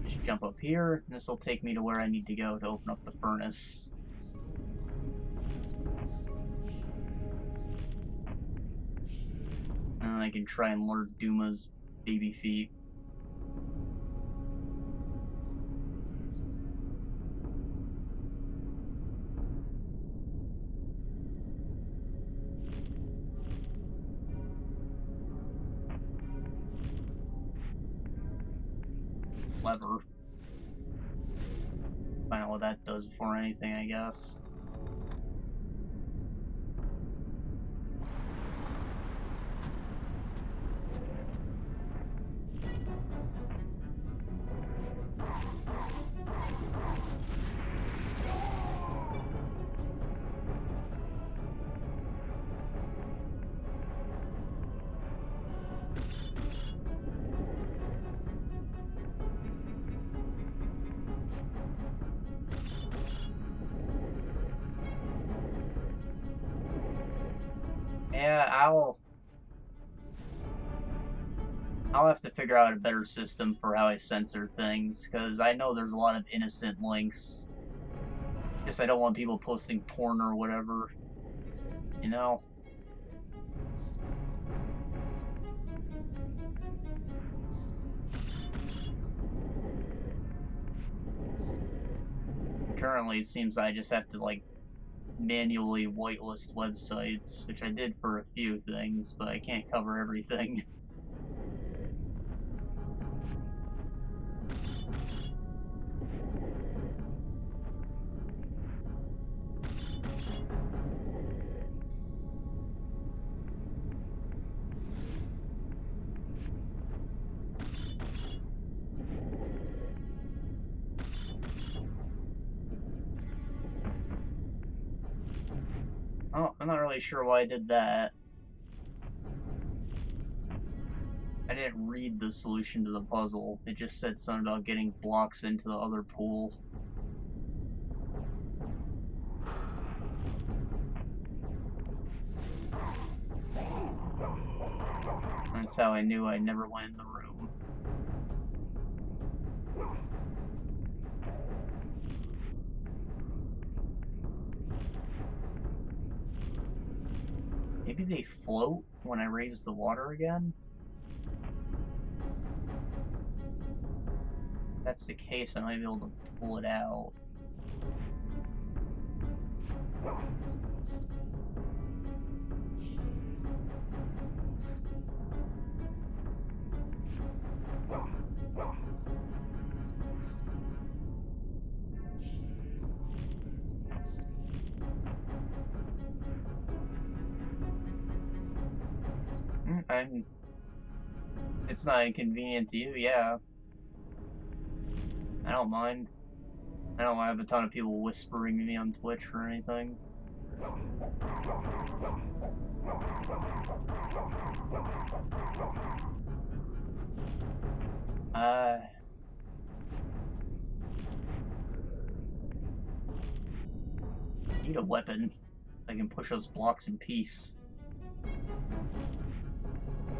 just jump up here, and this will take me to where I need to go to open up the furnace. And then I can try and lure Dumah's baby feet. Lever. Find out what that does before anything, I guess. Yeah, I'll have to figure out a better system for how I censor things, because I know there's a lot of innocent links. Just I don't want people posting porn or whatever, you know? Currently, it seems I just have to, like, manually whitelist websites, which I did for a few things, but I can't cover everything. Oh, I'm not really sure why I did that. I didn't read the solution to the puzzle. It just said something about getting blocks into the other pool. That's how I knew I never went in the room. Maybe they float when I raise the water again? If that's the case, I might be able to pull it out. It's not inconvenient to you, yeah. I don't mind. I don't have a ton of people whispering to me on Twitch or anything. Need a weapon. I can push those blocks in peace.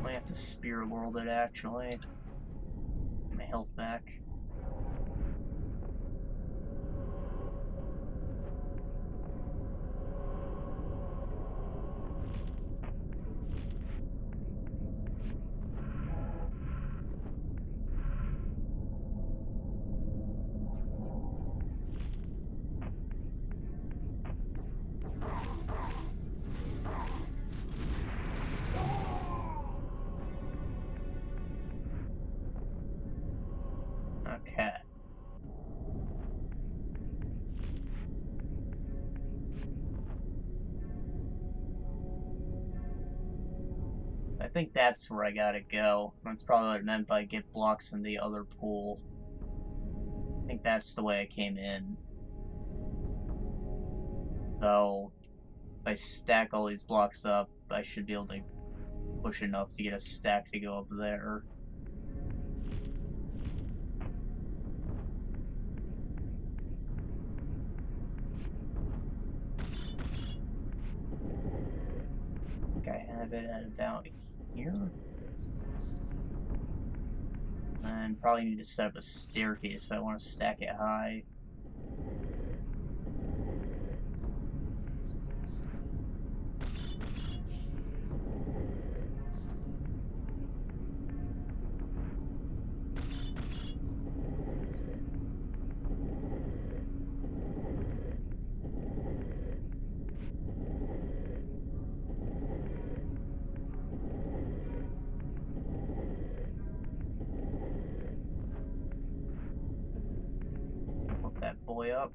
Might have to spirit world it actually. Get my health back. Okay. I think that's where I gotta go. That's probably what it meant by get blocks in the other pool. I think that's the way I came in. So, if I stack all these blocks up, I should be able to push enough to get a stack to go up there. I think I have it at about here. And probably need to set up a staircase if I want to stack it high. that boy up.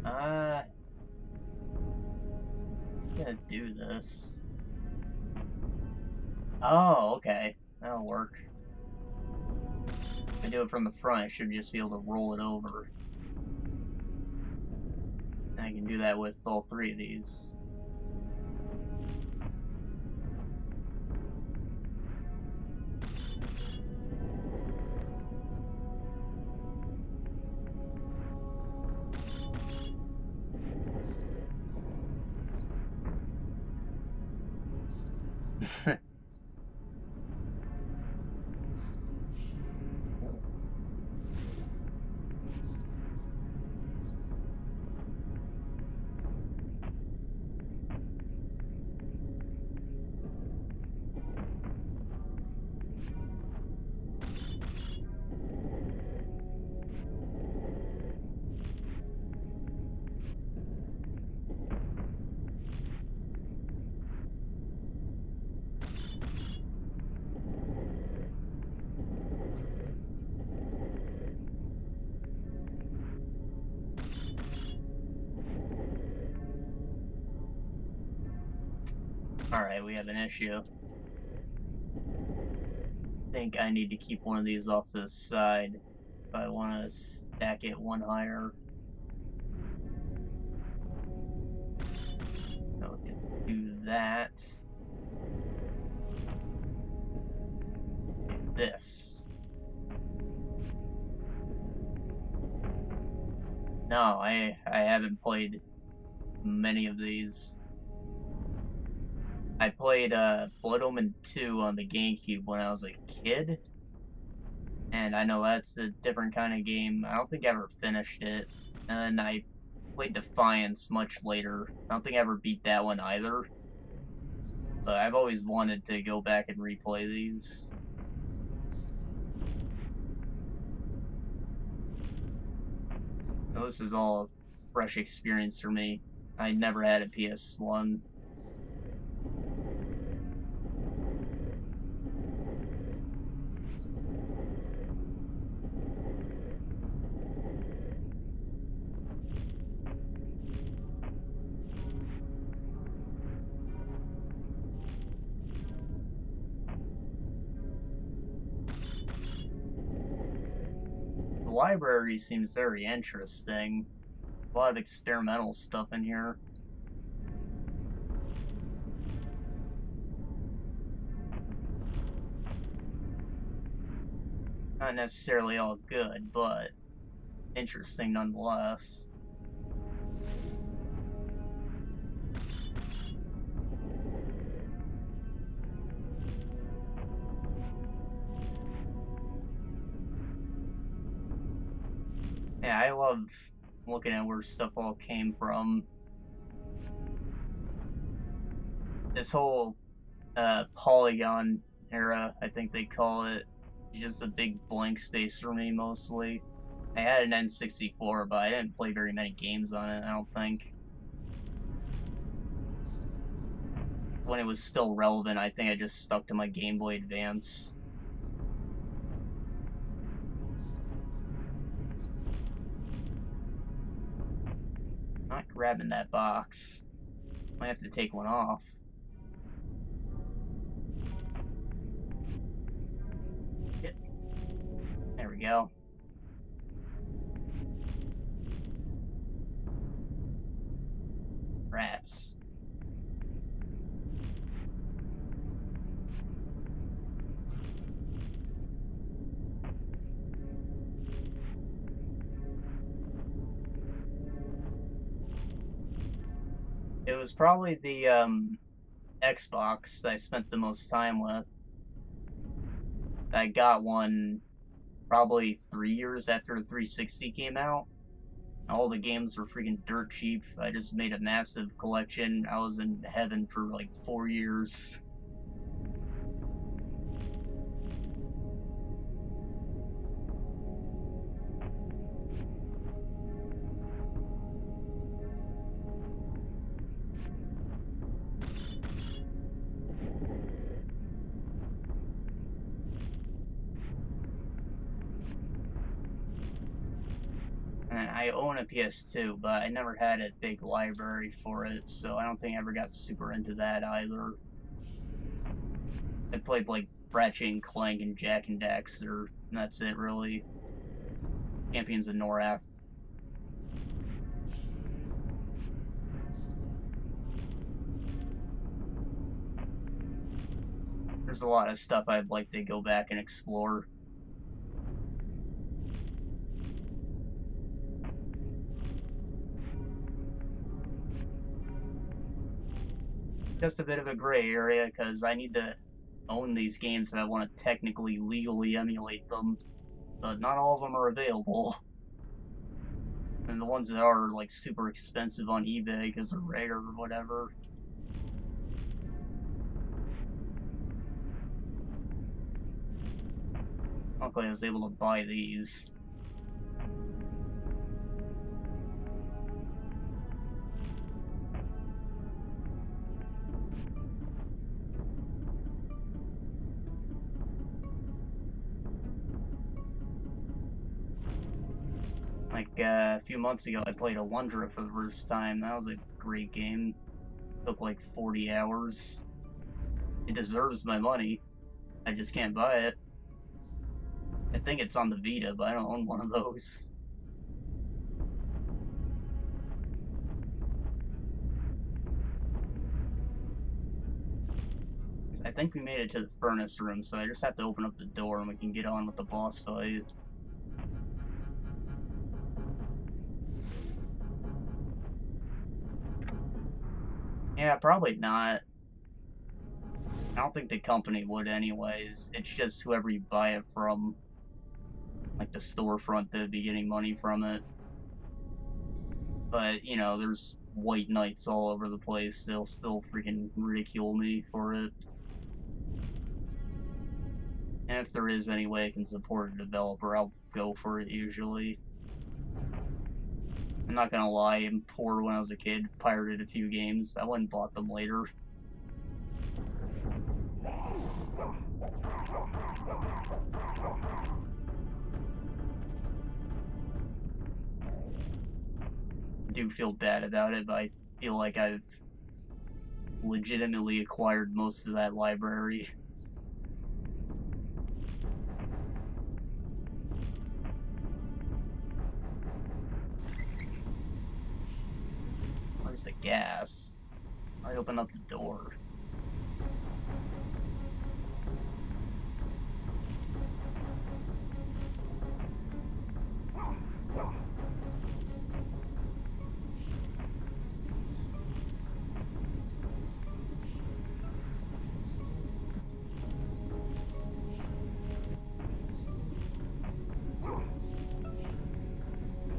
I'm gonna do this. Oh, okay. That'll work. If I do it from the front, I should just be able to roll it over. And I can do that with all three of these. Alright, we have an issue. I think I need to keep one of these off to the side if I want to stack it one higher. So we can do that. Do this. No, I haven't played many of these. I played Blood Omen 2 on the GameCube when I was a kid. And I know that's a different kind of game. I don't think I ever finished it. And I played Defiance much later. I don't think I ever beat that one either. But I've always wanted to go back and replay these. So this is all a fresh experience for me. I never had a PS1. The library seems very interesting. A lot of experimental stuff in here. Not necessarily all good, but interesting nonetheless. Yeah, I love looking at where stuff all came from. This whole polygon era, I think they call it, is just a big blank space for me mostly. I had an N64, but I didn't play very many games on it, I don't think. When it was still relevant, I think I just stuck to my Game Boy Advance. Not grabbing that box. Might have to take one off. There we go. Rats. It was probably the Xbox I spent the most time with. I got one probably 3 years after 360 came out. All the games were freaking dirt cheap. I just made a massive collection. I was in heaven for like 4 years. And I own a PS2, but I never had a big library for it, so I don't think I ever got super into that either. I played like Ratchet and Clank and Jack and Daxter, and that's it really. Champions of Norath. There's a lot of stuff I'd like to go back and explore. Just a bit of a gray area, because I need to own these games and I want to technically, legally emulate them, but not all of them are available. And the ones that are, like, super expensive on eBay because they're rare or whatever. Luckily I was able to buy these. Like, a few months ago, I played Alundra for the first time. That was a great game. Took like 40 hours. It deserves my money. I just can't buy it. I think it's on the Vita, but I don't own one of those. I think we made it to the furnace room, so I just have to open up the door and we can get on with the boss fight. Yeah, probably not. I don't think the company would anyways. It's just whoever you buy it from. Like the storefront that would be getting money from it. But, you know, there's white knights all over the place. They'll still freaking ridicule me for it. And if there is any way I can support a developer, I'll go for it usually. I'm not gonna lie, I'm poor when I was a kid. Pirated a few games. I went and bought them later. I do feel bad about it, but I feel like I've legitimately acquired most of that library. Where's the gas? I open up the door.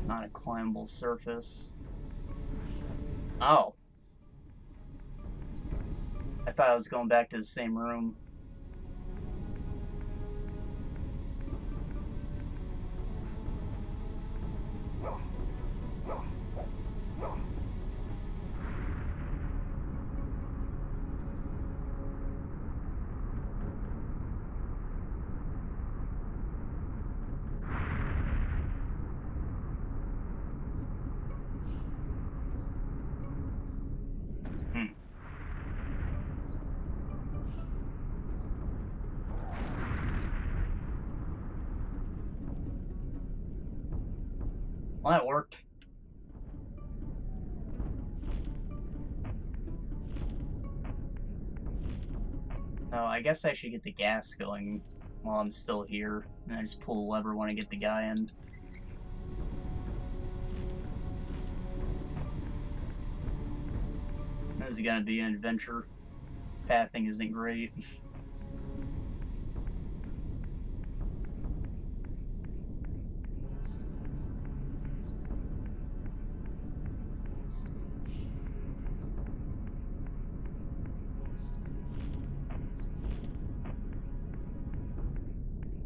Not a climbable surface. Oh. I thought I was going back to the same room. Well, that worked. So I guess I should get the gas going while I'm still here. And I just pull the lever when I get the guy in. This is gonna be an adventure. Pathing isn't great.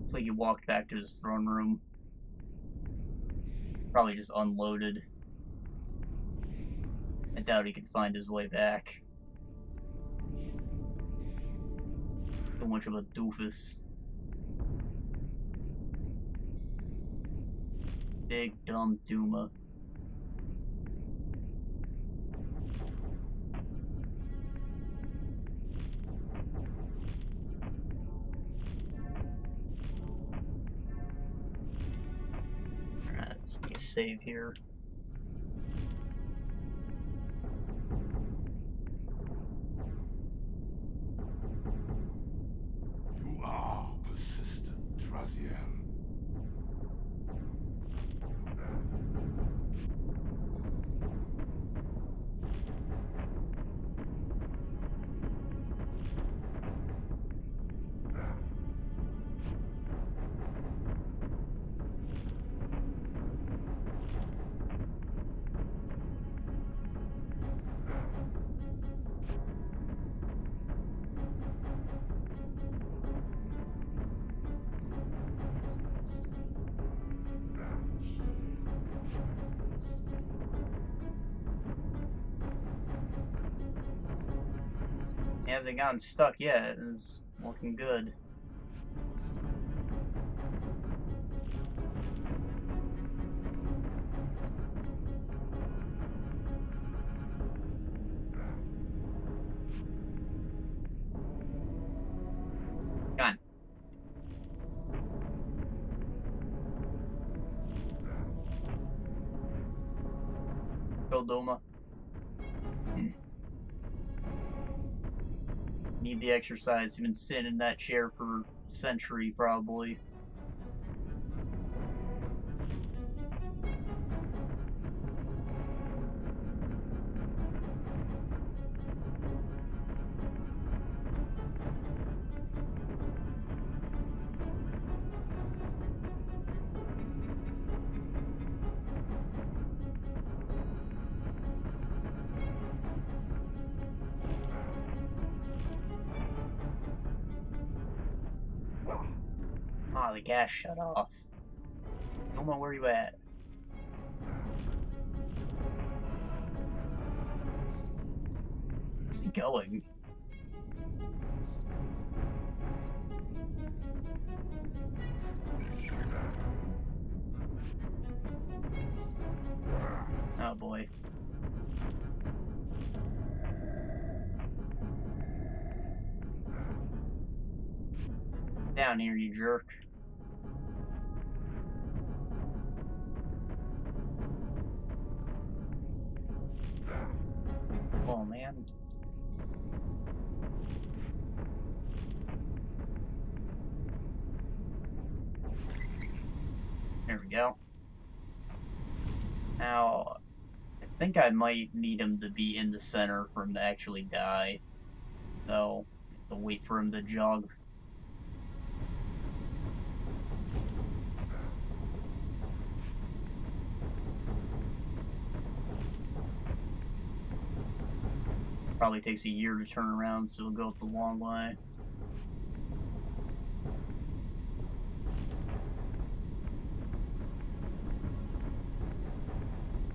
It's like he walked back to his throne room. Probably just unloaded. I doubt he could find his way back. Too much of a doofus. Big dumb Dumah. Alright, let's make a save here.
You are persistent, Raziel.
He hasn't gotten stuck yet. It's looking good. Come on. Go, Dumah. Need the exercise. You've been sitting in that chair for a century, probably. Ah, the gas shut off. Dumah, where you at? Where's he going? Oh boy. Down here, you jerk. Oh man. There we go. Now, I think I might need him to be in the center for him to actually die. So, I have to wait for him to jog. Probably takes a year to turn around, so we'll go the long way.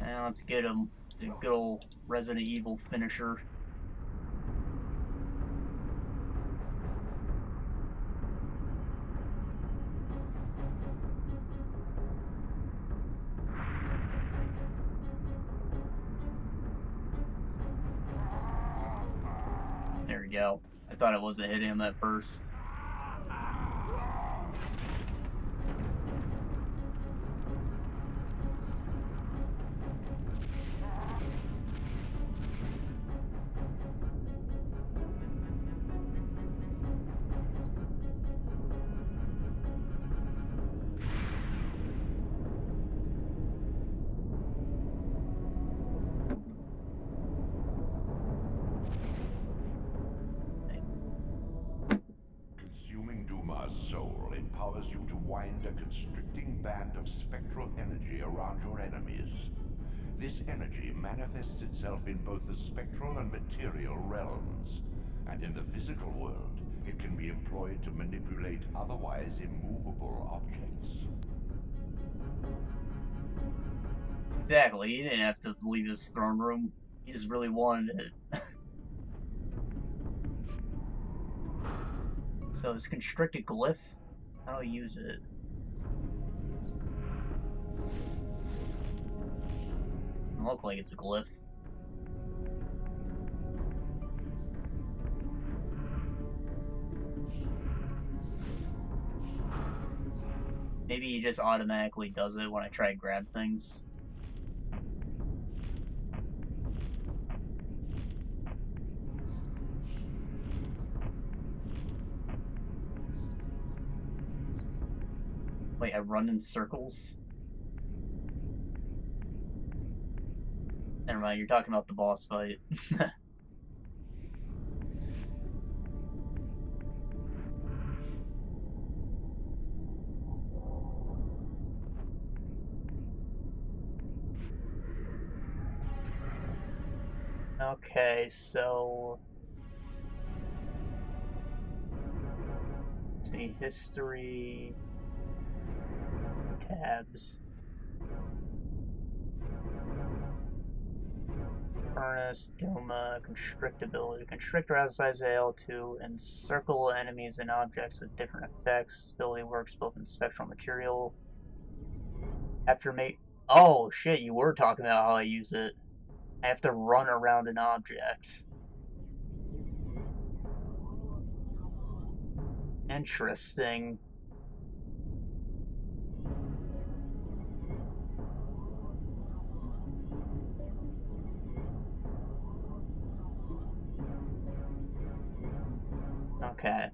Now let's get him the good old Resident Evil finisher. There we go. I thought it was a hit him at first.
Consuming Dumah's soul empowers you to wind a constricting band of spectral energy around your enemies. This energy manifests itself in both the spectral and material realms, and in the physical world, it can be employed to manipulate otherwise immovable objects.
Exactly, he didn't have to leave his throne room. He just really wanted it. So this constricted glyph, how do I use it? Doesn't look like it's a glyph. Maybe he just automatically does it when I try to grab things. Wait, I run in circles? Never mind, you're talking about the boss fight. Okay, so... let's see, history... tabs. Furnace, Dumah, Constrictability. Constrict rouse size AL2, encircle enemies and objects with different effects. Ability works both in spectral material. After mate. Oh shit, you were talking about how I use it. I have to run around an object. Interesting. Okay.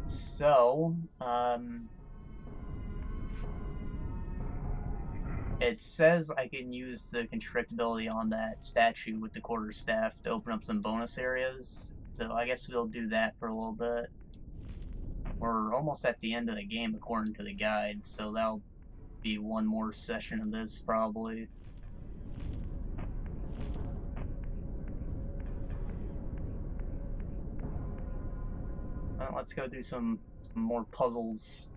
So, it says I can use the constrictability on that statue with the quarterstaff to open up some bonus areas. So I guess we'll do that for a little bit. We're almost at the end of the game according to the guide, so that'll be one more session of this probably. Well, let's go do some more puzzles.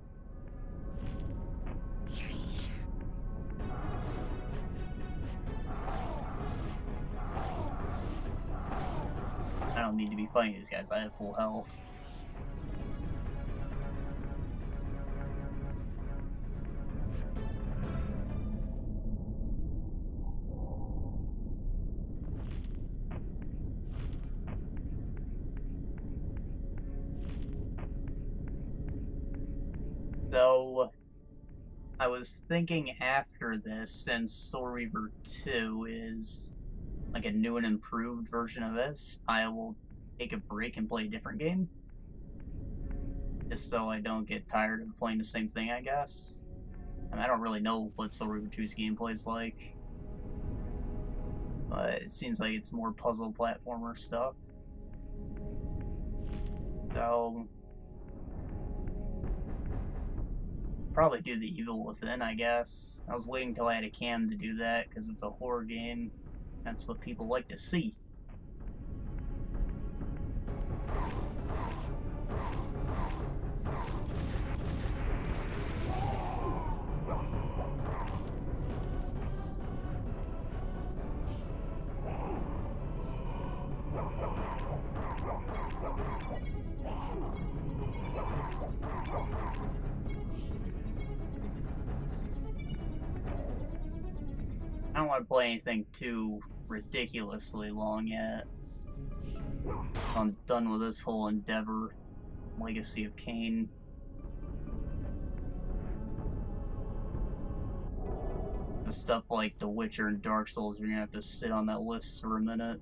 I don't need to be fighting these guys, I have full health. So, I was thinking after this, since Soul Reaver 2 is like a new and improved version of this, I will take a break and play a different game. Just so I don't get tired of playing the same thing, I guess. I mean, I don't really know what Soul Reaver 2's gameplay is like. But it seems like it's more puzzle platformer stuff. So... probably do The Evil Within, I guess. I was waiting till I had a cam to do that, because it's a horror game. That's what people like to see. I don't want to play anything too ridiculously long yet. I'm done with this whole endeavor. Legacy of Kain. The stuff like The Witcher and Dark Souls, you're gonna have to sit on that list for a minute.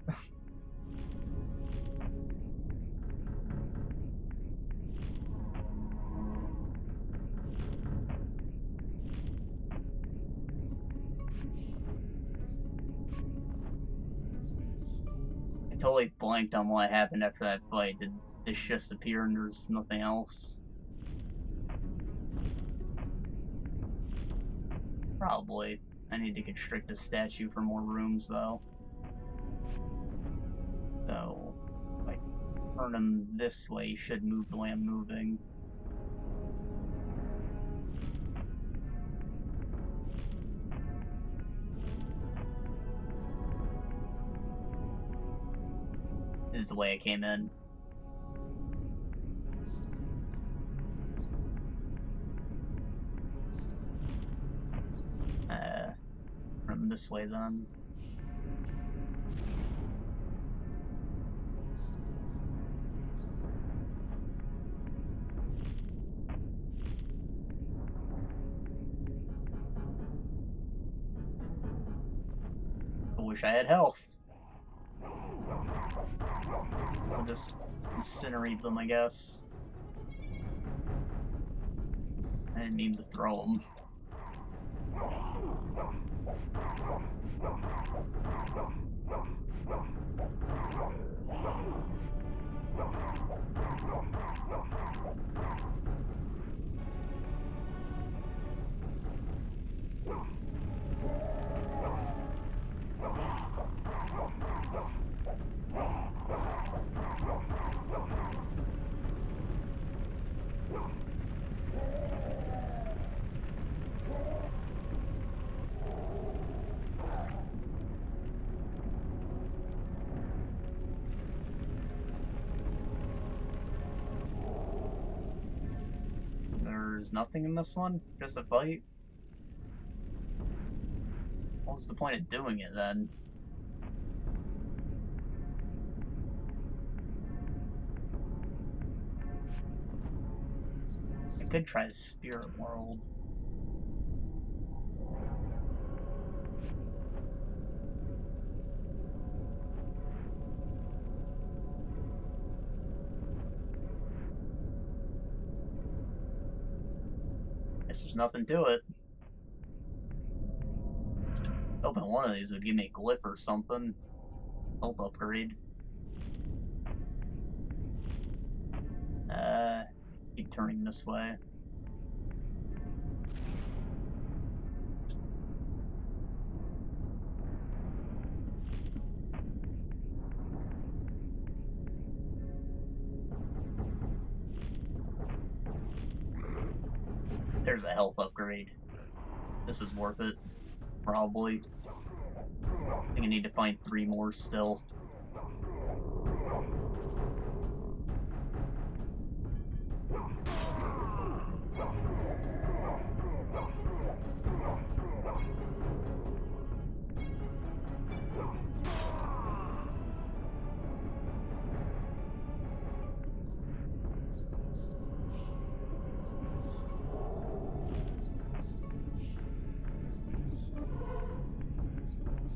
I totally blanked on what happened after that fight. Did this just appear and there's nothing else? Probably. I need to constrict the statue for more rooms, though. So, like, turn him this way, he should move the way I'm moving. This is the way I came in. Turn him this way then. I wish I had health. I'll just incinerate them, I guess. I didn't mean to throw them. There's nothing in this one? Just a fight? What was the point of doing it then? I could try the spirit world. Guess there's nothing to it. Hoping one of these would give me a glyph or something. Health upgrade. Keep turning this way. There's a health upgrade. This is worth it. Probably. I think I need to find 3 more still.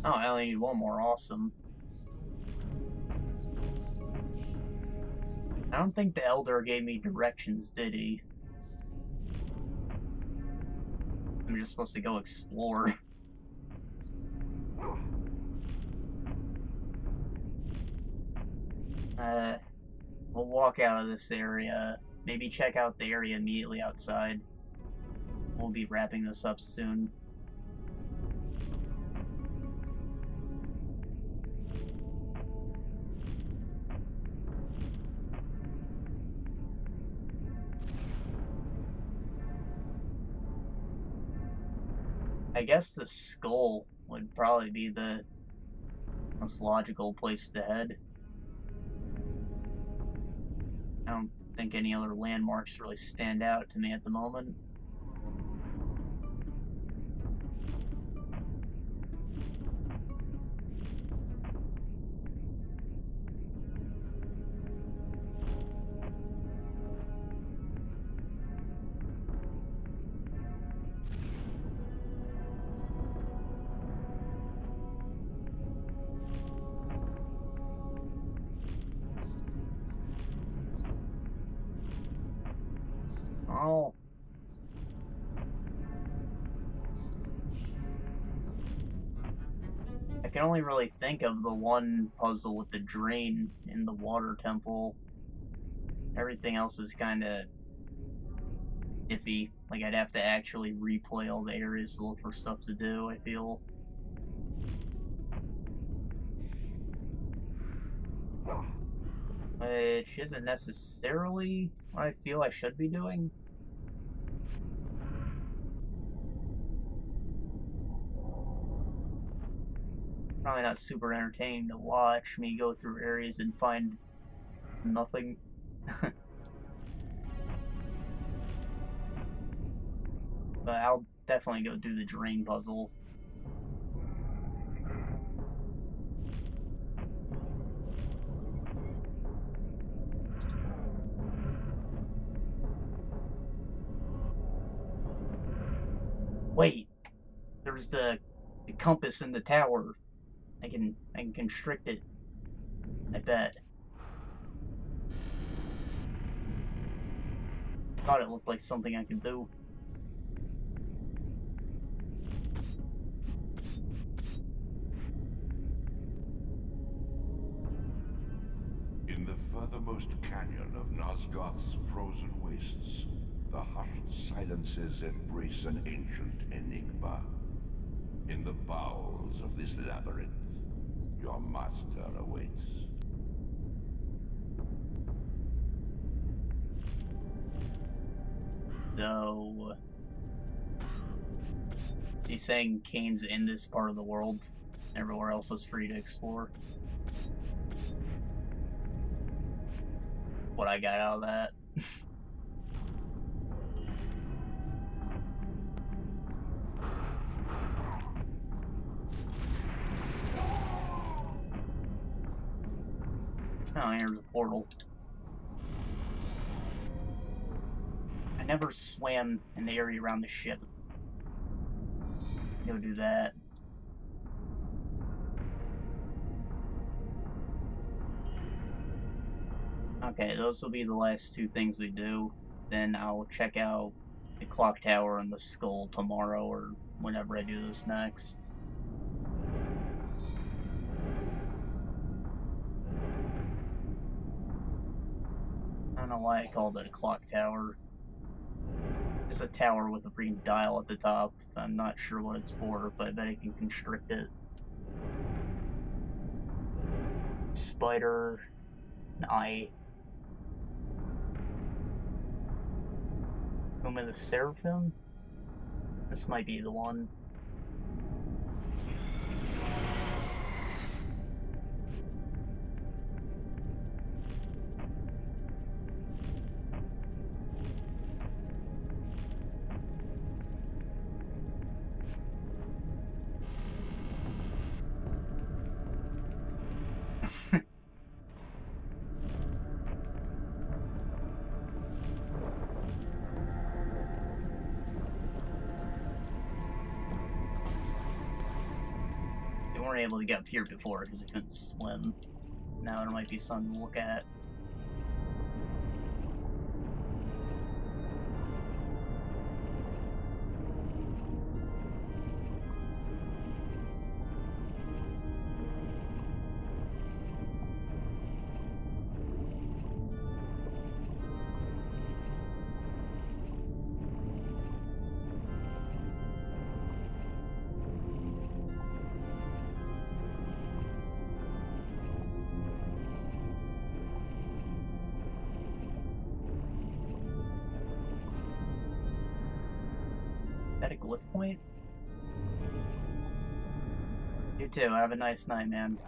Oh, I only need 1 more. Awesome. I don't think the Elder gave me directions, did he? I'm just supposed to go explore. We'll walk out of this area. Maybe check out the area immediately outside. We'll be wrapping this up soon. I guess the skull would probably be the most logical place to head. I don't think any other landmarks really stand out to me at the moment. Oh. I can only really think of the one puzzle with the drain in the water temple. Everything else is kind of iffy. Like, I'd have to actually replay all the areas to look for stuff to do, I feel. which isn't necessarily what I feel I should be doing. Probably not super entertaining to watch me go through areas and find nothing. But I'll definitely go do the drain puzzle. Wait, there's the compass in the tower. I can constrict it. I bet. Thought it looked like something I could do.
In the furthermost canyon of Nosgoth's frozen wastes, the hushed silences embrace an ancient enigma. In the bowels of this labyrinth, your master awaits.
So, is he saying Kain's in this part of the world? Everywhere else is free to explore? What I got out of that. Oh, here's a portal. I never swam in the area around the ship. Go do that. Okay, those will be the last two things we do. Then I'll check out the clock tower and the skull tomorrow or whenever I do this next. I don't know why I called it a clock tower. It's a tower with a freaking dial at the top. I'm not sure what it's for, but I bet I can constrict it. Spider. An eye. Tomb of the Seraphim? This might be the one. They weren't able to get up here before because they couldn't swim. Now there might be something to look at. That a glyph point? You too. Have a nice night, man.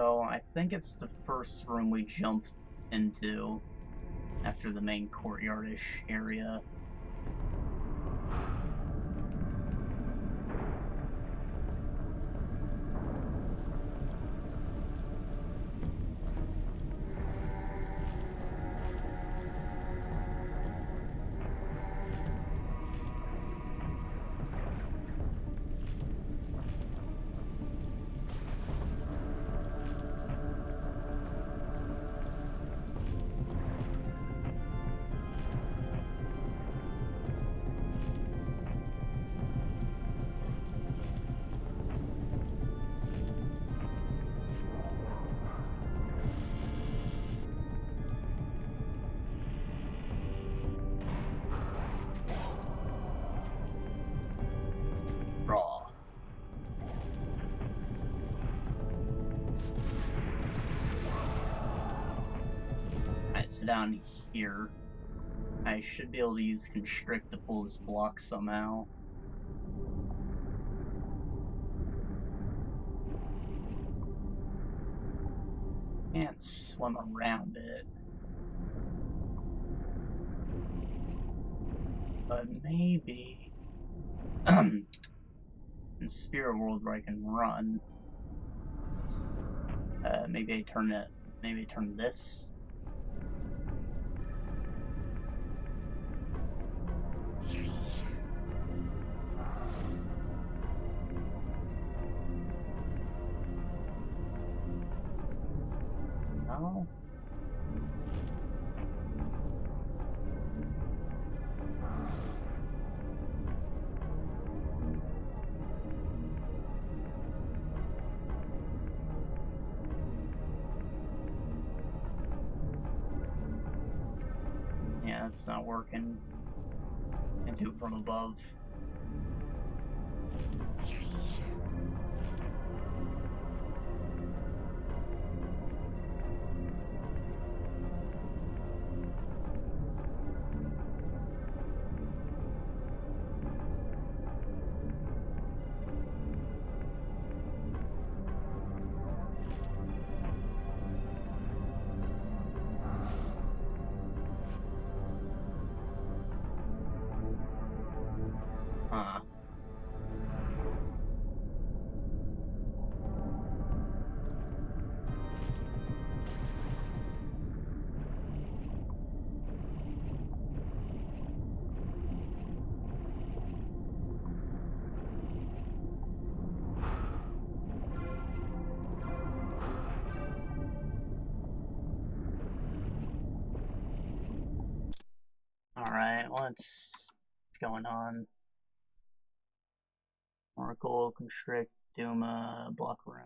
So, I think it's the first room we jumped into after the main courtyard-ish area. Raw. Alright, so down here, I should be able to use Constrict to pull this block somehow. Can't swim around it. But maybe in Spirit World where I can run. Maybe I turn it. Maybe I turn this. No. Yeah, it's not working. Can't do it from above. Huh. Alright, what's going on? Oracle, Constrict, Dumah, block room.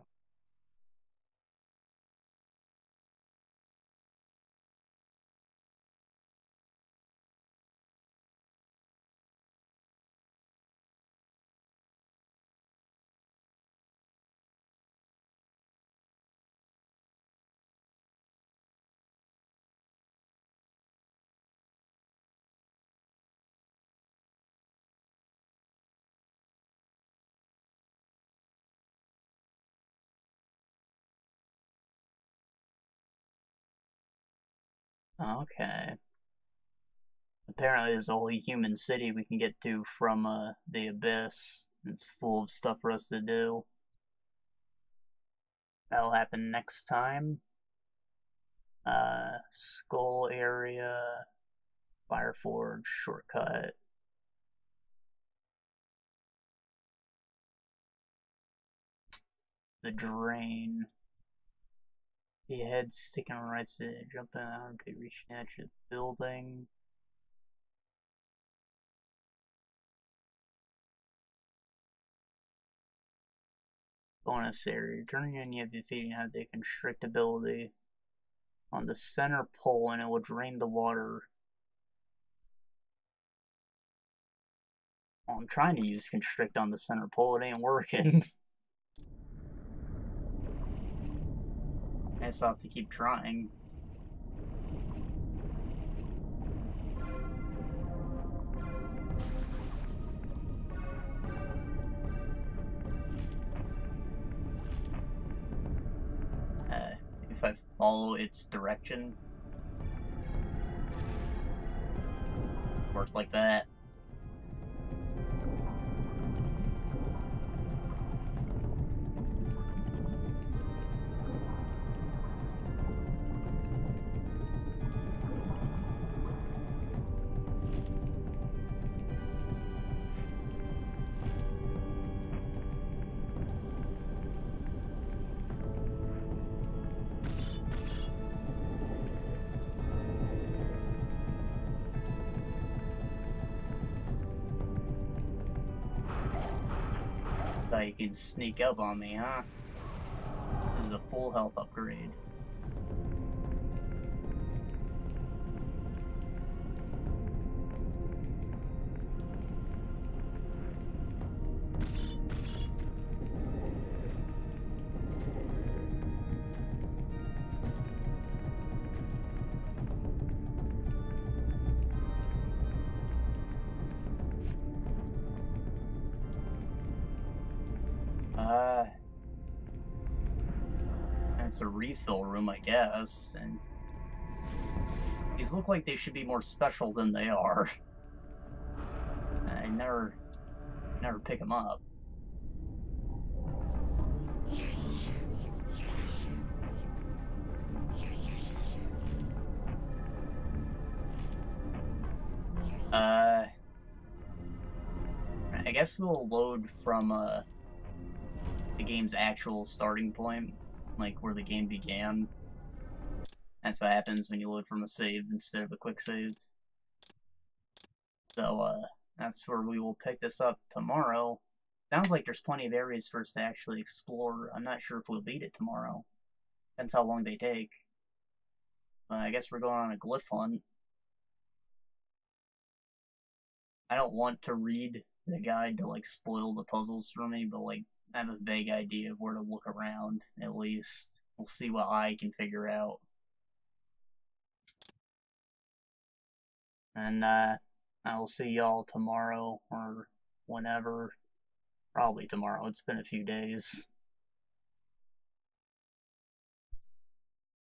Okay. Apparently there's a whole human city we can get to from the Abyss. It's full of stuff for us to do. That'll happen next time. Skull area, Fireforge, shortcut. The drain. The head sticking on the right side, jumping out to reach the edge of the building. Bonus area. During any of defeating have the constrict ability on the center pole and it will drain the water. Well, I'm trying to use constrict on the center pole, it ain't working. I guess I'll have to keep trying. follow its direction. Work like that. Thought you could sneak up on me, huh? This is a full health upgrade. It's a refill room, I guess, and these look like they should be more special than they are. I never pick them up. I guess we'll load from the game's actual starting point, like where the game began. That's what happens when you load from a save instead of a quick save. So, that's where we will pick this up tomorrow. Sounds like there's plenty of areas for us to actually explore. I'm not sure if we'll beat it tomorrow. Depends how long they take. I guess we're going on a glyph hunt. I don't want to read the guide to, like, spoil the puzzles for me, but, like, I have a vague idea of where to look around, at least. We'll see what I can figure out. And, I will see y'all tomorrow, or whenever. Probably tomorrow. It's been a few days.